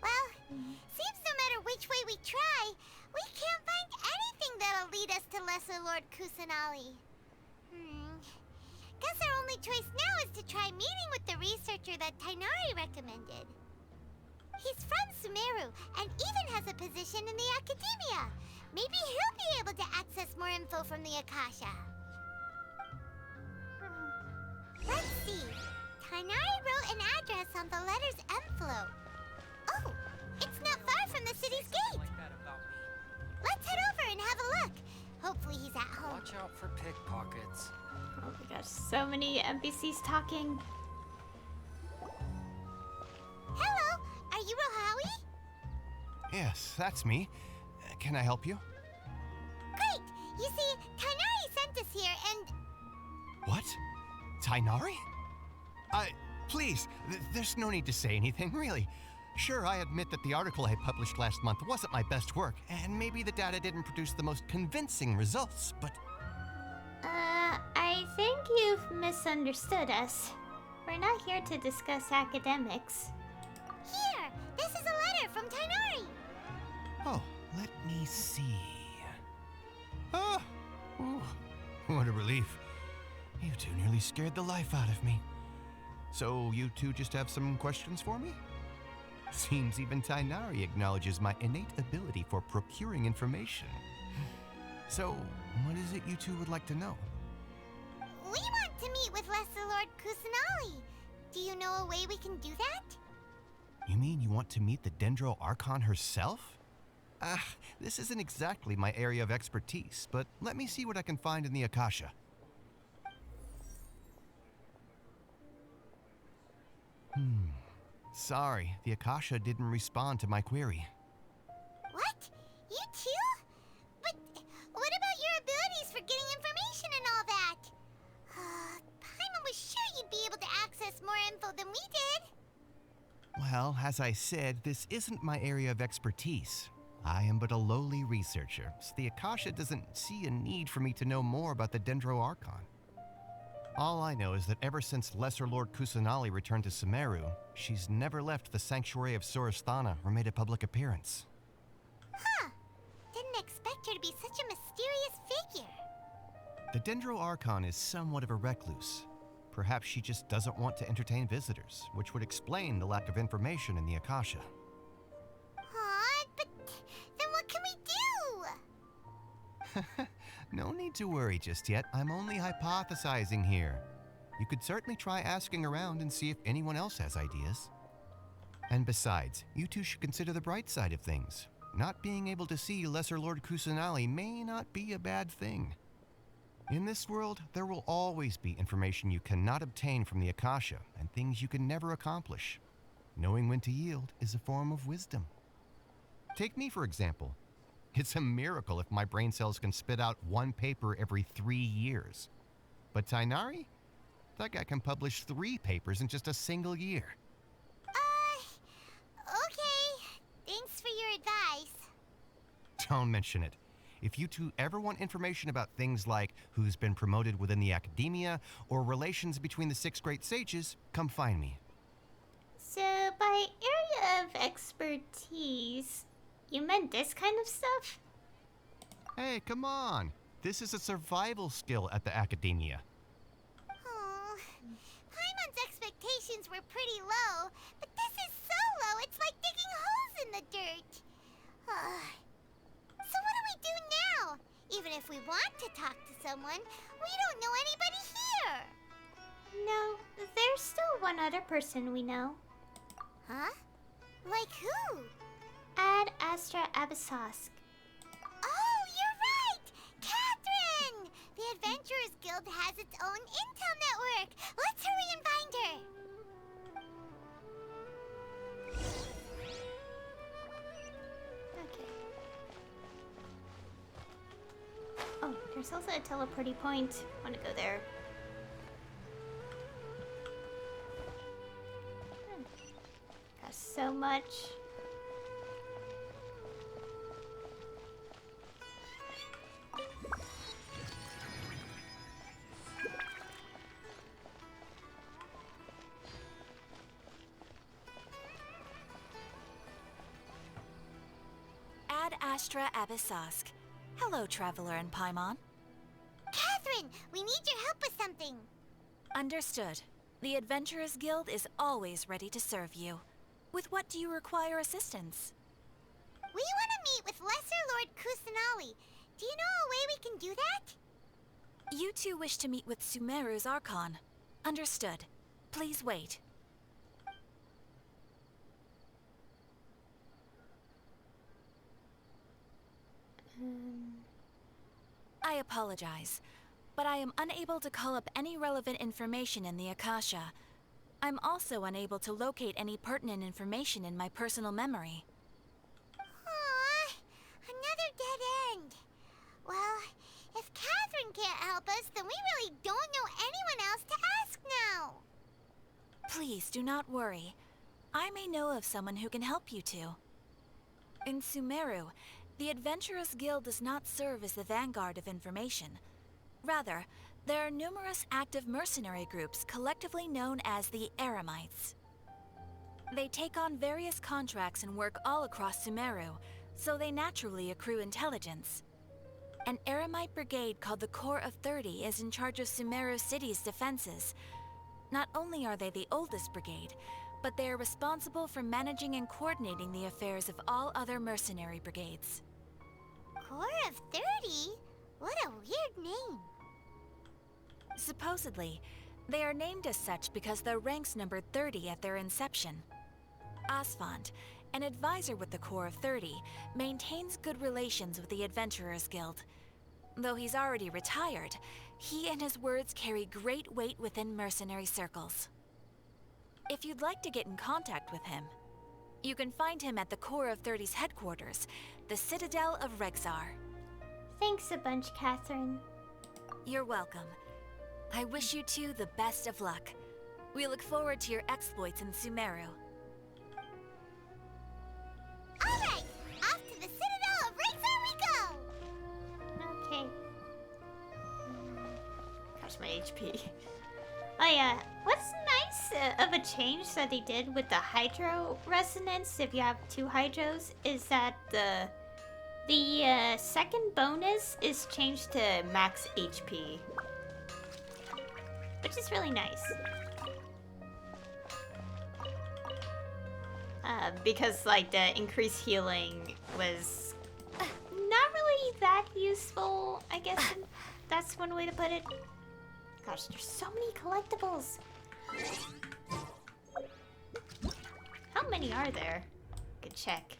Well, seems no matter which way we try, we can't find anything that'll lead us to Lesser Lord Kusanali. Guess our only choice now is to try meeting with the researcher that Tainari recommended. He's from Sumeru and even has a position in the Academia. Maybe he'll be able to access more info from the Akasha. Let's see. Tainari wrote an address on the letter's envelope. Oh, it's not far from the city's gate. Let's head over and have a look. Hopefully he's at home. Watch out for pickpockets. Oh my gosh, so many NPCs talking. Hello, are you Rohawi? Yes, that's me. Can I help you? Great! You see, Tainari sent us here and... What? Tainari? Please, there's no need to say anything, really. Sure, I admit that the article I published last month wasn't my best work, and maybe the data didn't produce the most convincing results, but... I think you've misunderstood us. We're not here to discuss academics. Here! This is a letter from Tainari! Oh, let me see. Ah! Ooh, what a relief. You two nearly scared the life out of me. So, you two just have some questions for me? Seems even Tainari acknowledges my innate ability for procuring information. So, what is it you two would like to know? We want to meet with Lesser Lord Kusanali. Do you know a way we can do that? You mean you want to meet the Dendro Archon herself? This isn't exactly my area of expertise, but let me see what I can find in the Akasha. Sorry, the Akasha didn't respond to my query. What? You too? But what about your abilities for getting information and all that? Paimon was sure you'd be able to access more info than we did. Well, as I said, this isn't my area of expertise. I am but a lowly researcher, so the Akasha doesn't see a need for me to know more about the Dendro Archon. All I know is that ever since Lesser Lord Kusanali returned to Sumeru, she's never left the Sanctuary of Sorasthana or made a public appearance. Huh. Didn't expect her to be such a mysterious figure. The Dendro Archon is somewhat of a recluse. Perhaps she just doesn't want to entertain visitors, which would explain the lack of information in the Akasha. But then what can we do? No need to worry just yet. I'm only hypothesizing here. You could certainly try asking around and see if anyone else has ideas. And besides, you two should consider the bright side of things. Not being able to see Lesser Lord Kusanali may not be a bad thing. In this world, there will always be information you cannot obtain from the Akasha and things you can never accomplish. Knowing when to yield is a form of wisdom. Take me, for example. It's a miracle if my brain cells can spit out one paper every 3 years. But Tainari? That guy can publish 3 papers in just a single year. Okay. Thanks for your advice. Don't mention it. If you two ever want information about things like who's been promoted within the Academia or relations between the 6 great sages, come find me. So, by area of expertise, you meant this kind of stuff? Hey, come on. This is a survival skill at the Academia. Oh, Paimon's expectations were pretty low, but this is so low it's like digging holes in the dirt. So what do we do now? Even if we want to talk to someone, we don't know anybody here. No, there's still one other person we know. Huh? Like who? Ad Astra Abyssosk. Oh, you're right! Catherine! The Adventurers Guild has its own intel network. Let's hurry and find her. Okay. Oh, there's also a teleporty point. Want to go there. Got so much. Astra Abyssosk. Hello, Traveler and Paimon. Catherine, we need your help with something. Understood. The Adventurers Guild is always ready to serve you. With what do you require assistance? We want to meet with Lesser Lord Kusanali. Do you know a way we can do that? You two wish to meet with Sumeru's archon. Understood. Please wait. I apologize, but I am unable to call up any relevant information in the Akasha. I'm also unable to locate any pertinent information in my personal memory. Aww, another dead end. Well, if Catherine can't help us, then we really don't know anyone else to ask now. Please do not worry. I may know of someone who can help you two. In Sumeru, the Adventurers Guild does not serve as the vanguard of information. Rather, there are numerous active mercenary groups collectively known as the Eremites. They take on various contracts and work all across Sumeru, so they naturally accrue intelligence. An Eremite brigade called the Corps of 30 is in charge of Sumeru City's defenses. Not only are they the oldest brigade, but they are responsible for managing and coordinating the affairs of all other mercenary brigades. Corps of 30? What a weird name. Supposedly, they are named as such because their ranks numbered 30 at their inception. Asphalt, an advisor with the Corps of 30, maintains good relations with the Adventurers Guild. Though he's already retired, he and his words carry great weight within mercenary circles. If you'd like to get in contact with him, you can find him at the Corps of 30's headquarters, the Citadel of Rexar. Thanks a bunch, Catherine. You're welcome. I wish you two the best of luck. We look forward to your exploits in Sumeru. Alright, off to the Citadel of Rexar we go! Okay. Gosh, my HP. Oh yeah, what's nice of a change that they did with the hydro resonance, if you have 2 hydros, is that the second bonus is changed to max HP, which is really nice. Because like the increased healing was not really that useful, I guess that's one way to put it. Gosh, there's so many collectibles. How many are there? Good check.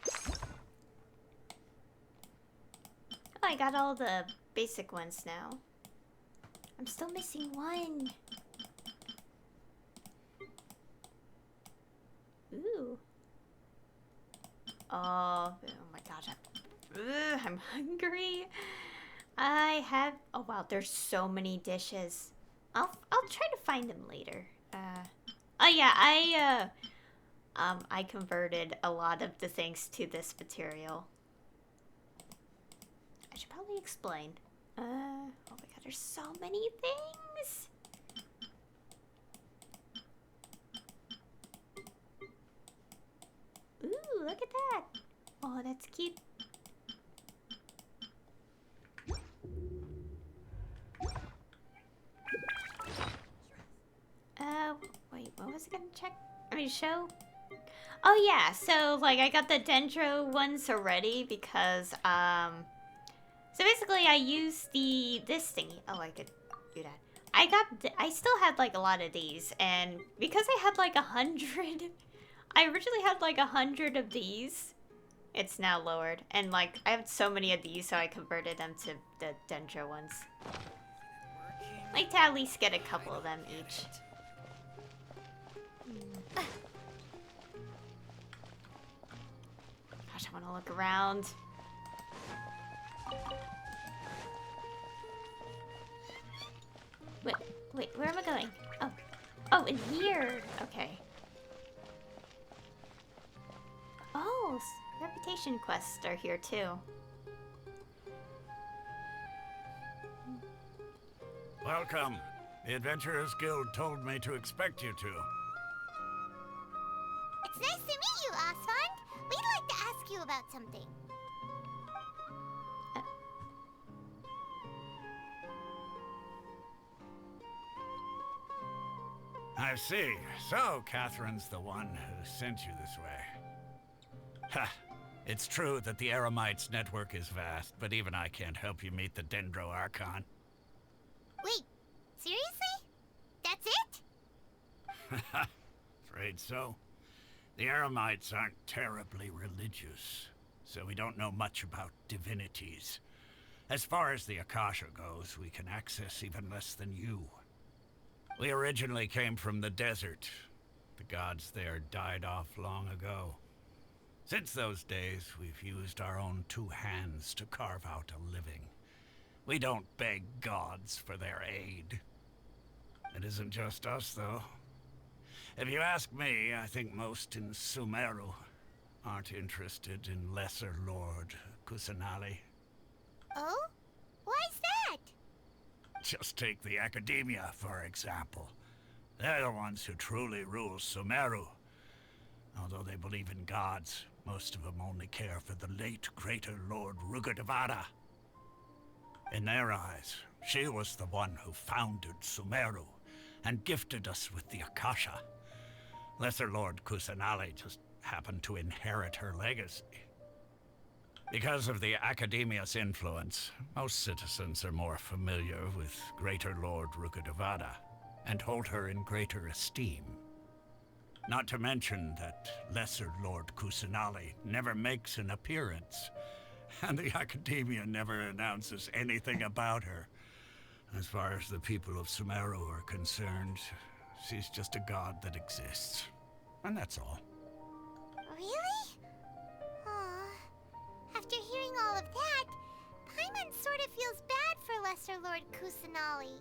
Oh, I got all the basic ones now. I'm still missing one. Ooh. Oh my gosh. I'm hungry. I have... Oh wow, there's so many dishes. I'll try to find them later. Oh yeah, I converted a lot of the things to this material. I should probably explain. Oh my god, there's so many things. Ooh, look at that. Oh, that's cute. Wait, what was I gonna check? I mean, show? Oh yeah, so like I got the Dendro ones already because so basically I used this thingy. Oh, I could do that. I still had like a lot of these, and because I had like 100, I originally had like 100 of these. It's now lowered, and like I have so many of these, so I converted them to the Dendro ones. Like to at least get a couple of them each. Gosh, I want to look around. Wait, where am I going? Oh, in here. Okay. Oh, reputation quests are here too. Welcome. The Adventurers Guild told me to expect you two. It's nice to meet you, Asphalt. We'd like to ask you about something. I see. So, Catherine's the one who sent you this way. Ha! It's true that the Eremites' network is vast, but even I can't help you meet the Dendro Archon. Wait, seriously? That's it? Afraid so. The Eremites aren't terribly religious, so we don't know much about divinities. As far as the Akasha goes, we can access even less than you. We originally came from the desert. The gods there died off long ago. Since those days, we've used our own two hands to carve out a living. We don't beg gods for their aid. It isn't just us, though. If you ask me, I think most in Sumeru aren't interested in Lesser Lord Kusanali. Oh? Why's that? Just take the Academia, for example. They're the ones who truly rule Sumeru. Although they believe in gods, most of them only care for the late Greater Lord Rugurtavara. In their eyes, she was the one who founded Sumeru and gifted us with the Akasha. Lesser Lord Kusanali just happened to inherit her legacy. Because of the Academia's influence, most citizens are more familiar with Greater Lord Rugurtavara and hold her in greater esteem. Not to mention that Lesser Lord Kusanali never makes an appearance, and the Academia never announces anything about her. As far as the people of Sumeru are concerned, she's just a god that exists. And that's all. Really? Aw. After hearing all of that, Paimon sort of feels bad for Lesser Lord Kusanali.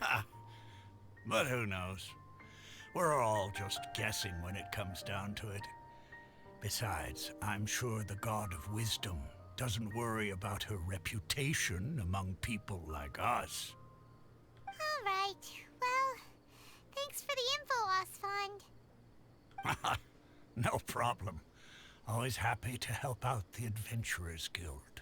Ha! But who knows? We're all just guessing when it comes down to it. Besides, I'm sure the God of Wisdom doesn't worry about her reputation among people like us. All right. Well, thanks for the info, Osfond. No problem. Always happy to help out the Adventurers Guild.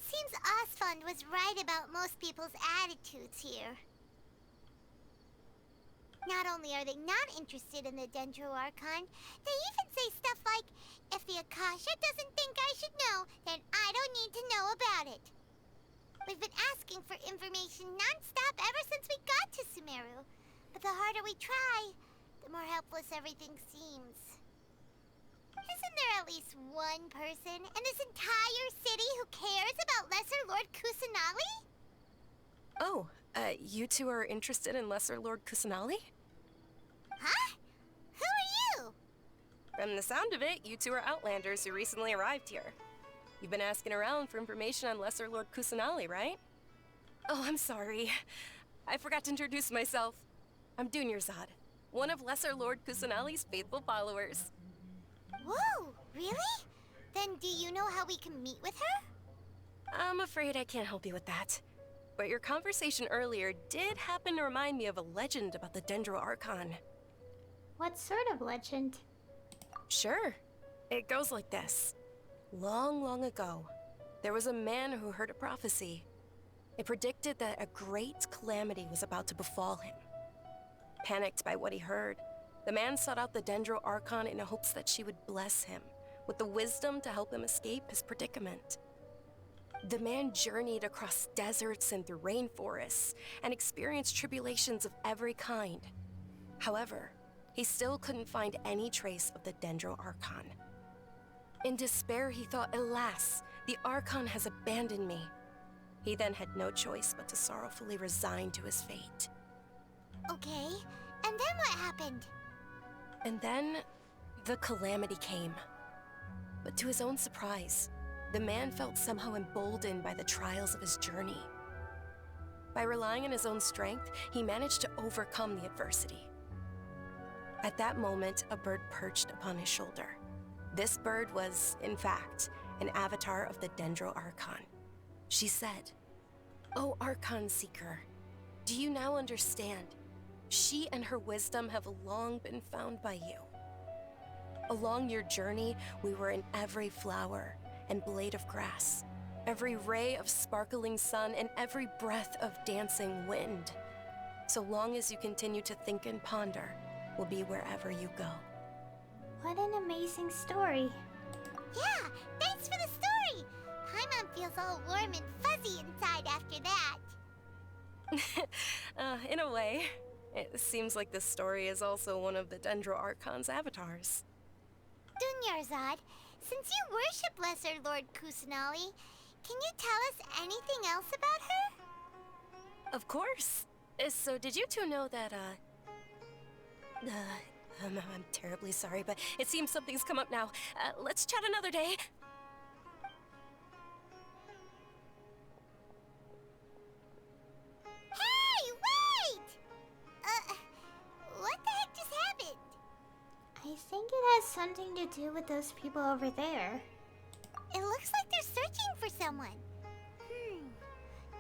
Seems Osfond was right about most people's attitudes here. Not only are they not interested in the Dendro Archon, they even say stuff like, if the Akasha doesn't think I should know, then I don't need to know about it. We've been asking for information non-stop ever since we got to Sumeru. But the harder we try, the more helpless everything seems. Isn't there at least one person in this entire city who cares about Lesser Lord Kusanali? Oh, you two are interested in Lesser Lord Kusanali? Huh? Who are you? From the sound of it, you two are Outlanders who recently arrived here. You've been asking around for information on Lesser Lord Kusanali, right? Oh, I'm sorry. I forgot to introduce myself. I'm Dunyarzad, one of Lesser Lord Kusanali's faithful followers. Whoa, really? Then do you know how we can meet with her? I'm afraid I can't help you with that. But your conversation earlier did happen to remind me of a legend about the Dendro Archon. What sort of legend? Sure. It goes like this. Long, long ago, there was a man who heard a prophecy. It predicted that a great calamity was about to befall him. Panicked by what he heard, the man sought out the Dendro Archon in hopes that she would bless him with the wisdom to help him escape his predicament. The man journeyed across deserts and through rainforests and experienced tribulations of every kind. However, he still couldn't find any trace of the Dendro Archon. In despair, he thought, alas, the Archon has abandoned me. He then had no choice but to sorrowfully resign to his fate. Okay, and then what happened? And then, the calamity came. But to his own surprise, the man felt somehow emboldened by the trials of his journey. By relying on his own strength, he managed to overcome the adversity. At that moment, a bird perched upon his shoulder. This bird was, in fact, an avatar of the Dendro Archon. She said, "O Archon Seeker, do you now understand? She and her wisdom have long been found by you." Along your journey, we were in every flower and blade of grass, every ray of sparkling sun, and every breath of dancing wind. So long as you continue to think and ponder, we'll be wherever you go. What an amazing story. Yeah, thanks for the story. Paimon feels all warm and fuzzy inside after that. In a way. It seems like this story is also one of the Dendro Archon's avatars. Dunyarzad, since you worship Lesser Lord Kusanali, can you tell us anything else about her? Of course. So did you two know that, I'm terribly sorry, but it seems something's come up now. Let's chat another day. Hey, wait! What the heck just happened? I think it has something to do with those people over there. It looks like they're searching for someone.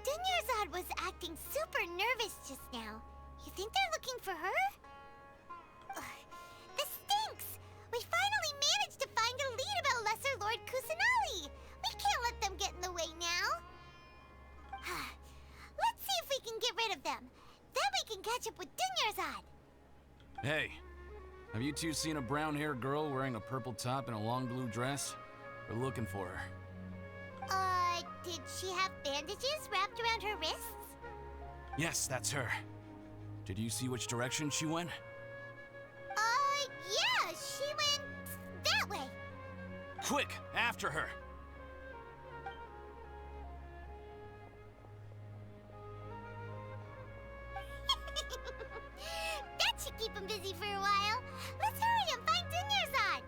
Dunyarzad was acting super nervous just now. You think they're looking for her? This stinks! We finally managed to find a lead about Lesser Lord Kusanali! We can't let them get in the way now! Let's see if we can get rid of them. Then we can catch up with Dunyarzad! Hey, have you two seen a brown-haired girl wearing a purple top and a long blue dress? We're looking for her. Did she have bandages wrapped around her wrists? Yes, that's her. Did you see which direction she went? Yeah, she went that way. Quick, after her! That should keep him busy for a while. Let's hurry and find Dunyarzad.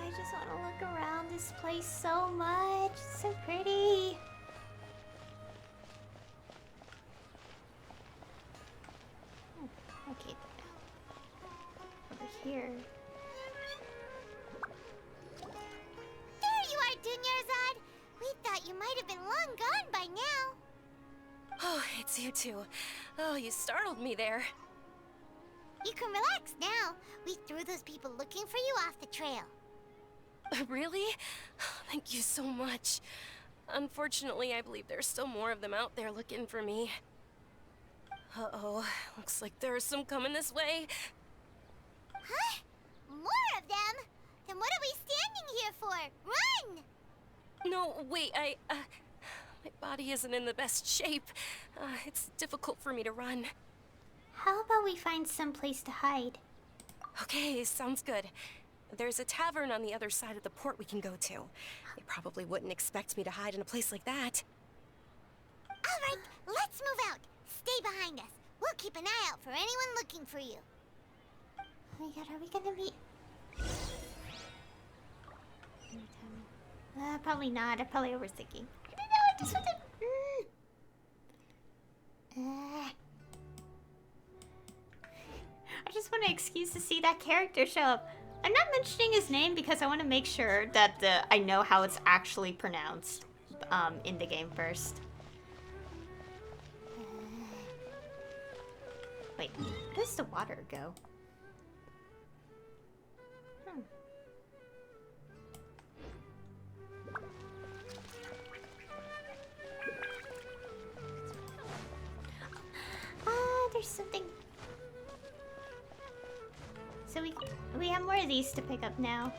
I just want to look around this place so much. It's so pretty. Okay. Over here. There you are, Dunyarzad. We thought you might have been long gone by now. Oh, it's you two. Oh, you startled me there. You can relax now. We threw those people looking for you off the trail. Really? Thank you so much. Unfortunately, I believe there's still more of them out there looking for me. Uh-oh, looks like there's some coming this way. Huh? More of them? Then what are we standing here for? Run! No, wait, my body isn't in the best shape. It's difficult for me to run. How about we find some place to hide? Okay, sounds good. There's a tavern on the other side of the port we can go to. They probably wouldn't expect me to hide in a place like that. All right, let's move out. Stay behind us. We'll keep an eye out for anyone looking for you. Oh my god, are we gonna meet? Probably not. I'm probably overthinking. I don't know, I just want to... I just want an excuse to see that character show up. I'm not mentioning his name because I want to make sure that I know how it's actually pronounced in the game first. Wait, where does the water go? There's something. So we have more of these to pick up now.